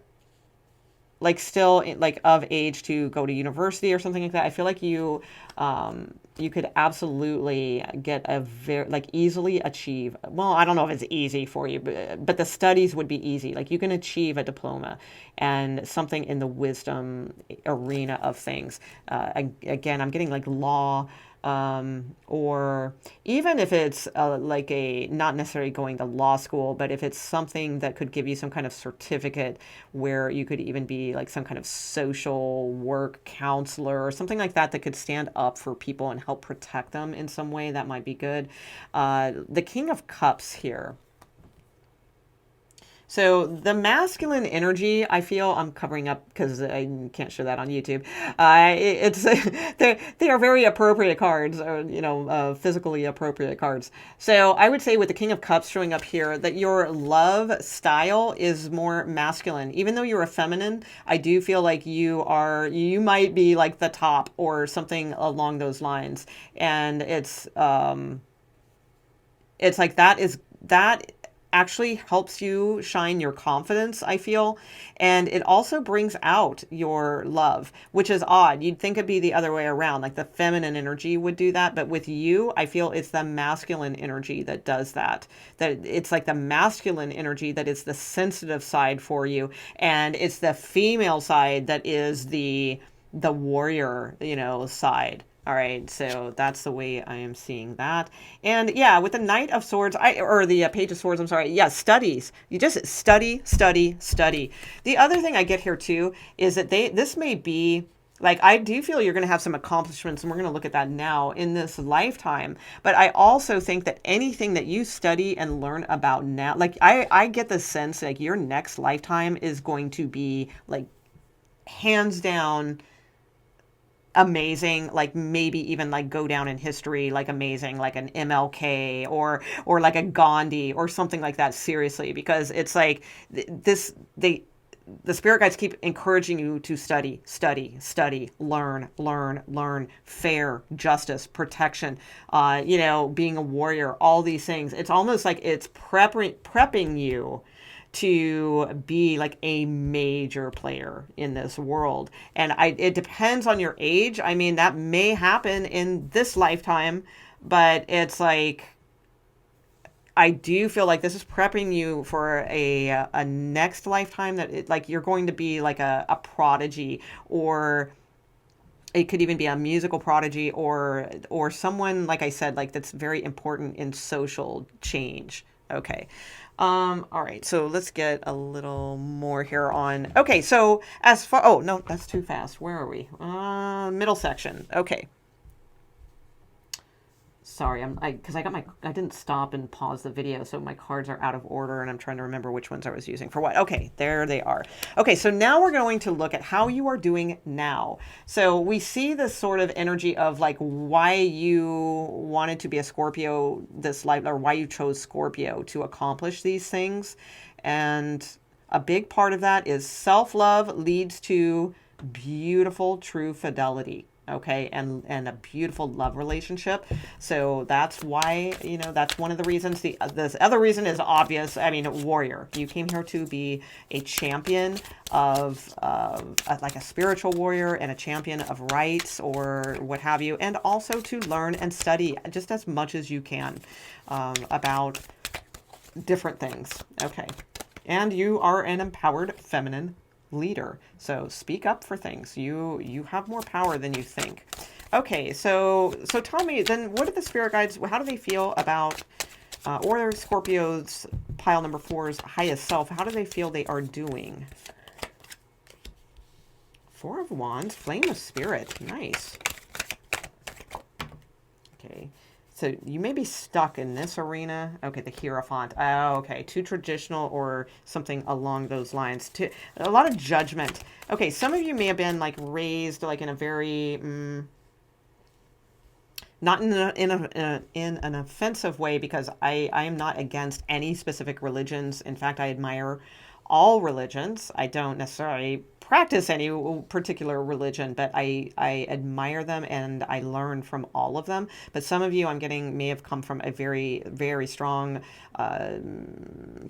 like still like of age to go to university or something like that, I feel like you could absolutely get a very like easily achieve. Well, I don't know if it's easy for you, but the studies would be easy. Like you can achieve a diploma and something in the wisdom arena of things. Again, I'm getting like law, or even if it's like a not necessarily going to law school, but if it's something that could give you some kind of certificate where you could even be like some kind of social work counselor or something like that that could stand up for people and help protect them in some way, that might be good. The King of Cups here. So the masculine energy, I feel, I'm covering up because I can't show that on YouTube. It's they are very appropriate cards, or you know, physically appropriate cards. So I would say with the King of Cups showing up here, that your love style is more masculine. Even though you're a feminine, I do feel like you might be like the top or something along those lines. And it's like that actually helps you shine your confidence, I feel. And it also brings out your love, which is odd. You'd think it'd be the other way around, like the feminine energy would do that. But with you, I feel it's the masculine energy that does that. That it's like the masculine energy that is the sensitive side for you. And it's the female side that is the warrior, you know, side. All right, so that's the way I am seeing that. And yeah, with the Knight of Swords, or the Page of Swords, I'm sorry. Yeah, studies. You just study, study, study. The other thing I get here too is that this may be, like, I do feel you're going to have some accomplishments, and we're going to look at that now in this lifetime. But I also think that anything that you study and learn about now, like, I get the sense like your next lifetime is going to be like hands down amazing, like maybe even like go down in history like amazing, like an MLK or like a Gandhi or something like that, seriously, because it's like the spirit guides keep encouraging you to study, study, study, learn, learn, learn, fair, justice, protection, you know, being a warrior, all these things. It's almost like it's prepping you to be like a major player in this world. And it depends on your age. I mean, that may happen in this lifetime, but it's like, I do feel like this is prepping you for a next lifetime that like you're going to be like a prodigy, or it could even be a musical prodigy, or someone, like I said, like that's very important in social change. Okay. All right, so let's get a little more here on. Okay, so as far, oh no, that's too fast. Where are we? Middle section. Okay. Sorry, because I didn't stop and pause the video, so my cards are out of order, and I'm trying to remember which ones I was using for what. Okay, there they are. Okay, so now we're going to look at how you are doing now. So we see this sort of energy of like why you wanted to be a Scorpio this life, or why you chose Scorpio to accomplish these things. And a big part of that is self-love leads to beautiful, true fidelity. Okay, and a beautiful love relationship. So that's why, you know, that's one of the reasons. This other reason is obvious. I mean, warrior. You came here to be a champion of like a spiritual warrior and a champion of rights or what have you, and also to learn and study just as much as you can about different things. Okay, and you are an empowered feminine leader. So speak up for things. You have more power than you think. Okay, so tell me then, what are the spirit guides, how do they feel about or Scorpio's pile number 4's highest self? How do they feel they are doing? Four of Wands, Flame of Spirit. Nice. Okay. So you may be stuck in this arena. Okay, the Hierophant. Oh, okay. Too traditional or something along those lines. A lot of judgment. Okay, some of you may have been like raised like in a very... not in an offensive way, because I am not against any specific religions. In fact, I admire all religions. I don't necessarily practice any particular religion, but I admire them and I learn from all of them. But some of you, I'm getting, may have come from a very, very strong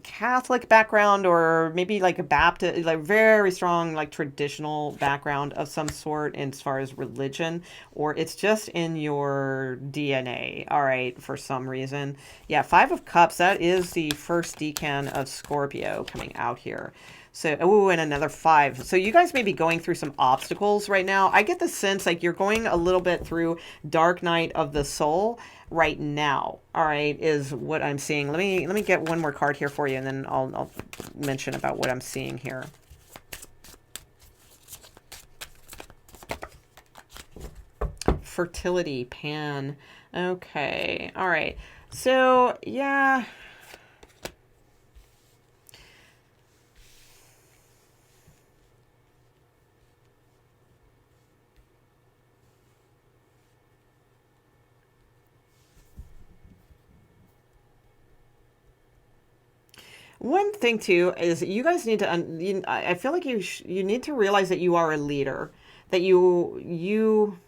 Catholic background, or maybe like a Baptist, like very strong, like traditional background of some sort as far as religion, or it's just in your DNA. All right, for some reason. Yeah, Five of Cups, that is the first decan of Scorpio coming out here. So, oh, and another 5. So you guys may be going through some obstacles right now. I get the sense like you're going a little bit through dark night of the soul right now. All right, is what I'm seeing. Let me get one more card here for you, and then I'll mention about what I'm seeing here. Fertility, Pan. Okay, all right. So, yeah. One thing too is you guys need to. I feel like you need to realize that you are a leader. That you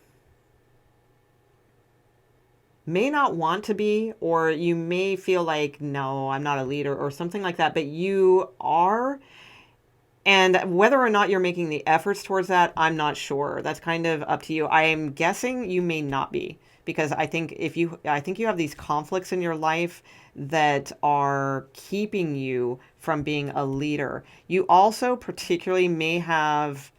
may not want to be, or you may feel like, no, I'm not a leader or something like that. But you are. And whether or not you're making the efforts towards that, I'm not sure. That's kind of up to you. I am guessing you may not be, because I think I think you have these conflicts in your life that are keeping you from being a leader. You also particularly may have,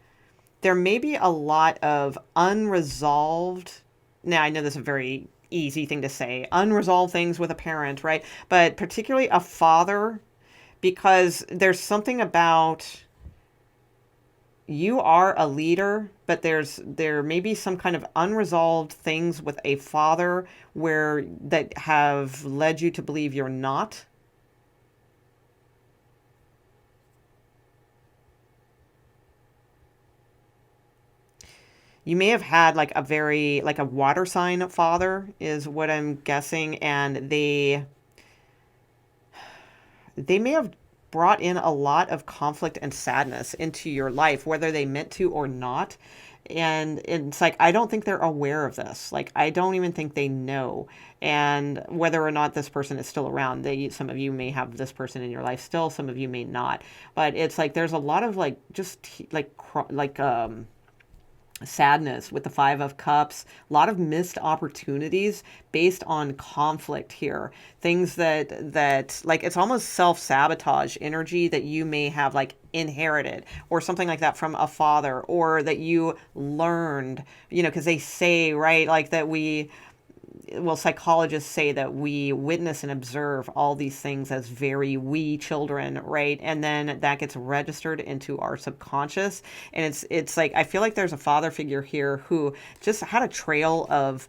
there may be a lot of unresolved. Now, I know this is a very easy thing to say, unresolved things with a parent, right? But particularly a father, because there's something about, you are a leader, but there may be some kind of unresolved things with a father where that have led you to believe you're not. You may have had like a very, like a water sign father is what I'm guessing, and they may have brought in a lot of conflict and sadness into your life, whether they meant to or not. And it's like, I don't think they're aware of this. Like, I don't even think they know. And whether or not this person is still around, some of you may have this person in your life still, some of you may not. But it's like, there's a lot of like, just like, sadness with the Five of Cups, a lot of missed opportunities based on conflict here. Things that like, it's almost self-sabotage energy that you may have like inherited or something like that from a father, or that you learned, because they say, right, like that psychologists say that we witness and observe all these things as very wee children, right? And then that gets registered into our subconscious. And it's like, I feel like there's a father figure here who just had a trail of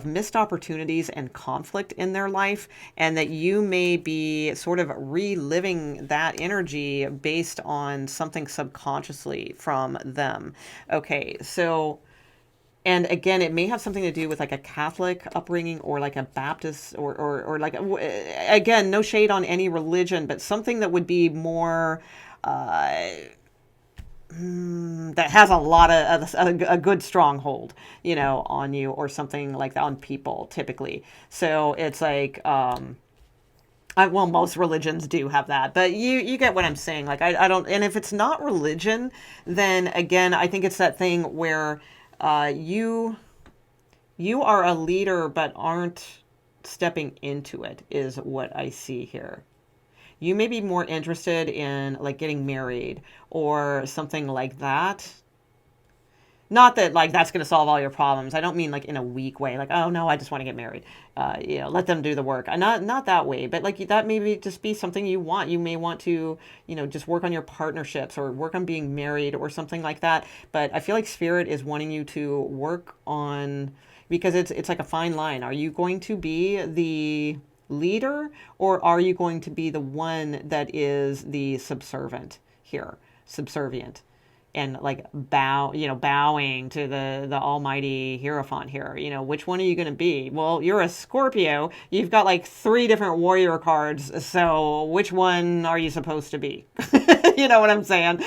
missed opportunities and conflict in their life, and that you may be sort of reliving that energy based on something subconsciously from them. Okay, so... And again, it may have something to do with like a Catholic upbringing, or like a Baptist, or like, again, no shade on any religion, but something that would be more, that has a lot of, a good stronghold, on you, or something like that, on people typically. So it's like, well, most religions do have that, but you get what I'm saying. Like, I don't, and if it's not religion, then again, I think it's that thing where, you are a leader but aren't stepping into it, is what I see here. You may be more interested in like getting married or something like that. Not that like that's going to solve all your problems. I don't mean like in a weak way, like oh no, I just want to get married. Let them do the work. Not that way, but like that maybe just be something you want. You may want to, just work on your partnerships or work on being married or something like that. But I feel like spirit is wanting you to work on, because it's like a fine line. Are you going to be the leader, or are you going to be the one that is the subservient here, subservient? And like bowing to the almighty Hierophant here. Which one are you going to be? Well, you're a Scorpio. You've got like 3 different warrior cards. So which one are you supposed to be? You know what I'm saying?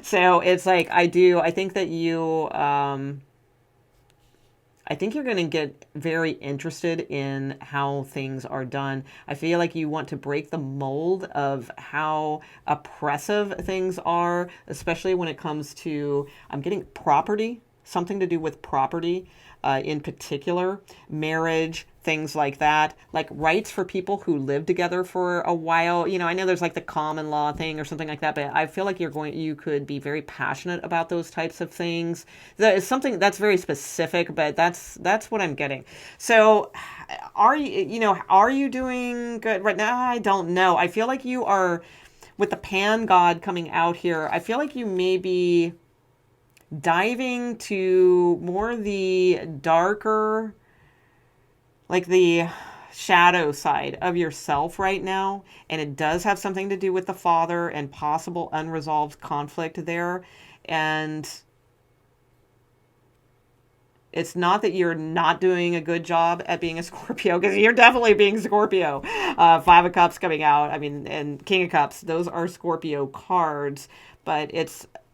So it's like, I think that I think you're going to get very interested in how things are done. I feel like you want to break the mold of how oppressive things are, especially when it comes to, I'm getting property, something to do with property in particular, marriage, things like that, like rights for people who live together for a while. I know there's like the common law thing or something like that, but I feel like you could be very passionate about those types of things. That is something that's very specific, but that's what I'm getting. So are you doing good right now? I don't know. I feel like you are, with the Pan God coming out here, I feel like you may be diving to more the darker, like the shadow side of yourself right now. And it does have something to do with the father and possible unresolved conflict there. And it's not that you're not doing a good job at being a Scorpio, because you're definitely being Scorpio. 5 of Cups coming out. I mean, and King of Cups, those are Scorpio cards. But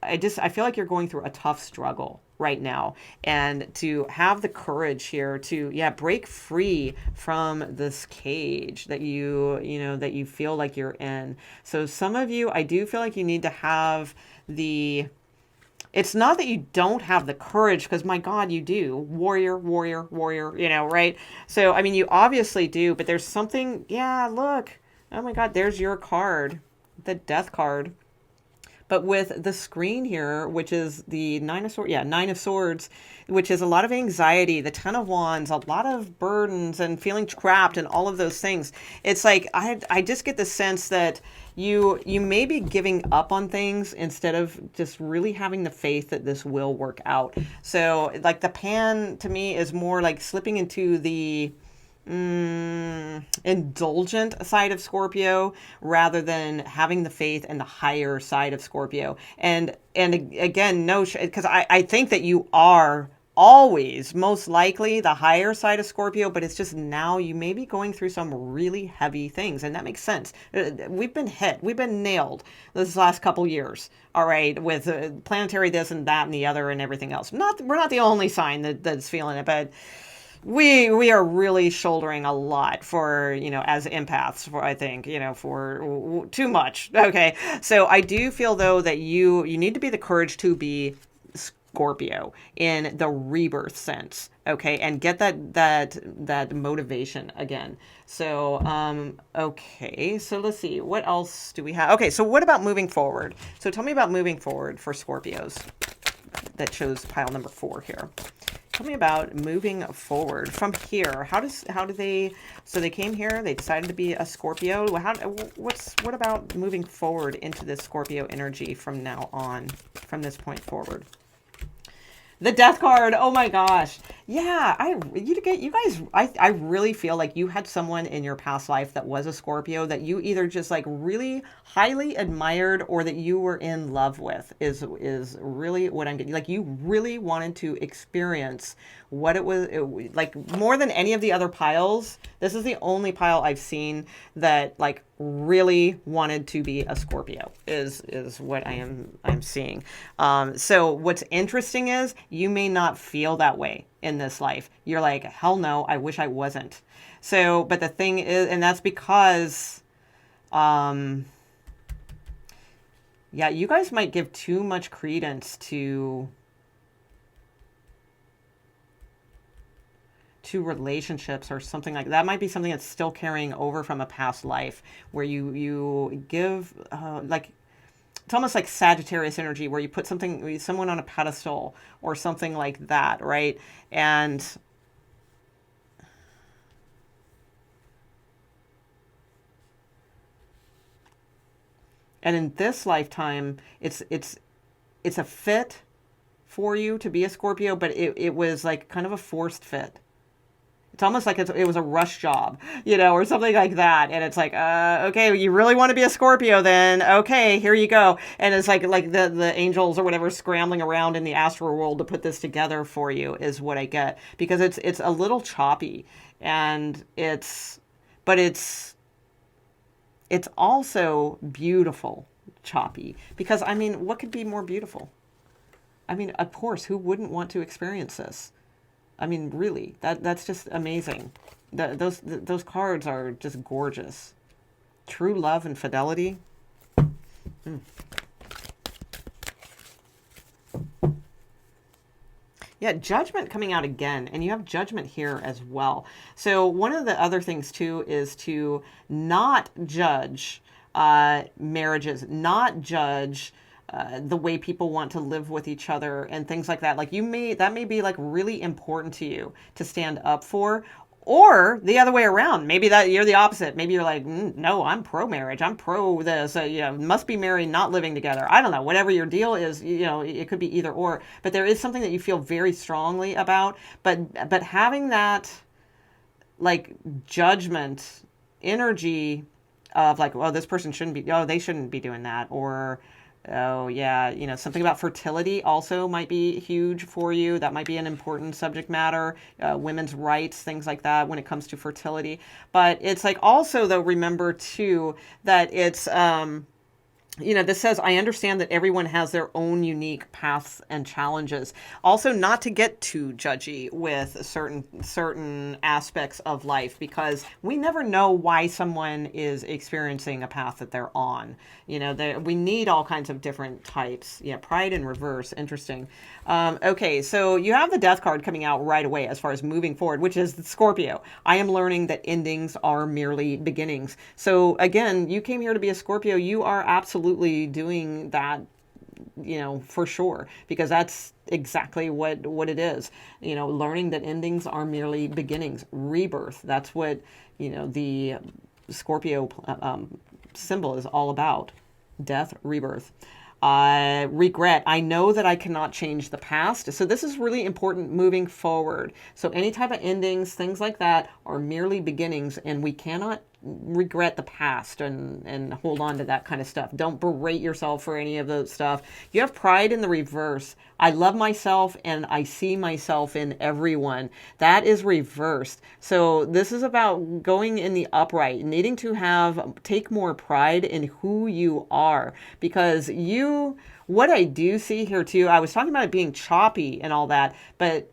I feel like you're going through a tough struggle right now, and to have the courage here to break free from this cage that that you feel like you're in. So some of you, I do feel like you need to have it's not that you don't have the courage, because my God, you do. Warrior, warrior, warrior, right? So, I mean, you obviously do, but there's something, look. Oh my God, there's your card, the Death card. But with the screen here, which is the Nine of Swords, which is a lot of anxiety, the Ten of Wands, a lot of burdens and feeling trapped and all of those things. It's like, I just get the sense that you may be giving up on things instead of just really having the faith that this will work out. So like the Pan to me is more like slipping into the indulgent side of Scorpio rather than having the faith and the higher side of Scorpio. And again, no, because I think that you are always most likely the higher side of Scorpio, but it's just now you may be going through some really heavy things, and that makes sense. We've been hit, we've been nailed this last couple years, all right, with planetary this and that and the other and everything else. We're not the only sign that's feeling it, but we are really shouldering a lot for, as empaths, for, I think, for too much. Okay. So I do feel though that you need to be the courage to be Scorpio in the rebirth sense. Okay. And get that motivation again. So, okay. So let's see, what else do we have? Okay. So what about moving forward? So tell me about moving forward for Scorpios that chose pile number 4 here. Tell me about moving forward from here. How do they? So they came here. They decided to be a Scorpio. What about moving forward into this Scorpio energy from now on, from this point forward? The Death card. Oh my gosh. Yeah, you guys, I really feel like you had someone in your past life that was a Scorpio that you either just like really highly admired or that you were in love with is really what I'm getting. Like you really wanted to experience what it was like more than any of the other piles. This is the only pile I've seen that like really wanted to be a Scorpio is what I'm seeing. So what's interesting is you may not feel that way in this life. You're like, hell no, I wish I wasn't. So, but the thing is, and that's because, you guys might give too much credence to relationships or something like that. That might be something that's still carrying over from a past life where you give it's almost like Sagittarius energy where you put someone on a pedestal or something like that, right? And in this lifetime, it's a fit for you to be a Scorpio, but it was like kind of a forced fit. It's almost like it was a rush job, or something like that. And it's like, okay, you really want to be a Scorpio then? Okay, here you go. And it's like the angels or whatever scrambling around in the astral world to put this together for you is what I get. Because it's a little choppy. And but it's also beautiful choppy. Because, I mean, what could be more beautiful? I mean, of course, who wouldn't want to experience this? I mean, really, that's just amazing. Those cards are just gorgeous. True love and fidelity. Mm. Yeah, judgment coming out again, and you have judgment here as well. So one of the other things too is to not judge marriages, not judge the way people want to live with each other and things like that. Like that may be like really important to you to stand up for, or the other way around. Maybe that you're the opposite. Maybe you're like, no, I'm pro marriage. I'm pro this. Must be married, not living together. I don't know. Whatever your deal is, it could be either or. But there is something that you feel very strongly about. But having that like judgment energy of like, well, this person shouldn't be. Oh, they shouldn't be doing that, or oh, yeah, something about fertility also might be huge for you. That might be an important subject matter, women's rights, things like that when it comes to fertility. But it's like also, though, remember, too, that it's, this says, I understand that everyone has their own unique paths and challenges. Also, not to get too judgy with certain aspects of life, because we never know why someone is experiencing a path that they're on. We need all kinds of different types. Yeah, pride in reverse. Interesting. Okay, so you have the death card coming out right away as far as moving forward, which is Scorpio. I am learning that endings are merely beginnings. So again, you came here to be a Scorpio. You are absolutely doing that, for sure, because that's exactly what it is. Learning that endings are merely beginnings, rebirth. That's what, the Scorpio symbol is all about. Death, rebirth. Regret. I know that I cannot change the past. So this is really important moving forward. So any type of endings, things like that are merely beginnings, and we cannot regret the past and hold on to that kind of stuff. Don't berate yourself for any of the stuff. You have pride in the reverse. I love myself and I see myself in everyone. That is reversed. So this is about going in the upright, needing to take more pride in who you are, because what I do see here too, I was talking about it being choppy and all that, but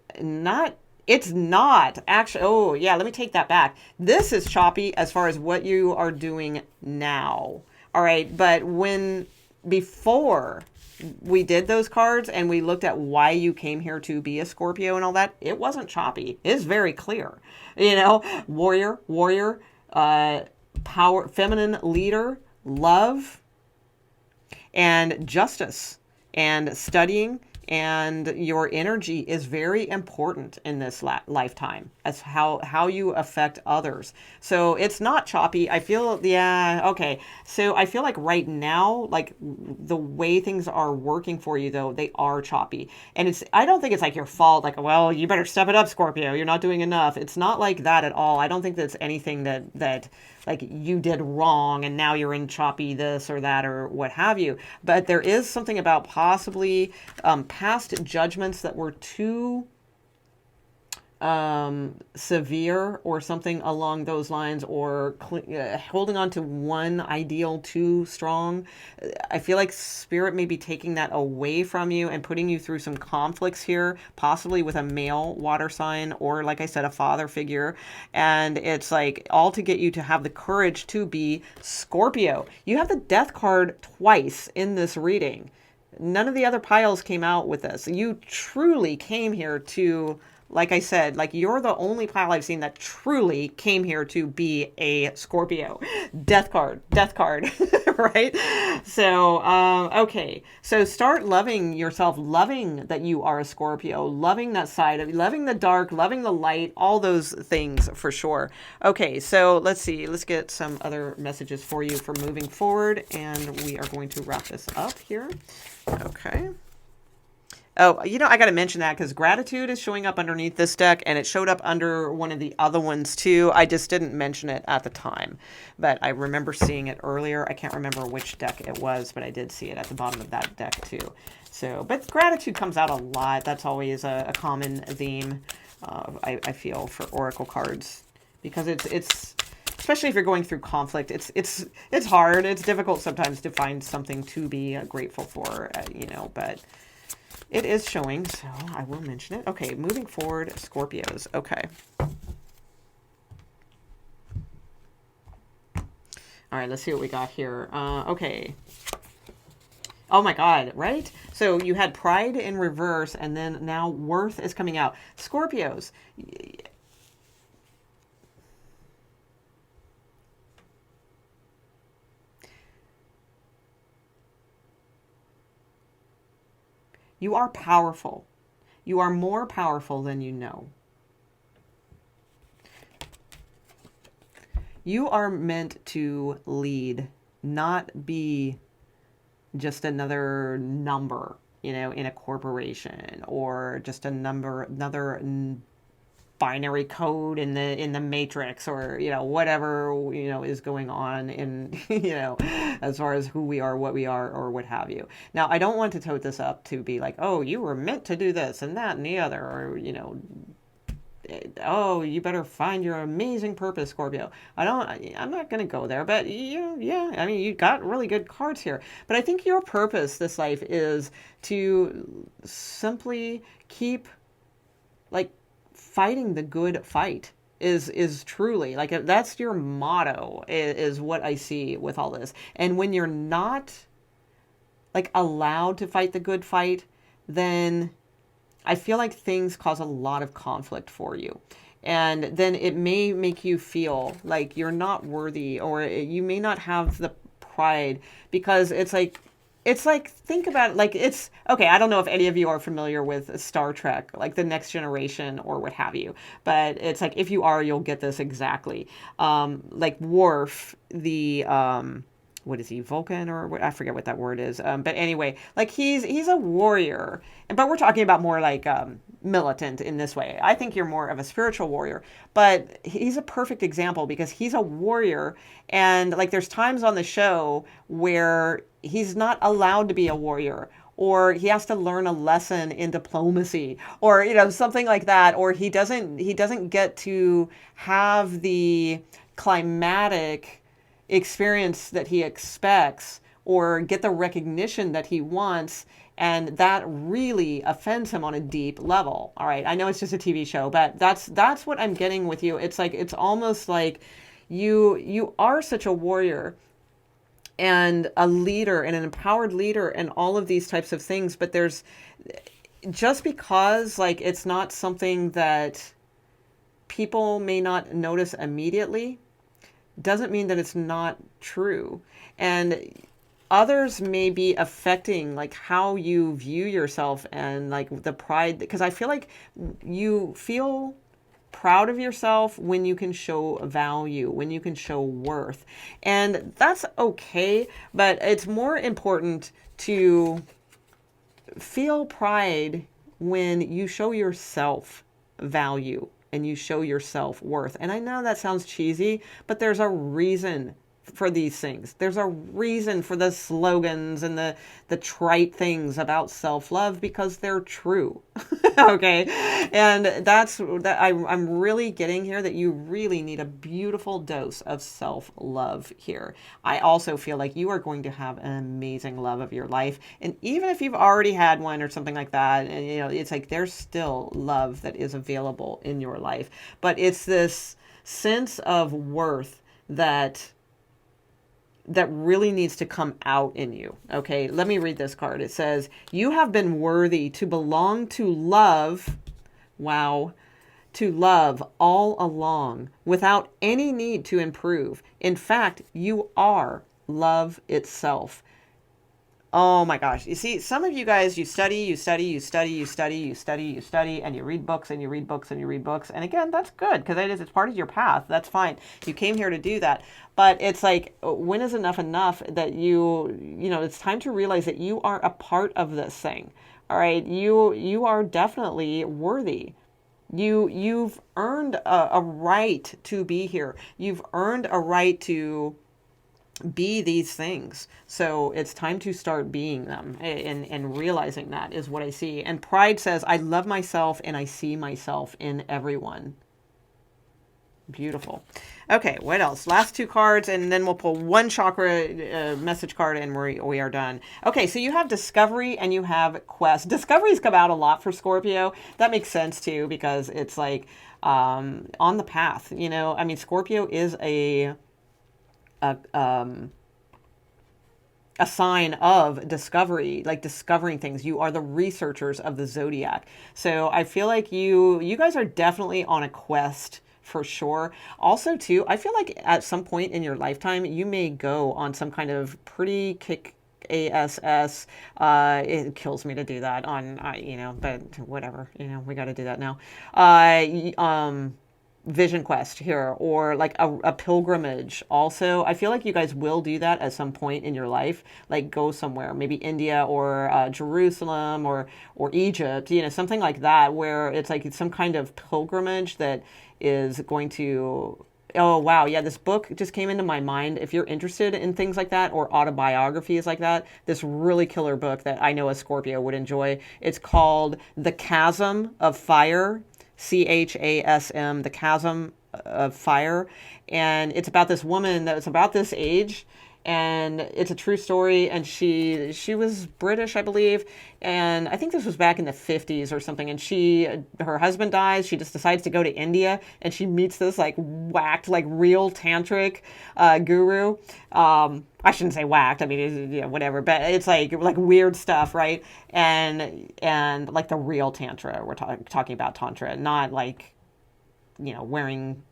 it's not actually. Oh, yeah, let me take that back. This is choppy as far as what you are doing now. All right. But before we did those cards and we looked at why you came here to be a Scorpio and all that, it wasn't choppy. It's very clear. Warrior, power, feminine leader, love, and justice, and studying. And your energy is very important in this lifetime as how you affect others. So it's not choppy. I feel, yeah, okay. So I feel like right now, like the way things are working for you, though, they are choppy. And I don't think it's like your fault. Like, well, you better step it up, Scorpio. You're not doing enough. It's not like that at all. I don't think that's anything that like you did wrong and now you're in choppy this or that or what have you. But there is something about possibly past judgments that were too severe or something along those lines, or holding on to one ideal too strong. I feel like spirit may be taking that away from you and putting you through some conflicts here, possibly with a male water sign or, like I said, a father figure. And it's like all to get you to have the courage to be Scorpio. You have the death card twice in this reading. None of the other piles came out with this. You truly came here to like I said, like you're the only pile I've seen that truly came here to be a Scorpio. Death card, right? So, okay. So start loving yourself, loving that you are a Scorpio, loving that side of, loving the dark, loving the light, all those things for sure. Okay. So let's see. Let's get some other messages for you for moving forward. And we are going to wrap this up here. Okay. Oh, I got to mention that because gratitude is showing up underneath this deck, and it showed up under one of the other ones too. I just didn't mention it at the time, but I remember seeing it earlier. I can't remember which deck it was, but I did see it at the bottom of that deck too. So, but gratitude comes out a lot. That's always a common theme, I feel, for Oracle cards, because it's especially if you're going through conflict, it's hard. It's difficult sometimes to find something to be grateful for, but it is showing, so I will mention it. Okay, moving forward, Scorpios. Okay. All right, let's see what we got here. Okay. Oh my God, right? So you had pride in reverse, and then now worth is coming out. Scorpios. You are powerful. You are more powerful than you know. You are meant to lead, not be just another number, in a corporation, or just another binary code in the matrix, or whatever is going on in as far as who we are, what we are, or what have you. Now, I don't want to tote this up to be like, oh, you were meant to do this and that and the other, or oh, you better find your amazing purpose, Scorpio. I'm not going to go there, but yeah, I mean, you got really good cards here. But I think your purpose this life is to simply keep, like, fighting the good fight is truly, like, that's your motto, is what I see with all this. And when you're not, like, allowed to fight the good fight, then I feel like things cause a lot of conflict for you. And then it may make you feel like you're not worthy, or you may not have the pride, because it's like, think about it, like, it's, okay, I don't know if any of you are familiar with Star Trek, like The Next Generation or what have you, but it's like, if you are, you'll get this exactly. Like Worf, the, what is he, Vulcan, or what, I forget what that word is. But anyway, like he's a warrior, but we're talking about more like militant in this way. I think you're more of a spiritual warrior, but he's a perfect example because he's a warrior. And like, there's times on the show where he's not allowed to be a warrior, or he has to learn a lesson in diplomacy, or something like that, or he doesn't get to have the climatic experience that he expects, or get the recognition that he wants, and that really offends him on a deep level. All right, I know it's just a TV show, but that's what I'm getting with you. It's like, it's almost like you are such a warrior and a leader and an empowered leader and all of these types of things, but there's, just because like it's not something that people may not notice immediately, doesn't mean that it's not true. And others may be affecting like how you view yourself, and like the pride, because I feel like you feel proud of yourself when you can show value, when you can show worth. And that's okay, but it's more important to feel pride when you show yourself value and you show yourself worth. And I know that sounds cheesy, but there's a reason for these things. There's a reason for the slogans and the trite things about self-love, because they're true. Okay. And I'm really getting here that you really need a beautiful dose of self-love here. I also feel like you are going to have an amazing love of your life. And even if you've already had one or something like that, and it's like, there's still love that is available in your life. But it's this sense of worth that really needs to come out in you. Okay, let me read this card. It says, you have been worthy to belong to love. Wow. to love all along without any need to improve. In fact, you are love itself. Oh my gosh. You see, some of you guys, you study, you study, you study, you study, you study, you study, and you read books and you read books and you read books. And again, that's good because it's part of your path. That's fine. You came here to do that. But it's like, when is enough that it's time to realize that you are a part of this thing. All right. You are definitely worthy. You've earned a right to be here. You've earned a right to be these things. So it's time to start being them, and realizing that is what I see. And pride says, I love myself and I see myself in everyone. Beautiful. Okay, what else? Last two cards, and then we'll pull one chakra message card, and we are done. Okay, so you have discovery and you have quest. Discovery's come out a lot for Scorpio. That makes sense too, because it's like on the path. I mean, Scorpio is a sign of discovery, like discovering things. You are the researchers of the Zodiac. So I feel like you guys are definitely on a quest for sure. Also too, I feel like at some point in your lifetime, you may go on some kind of pretty kick ass. It kills me to do that on, but whatever, we got to do that now. Vision quest here, or like a pilgrimage. Also, I feel like you guys will do that at some point in your life, like go somewhere, maybe India or Jerusalem or Egypt, something like that, where it's like some kind of pilgrimage that is going to. Oh, wow. Yeah, this book just came into my mind. If you're interested in things like that, or autobiographies like that, this really killer book that I know a Scorpio would enjoy. It's called The Chasm of Fire. CHASM, The Chasm of Fire. And it's about this woman that's about this age, and it's a true story. And she was British, I believe, and I think this was back in the 50s or something. And her husband dies. She just decides to go to India, and she meets this like whacked, like real tantric guru. I shouldn't say whacked. I mean, whatever. But it's like weird stuff, right? And like the real tantra. We're talking about tantra, not like wearing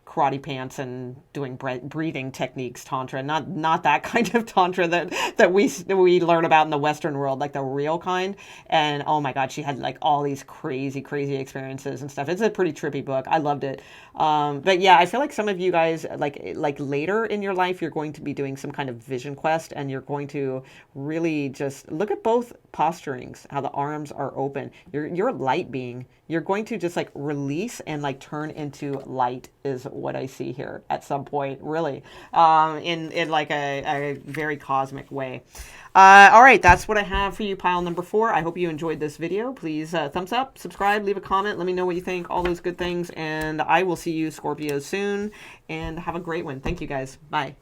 karate pants and doing breathing techniques tantra, not that kind of tantra that we learn about in the Western world, like the real kind. And oh my God, she had like all these crazy experiences and stuff. It's a pretty trippy book. I loved it. But yeah, I feel like some of you guys, like later in your life, you're going to be doing some kind of vision quest, and you're going to really just look at both posturings, how the arms are open. You're a light being. You're going to just like release and like turn into light is what I see here at some point, really, in like a very cosmic way. All right, that's what I have for you, pile number 4. I hope you enjoyed this video. Please thumbs up, subscribe, leave a comment. Let me know what you think, all those good things. And I will see you, Scorpios, soon. And have a great one. Thank you, guys. Bye.